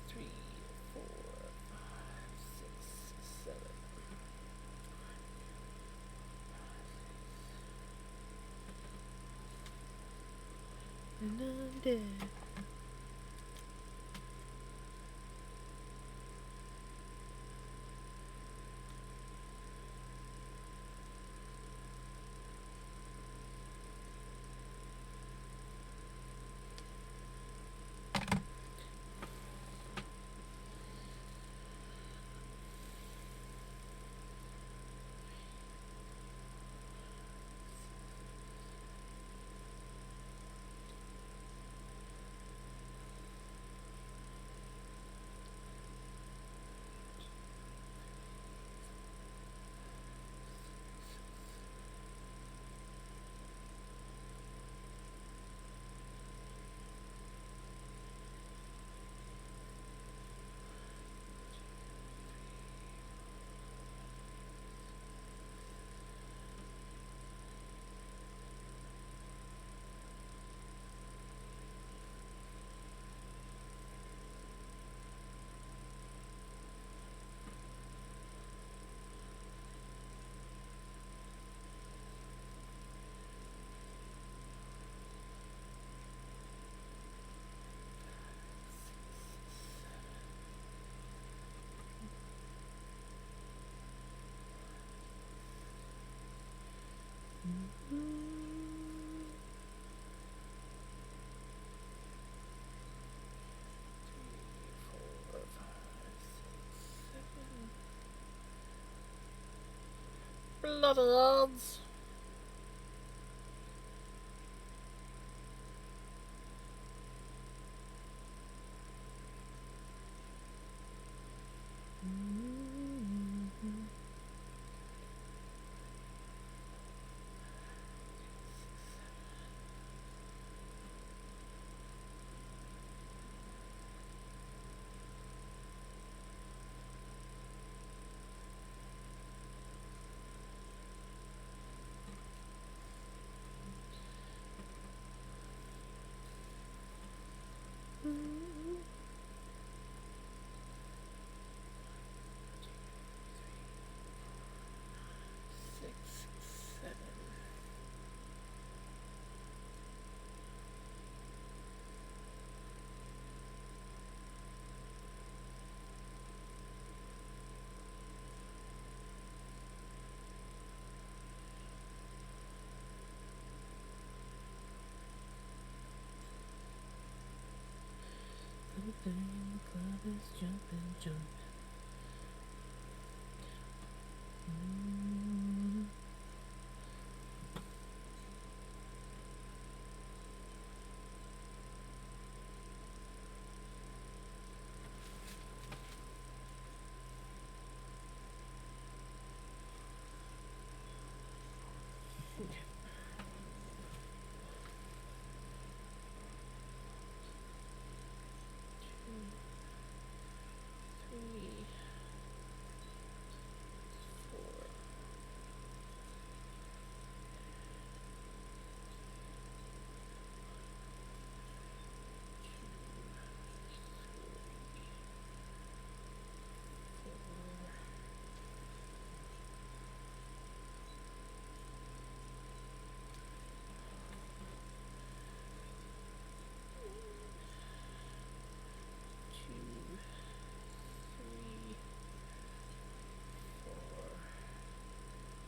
three, 4, 5, 6, 7. And I'm dead. the odds. Club is jumping, jumping.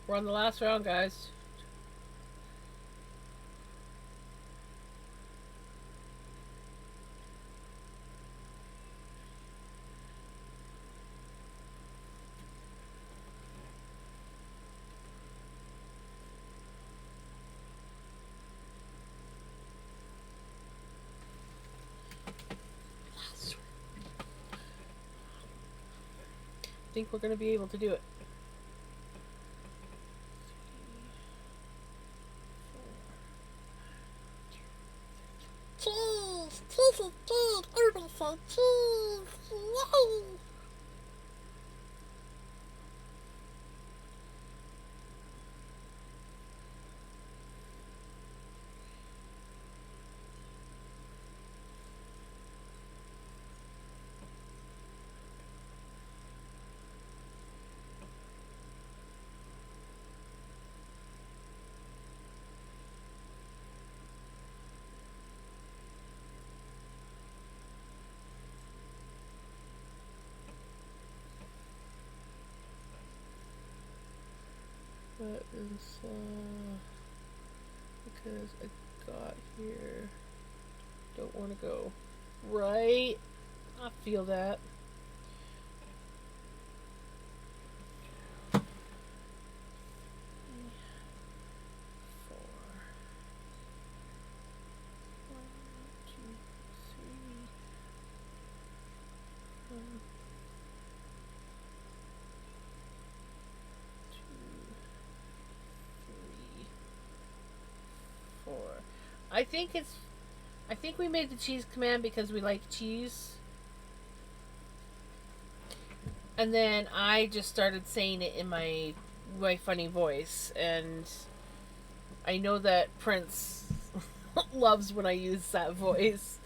We're on the last round, guys. I think we're going to be able to do it. Cheese! Cheese is good! Everybody say cheese! Yay! But it's, because I got here. Don't want to go. Right? I feel that. I think we made the cheese command because we like cheese. And then I just started saying it in my funny voice, and I know that Prince loves when I use that voice.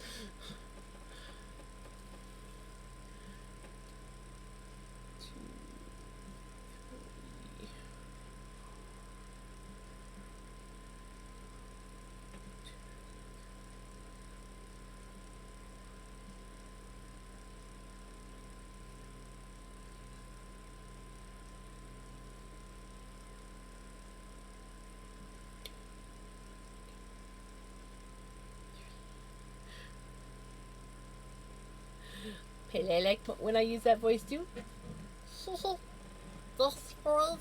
Pele like when I use that voice too. This voice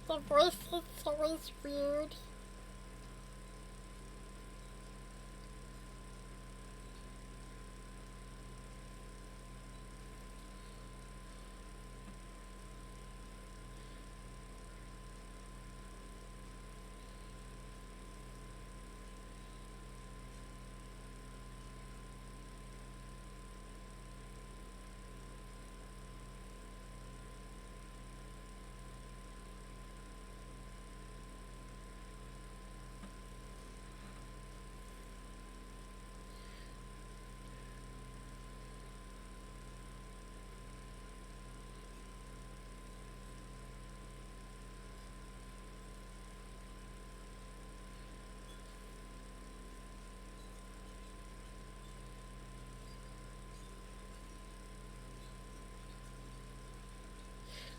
The voice is always weird.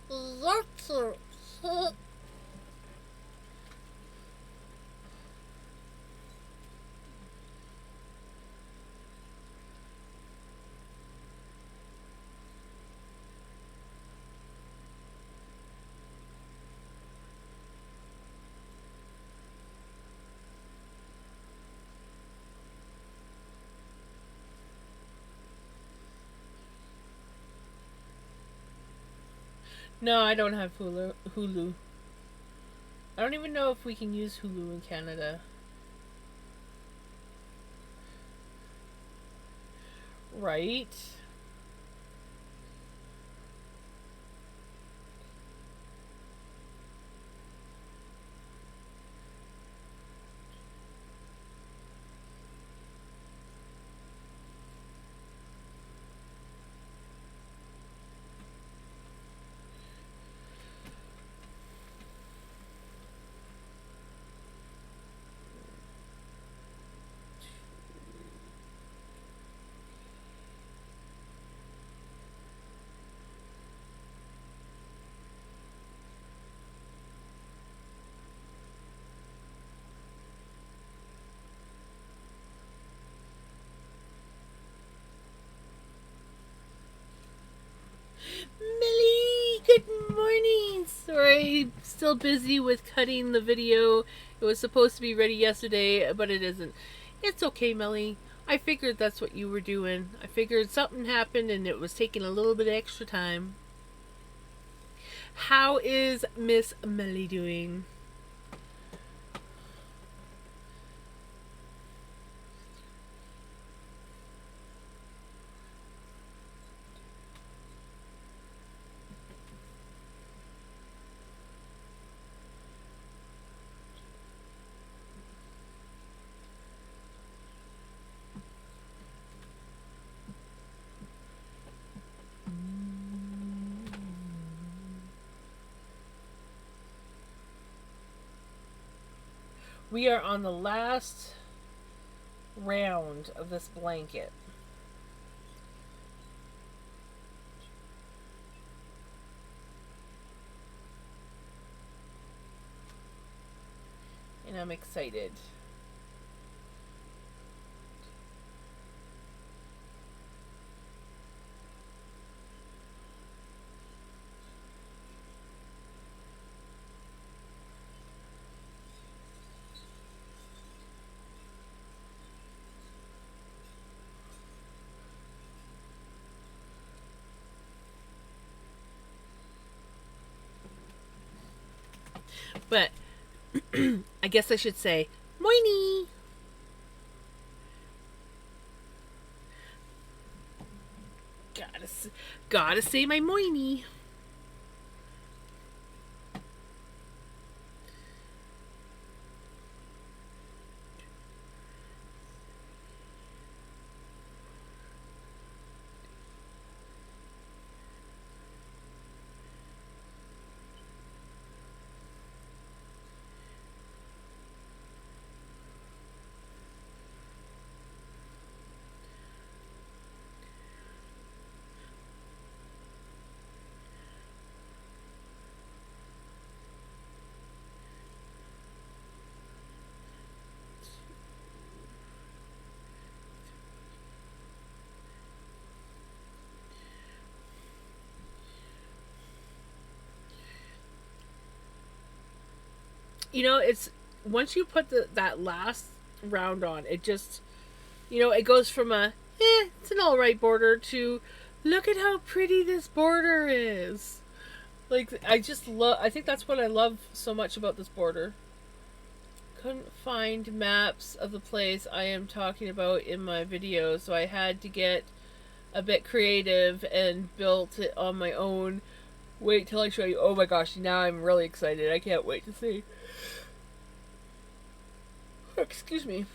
You're cute. No, I don't have Hulu. I don't even know if we can use Hulu in Canada. Right? Millie, good morning. Sorry, still busy with cutting the video. It was supposed to be ready yesterday, but it isn't. It's okay, Millie. I figured that's what you were doing. I figured something happened and it was taking a little bit extra time. How is Miss Millie doing? We are on the last round of this blanket. And I'm excited. But I guess I should say, Moiny! Gotta say my Moiny. you know, it's once you put that last round on, it just, you know, it goes from a it's an all right border to look at how pretty this border is. Like I just love. I think that's what I love so much about this border. Couldn't find maps of the place I am talking about in my video, so I had to get a bit creative and built it on my own. Wait till I show you. Oh my gosh, now I'm really excited. I can't wait to see. Excuse me.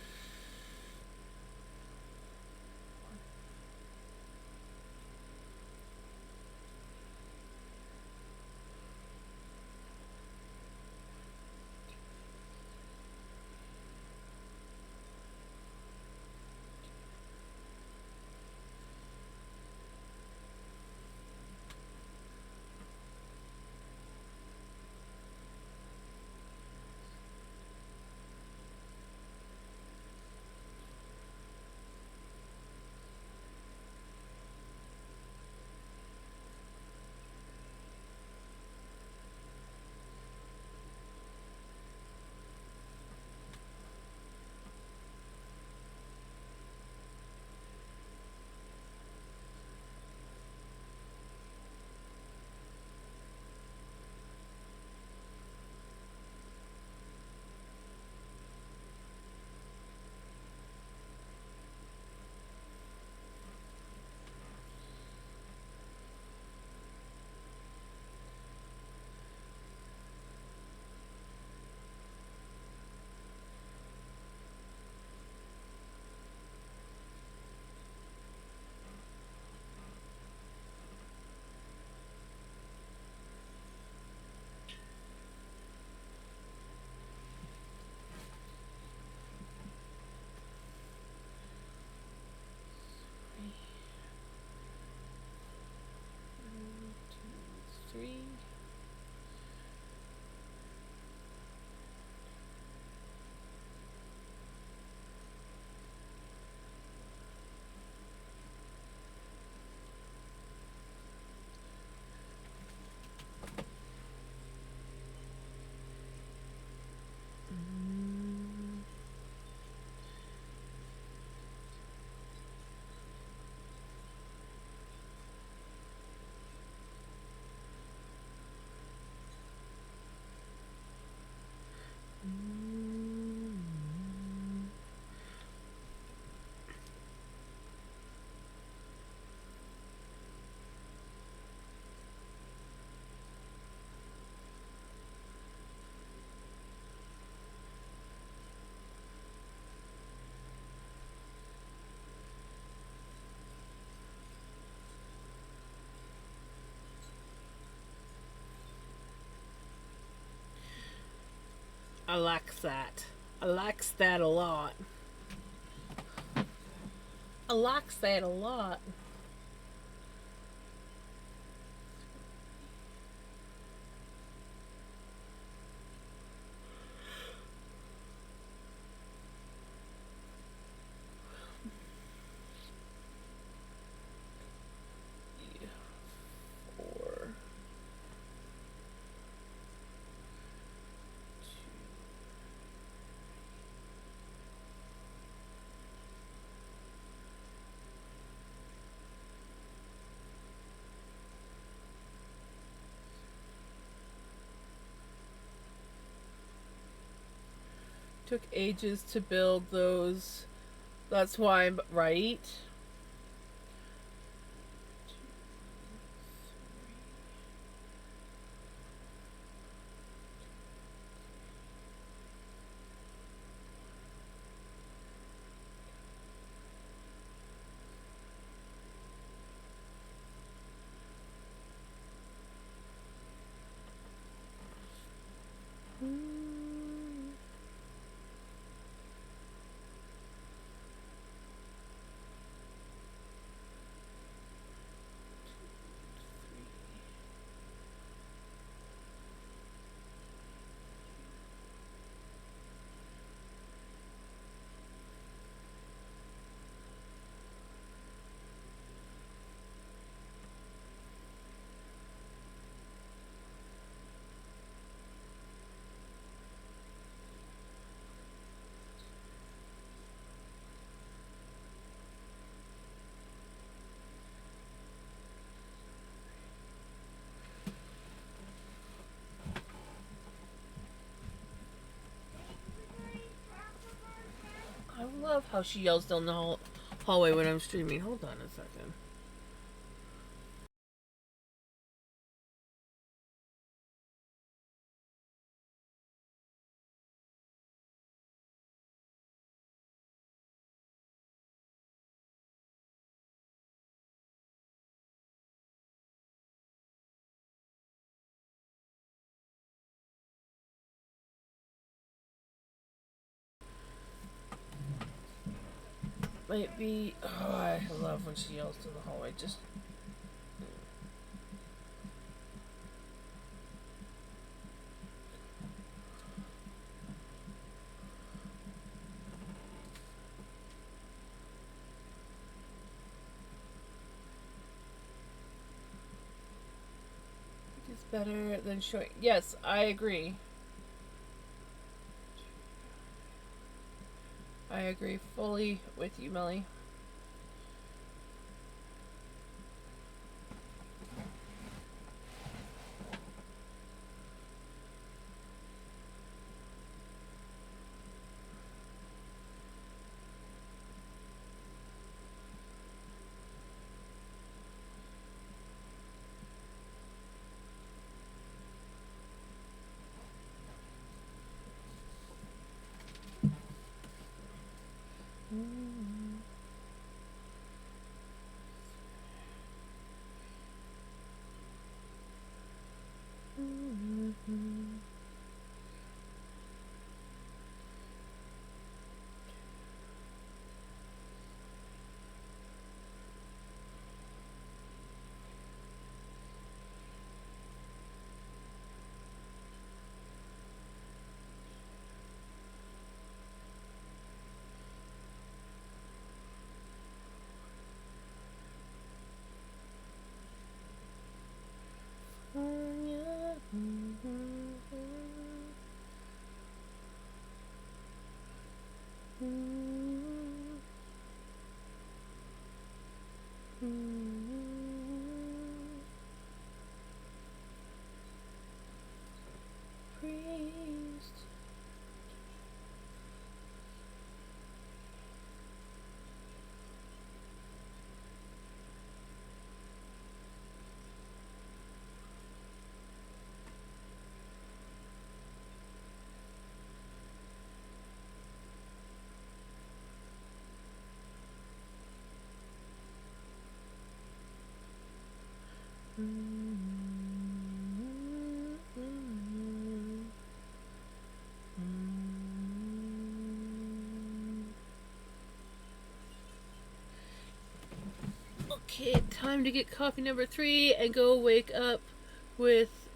Three. I like that. I likes that a lot. I likes that a lot. Four. Took ages to build those. That's why I'm right. love how she yells down the hallway when I'm streaming. Hold on a second. Might be. Oh, I love when she yells to the hallway. Just. It's better than showing. Yes, I agree. I agree fully with you, Melly. Priest. Okay, time to get coffee number 3 and go wake up with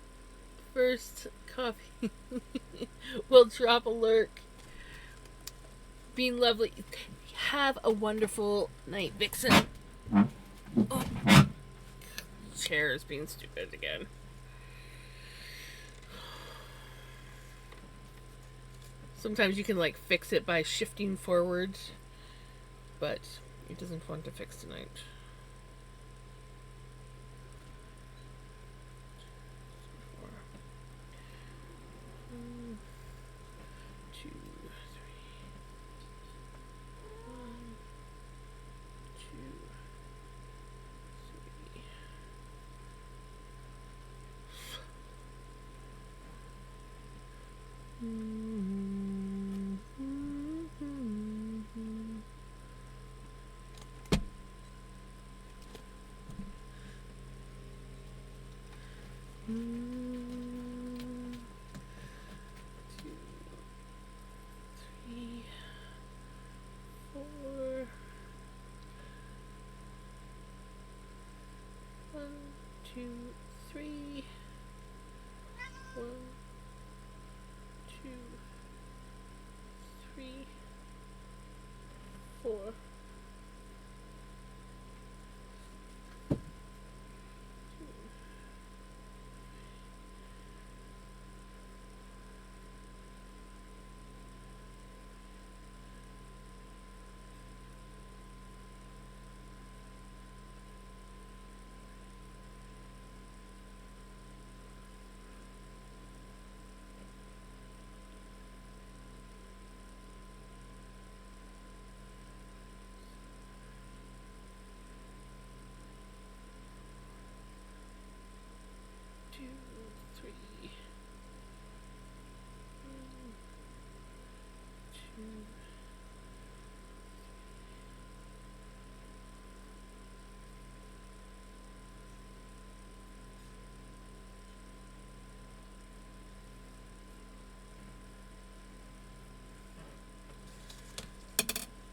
first coffee. We'll drop a lurk. Being lovely. Have a wonderful night, Vixen. Oh. Chair is being stupid again. Sometimes you can like fix it by shifting forward, but it doesn't want to fix tonight. Two, three. 1, 2, 3, 4.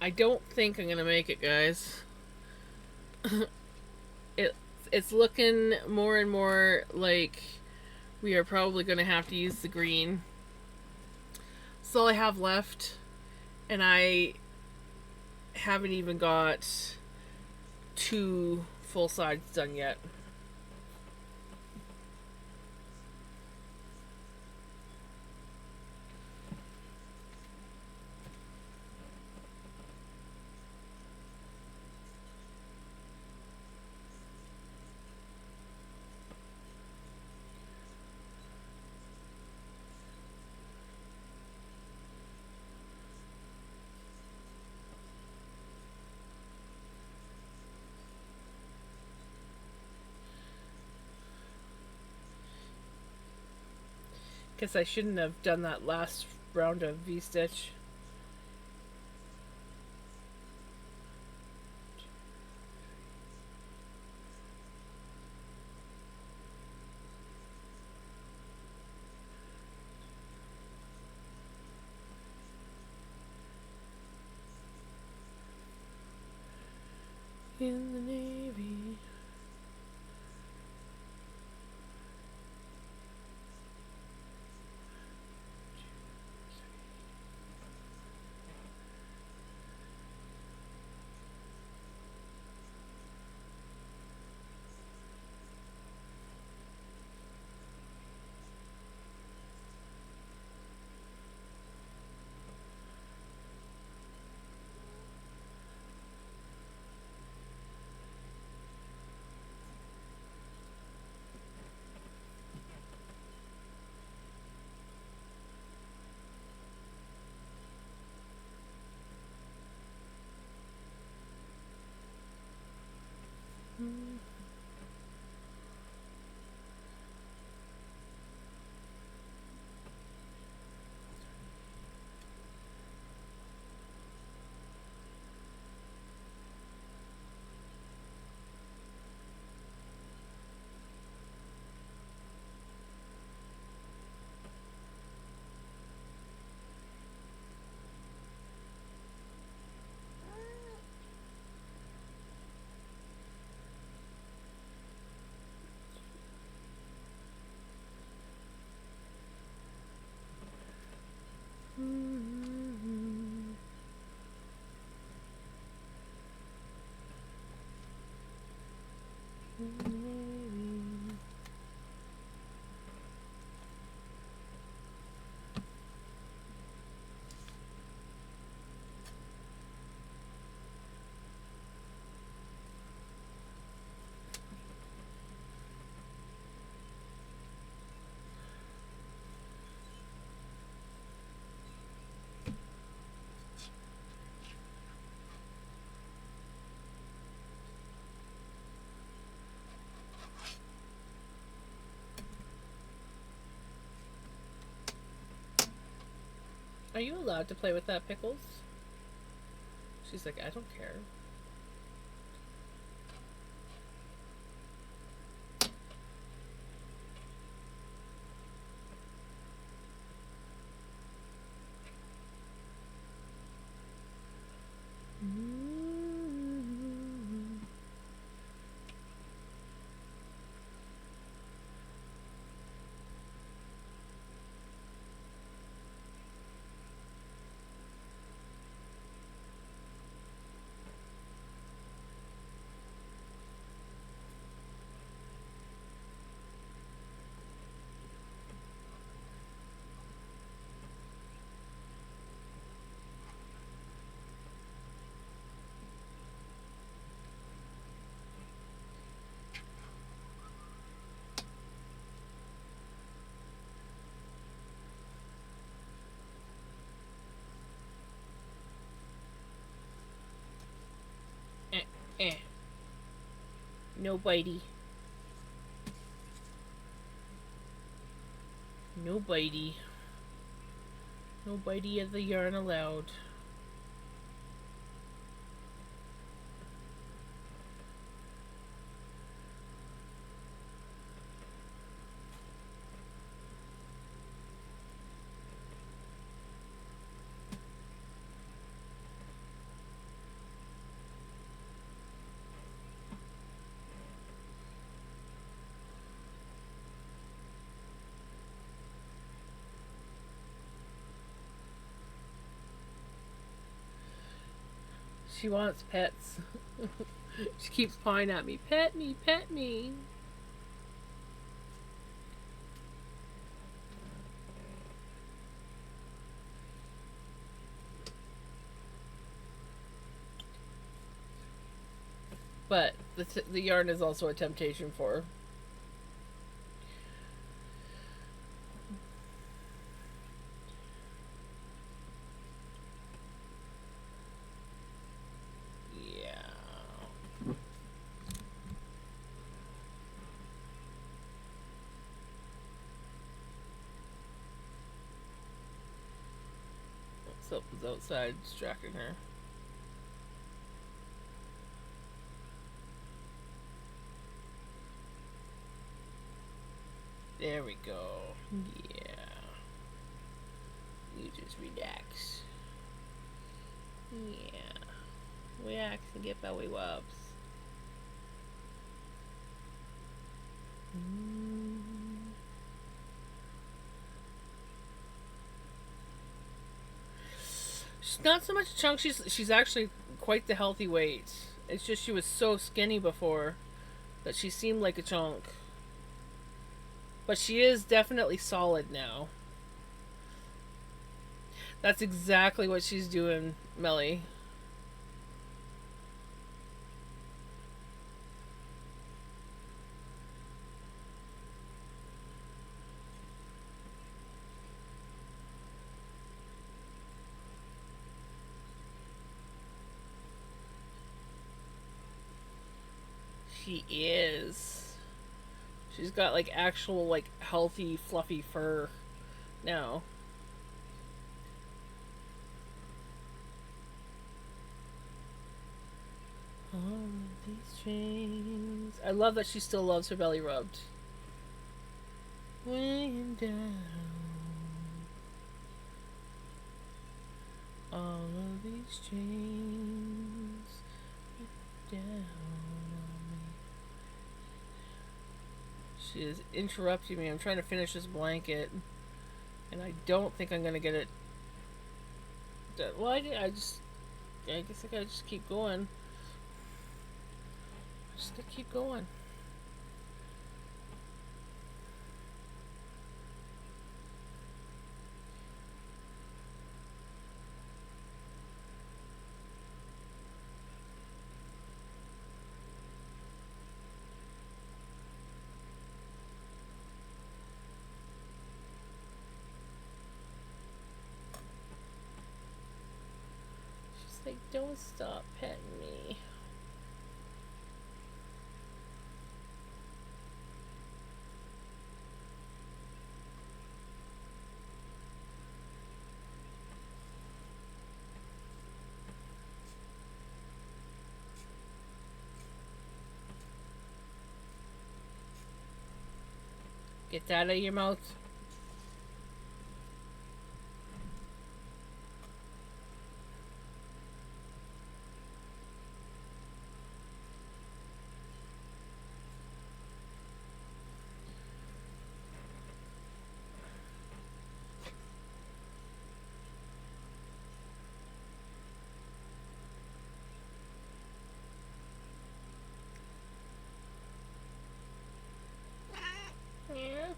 I don't think I'm gonna make it, guys. it it's looking more and more like we are probably gonna have to use the green. That's all I have left, and I haven't even got 2 full sides done yet. Guess I shouldn't have done that last round of V-stitch. In the Navy. Are you allowed to play with that, Pickles? She's like, I don't care. Eh. No bitey. No bitey. No bitey of the yarn allowed. She wants pets. She keeps pawing at me. Pet me, pet me. But the yarn is also a temptation for her. Yeah. Something's outside distracting her. There we go. Yeah. You just relax. Yeah. Relax and get belly rubs. She's not so much a chunk. She's actually quite the healthy weight. It's just she was so skinny before that she seemed like a chunk. But she is definitely solid now. That's exactly what she's doing, Melly. She is. She's got like actual like healthy fluffy fur now. On these trains. I love that she still loves her belly rubbed. Weighing down all of these chains down on me. She is interrupting me. I'm trying to finish this blanket, and I don't think I'm gonna get it done. Well, I guess I gotta just keep going. Just gotta keep going. She's like, don't stop petting me. Get that out of your mouth. Yeah.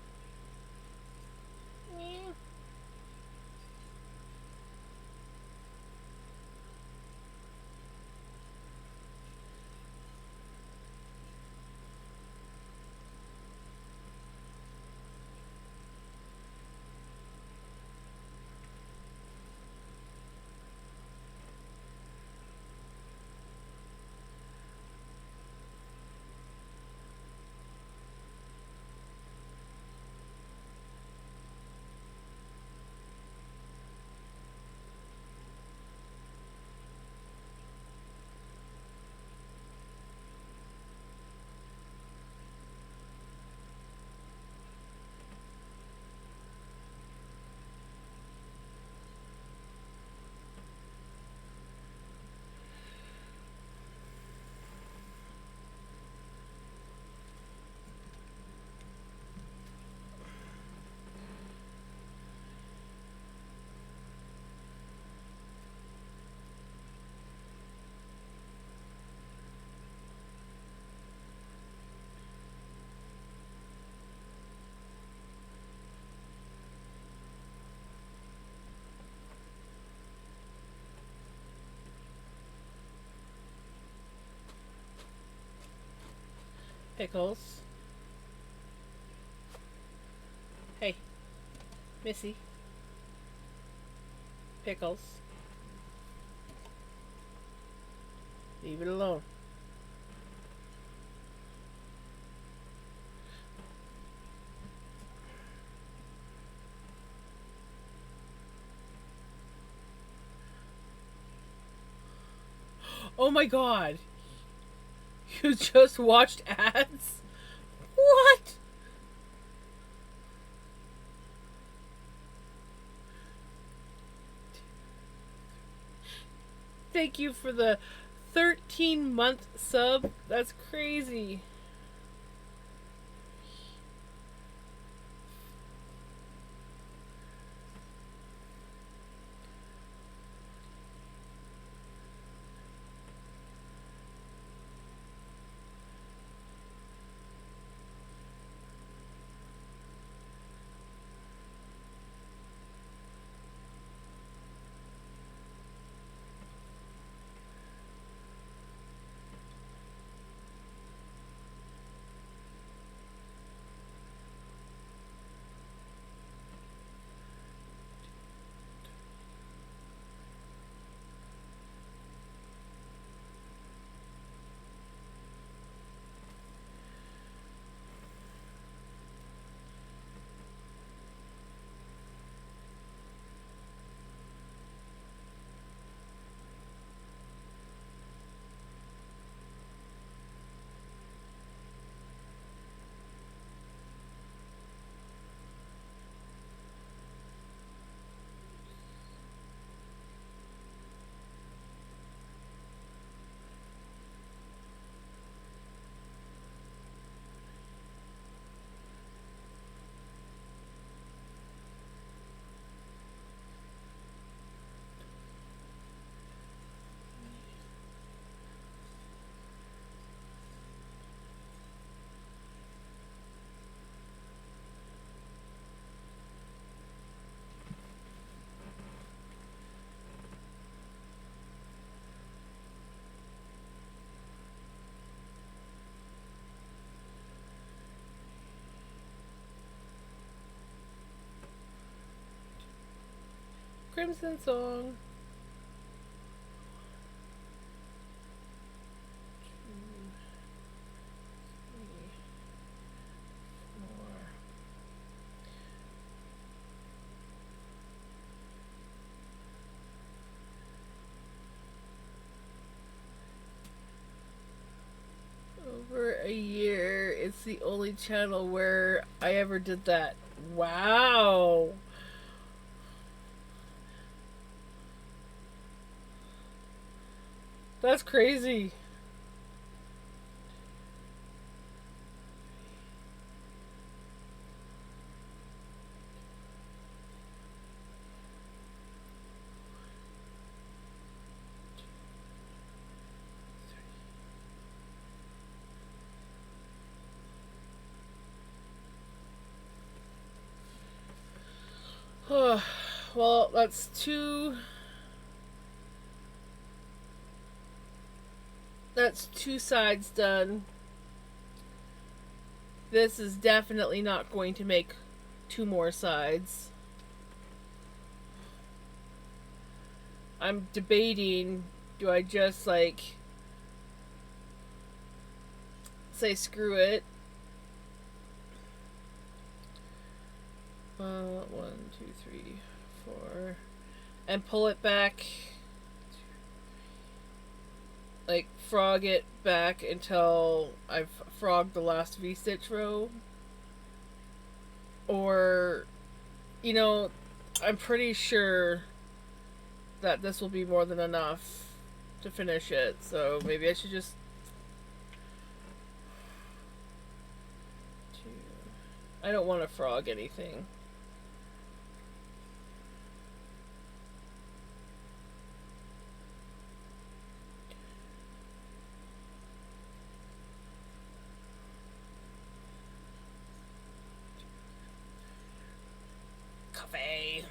Pickles. Hey, Missy. Pickles. Leave it alone. Oh my god. You just watched ads? What? Thank you for the 13-month sub. That's crazy. Crimson Song. Over a year. It's the only channel where I ever did that. Wow. That's crazy. Well, that's two. That's two sides done. This is definitely not going to make two more sides. I'm debating, do I just like say screw it? 1, 2, 3, 4, and pull it back, like frog it back until I've frogged the last V-stitch row, or, you know, I'm pretty sure that this will be more than enough to finish it, so maybe I should just I don't want to frog anything. Coffee.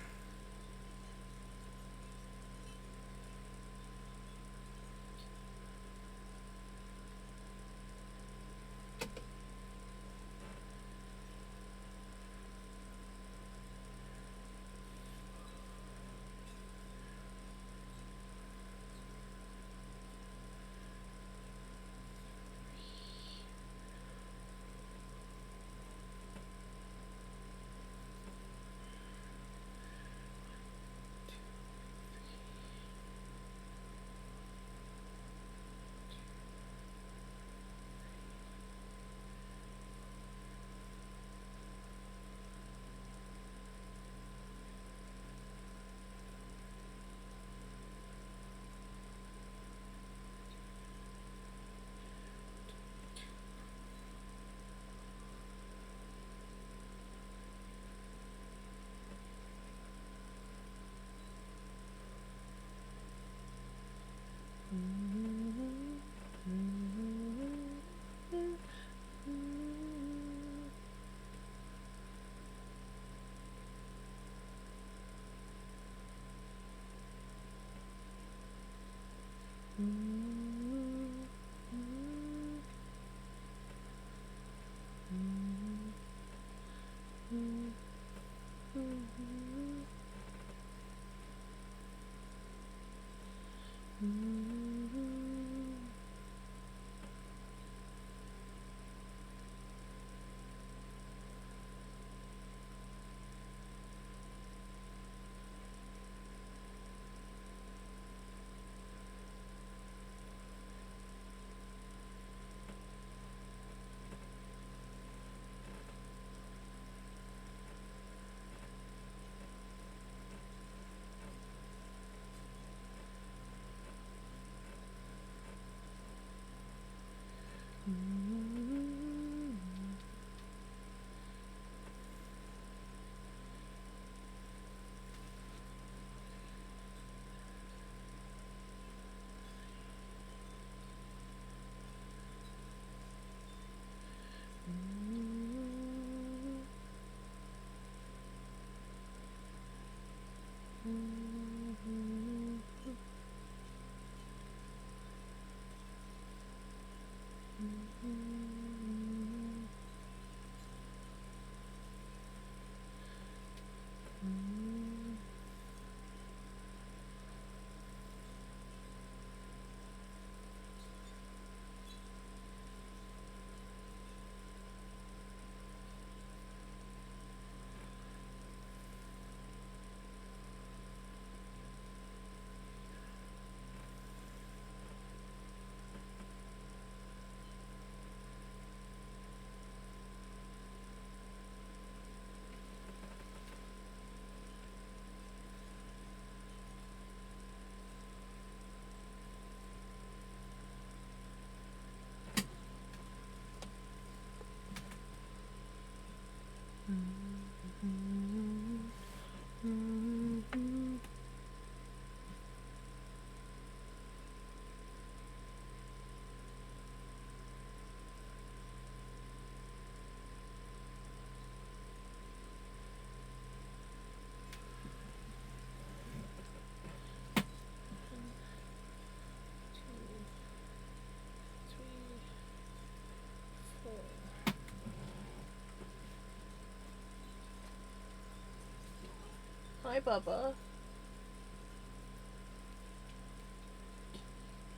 Bubba.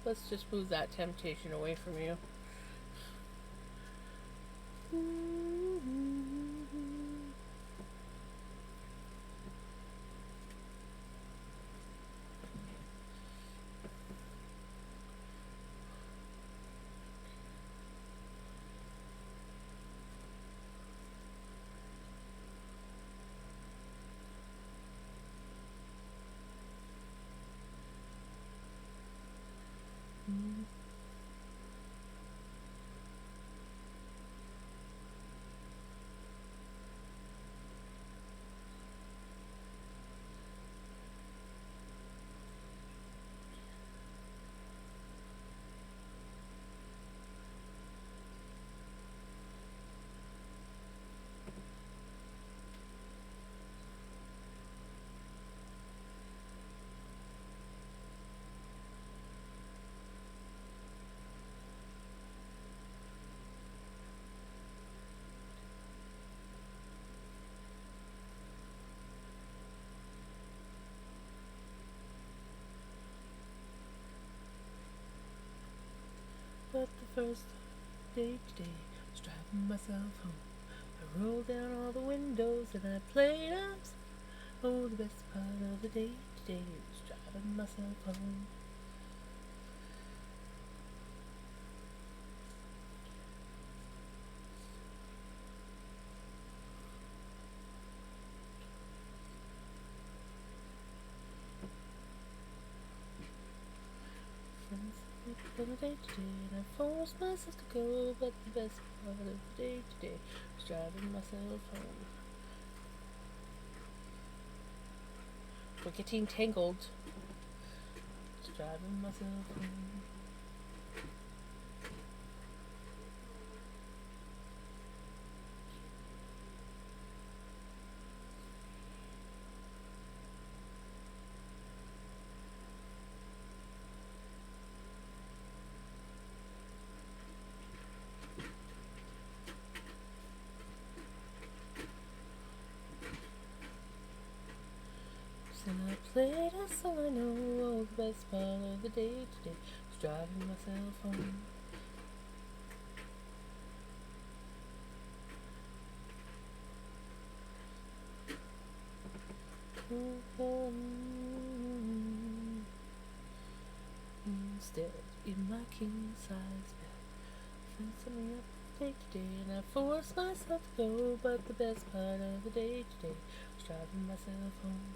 Let's just move that temptation away from you. But the first day today, I was driving myself home. I rolled down all the windows and I played up. Oh, the best part of the day today was driving myself home. For the day today, and I forced myself to go, but the best part of the day today was driving myself home. We're getting tangled. Just driving myself home. And I played a song I know, oh, the best part of the day today was driving myself home. Instead, in my king size bed, fencing me up day today, and I forced myself to go, but the best part of the day today was driving myself home.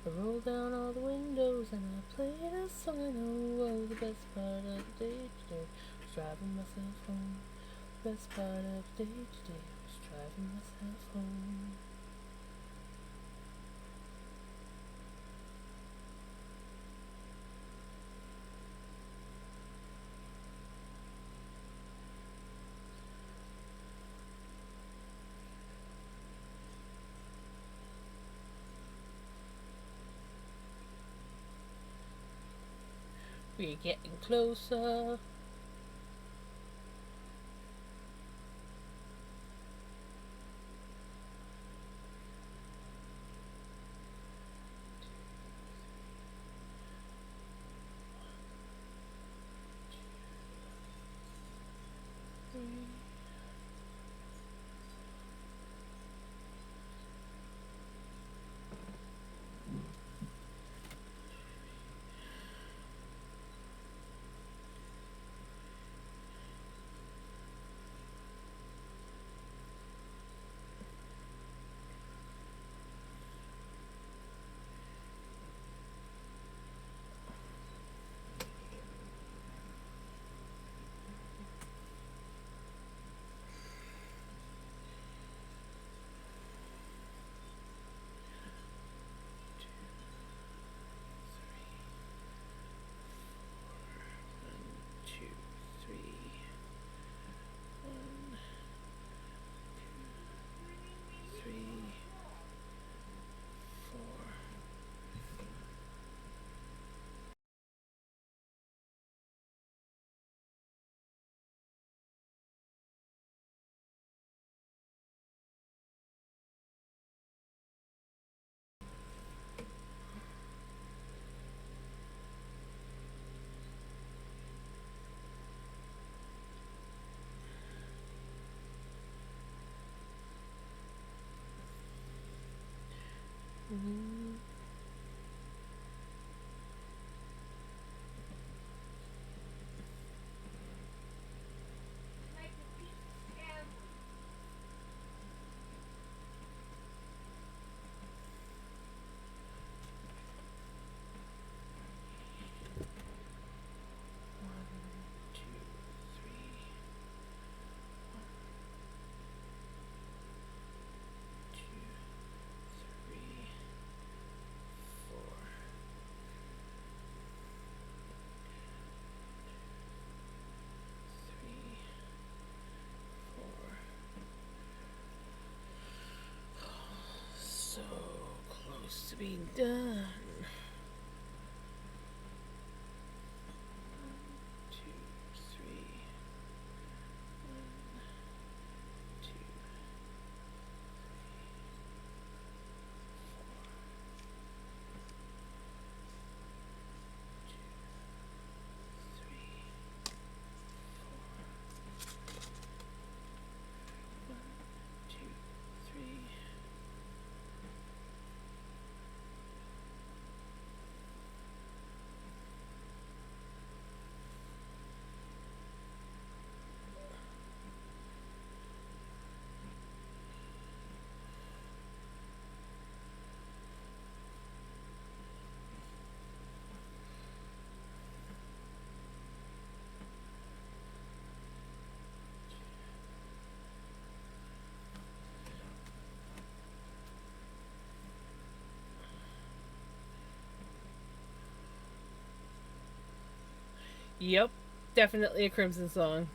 I rolled down all the windows and I played a song I know. Oh, the best part of the day today was driving myself home. Best part of the day today was driving myself home. We're getting closer. Yep, definitely a Crimson song.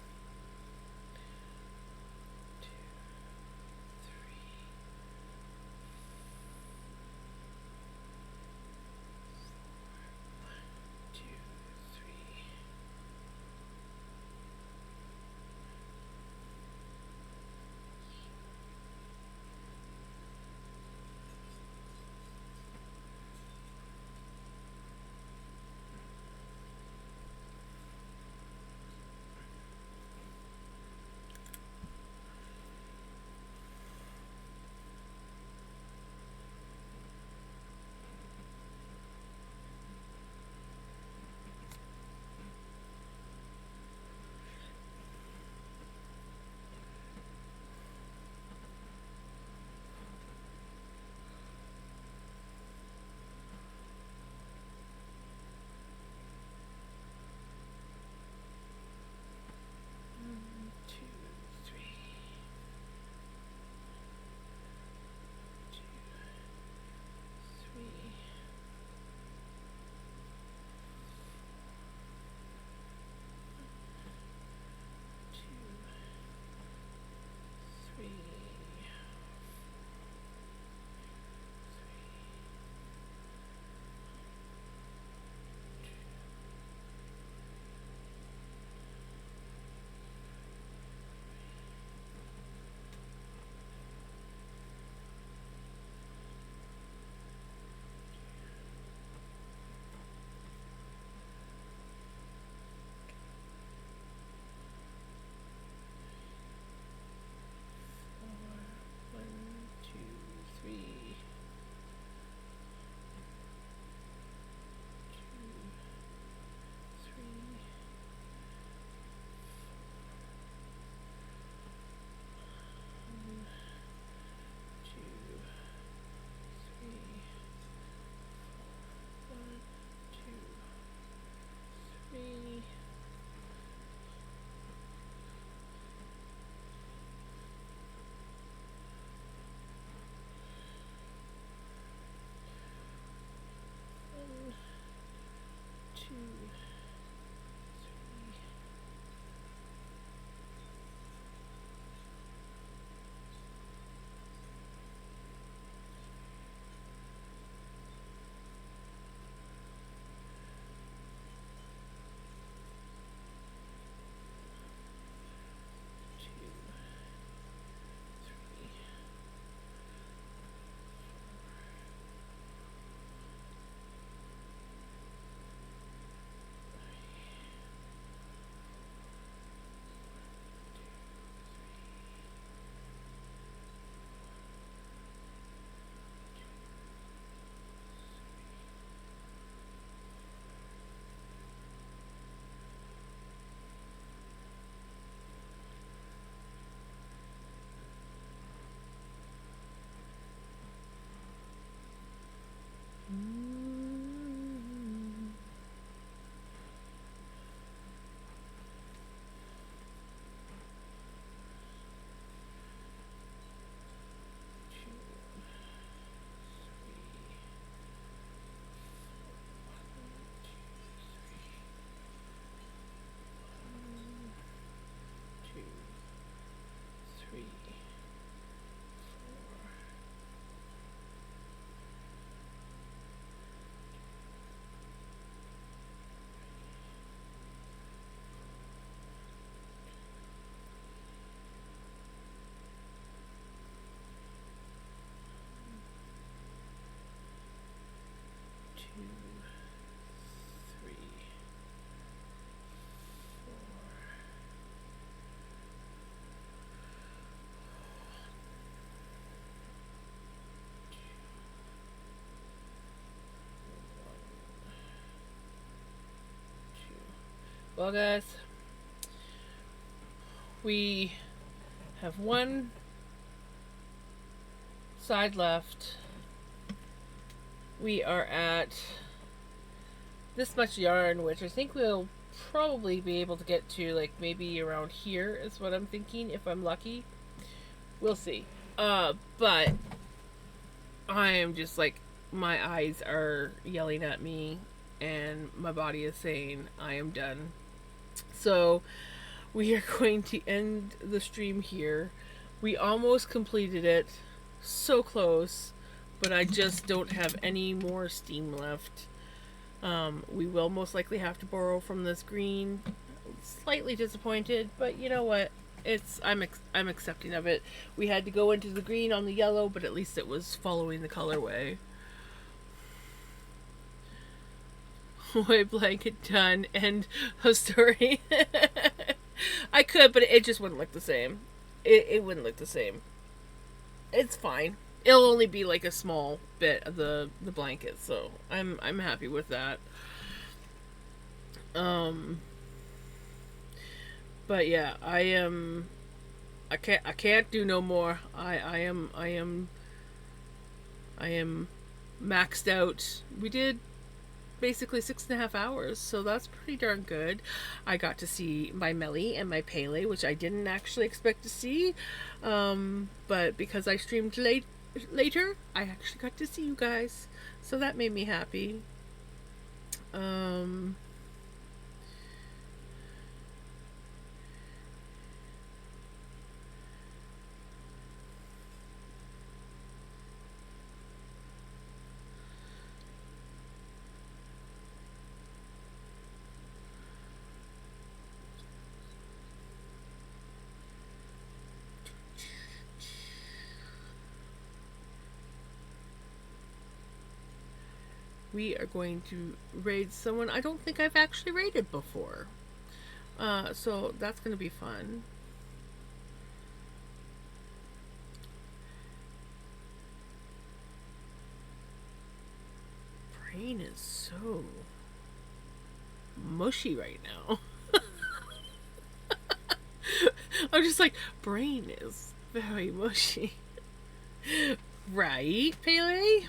Well, guys, we have one side left. We are at this much yarn, which I think we'll probably be able to get to, like, maybe around here is what I'm thinking, if I'm lucky. We'll see. But I am just like, my eyes are yelling at me, and my body is saying, I am done. So we are going to end the stream here. We almost completed it. So close. But I just don't have any more steam left. We will most likely have to borrow from this green. Slightly disappointed, but you know what? I'm accepting of it. We had to go into the green on the yellow, but at least it was following the colorway. White blanket done. End of story. I could, but it just wouldn't look the same. It wouldn't look the same. It's fine. It'll only be like a small bit of the blanket, so I'm happy with that. But yeah, I can't do no more. I am maxed out. We did basically 6.5 hours, so that's pretty darn good. I got to see my Melly and my Pele, which I didn't actually expect to see. But because I streamed later, I actually got to see you guys. So that made me happy. We are going to raid someone I don't think I've actually raided before. So that's going to be fun. Brain is so mushy right now. I'm just like, brain is very mushy. Right, Pele?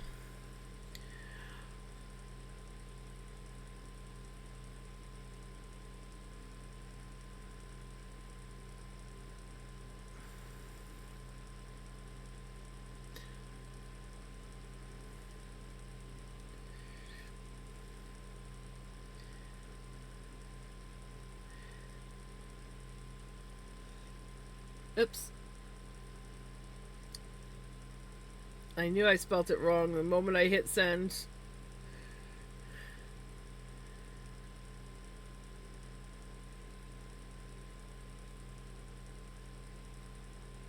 Oops. I knew I spelt it wrong the moment I hit send.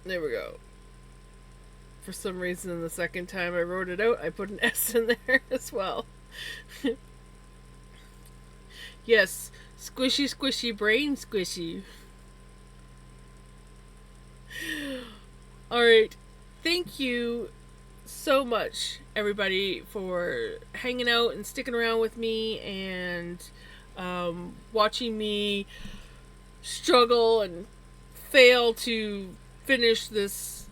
There we go. For some reason, the second time I wrote it out, I put an S in there as well. Yes, squishy, squishy, brain squishy. Alright, thank you so much, everybody, for hanging out and sticking around with me and watching me struggle and fail to finish this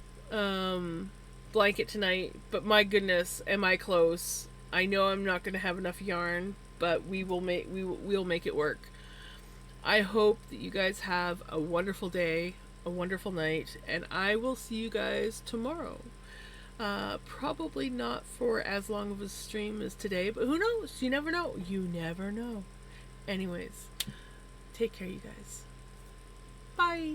blanket tonight. But my goodness, am I close. I know I'm not going to have enough yarn, but we'll make it work. I hope that you guys have a wonderful day, a wonderful night, and I will see you guys tomorrow. Probably not for as long of a stream as today, but who knows? You never know. You never know. Anyways, take care, you guys. Bye.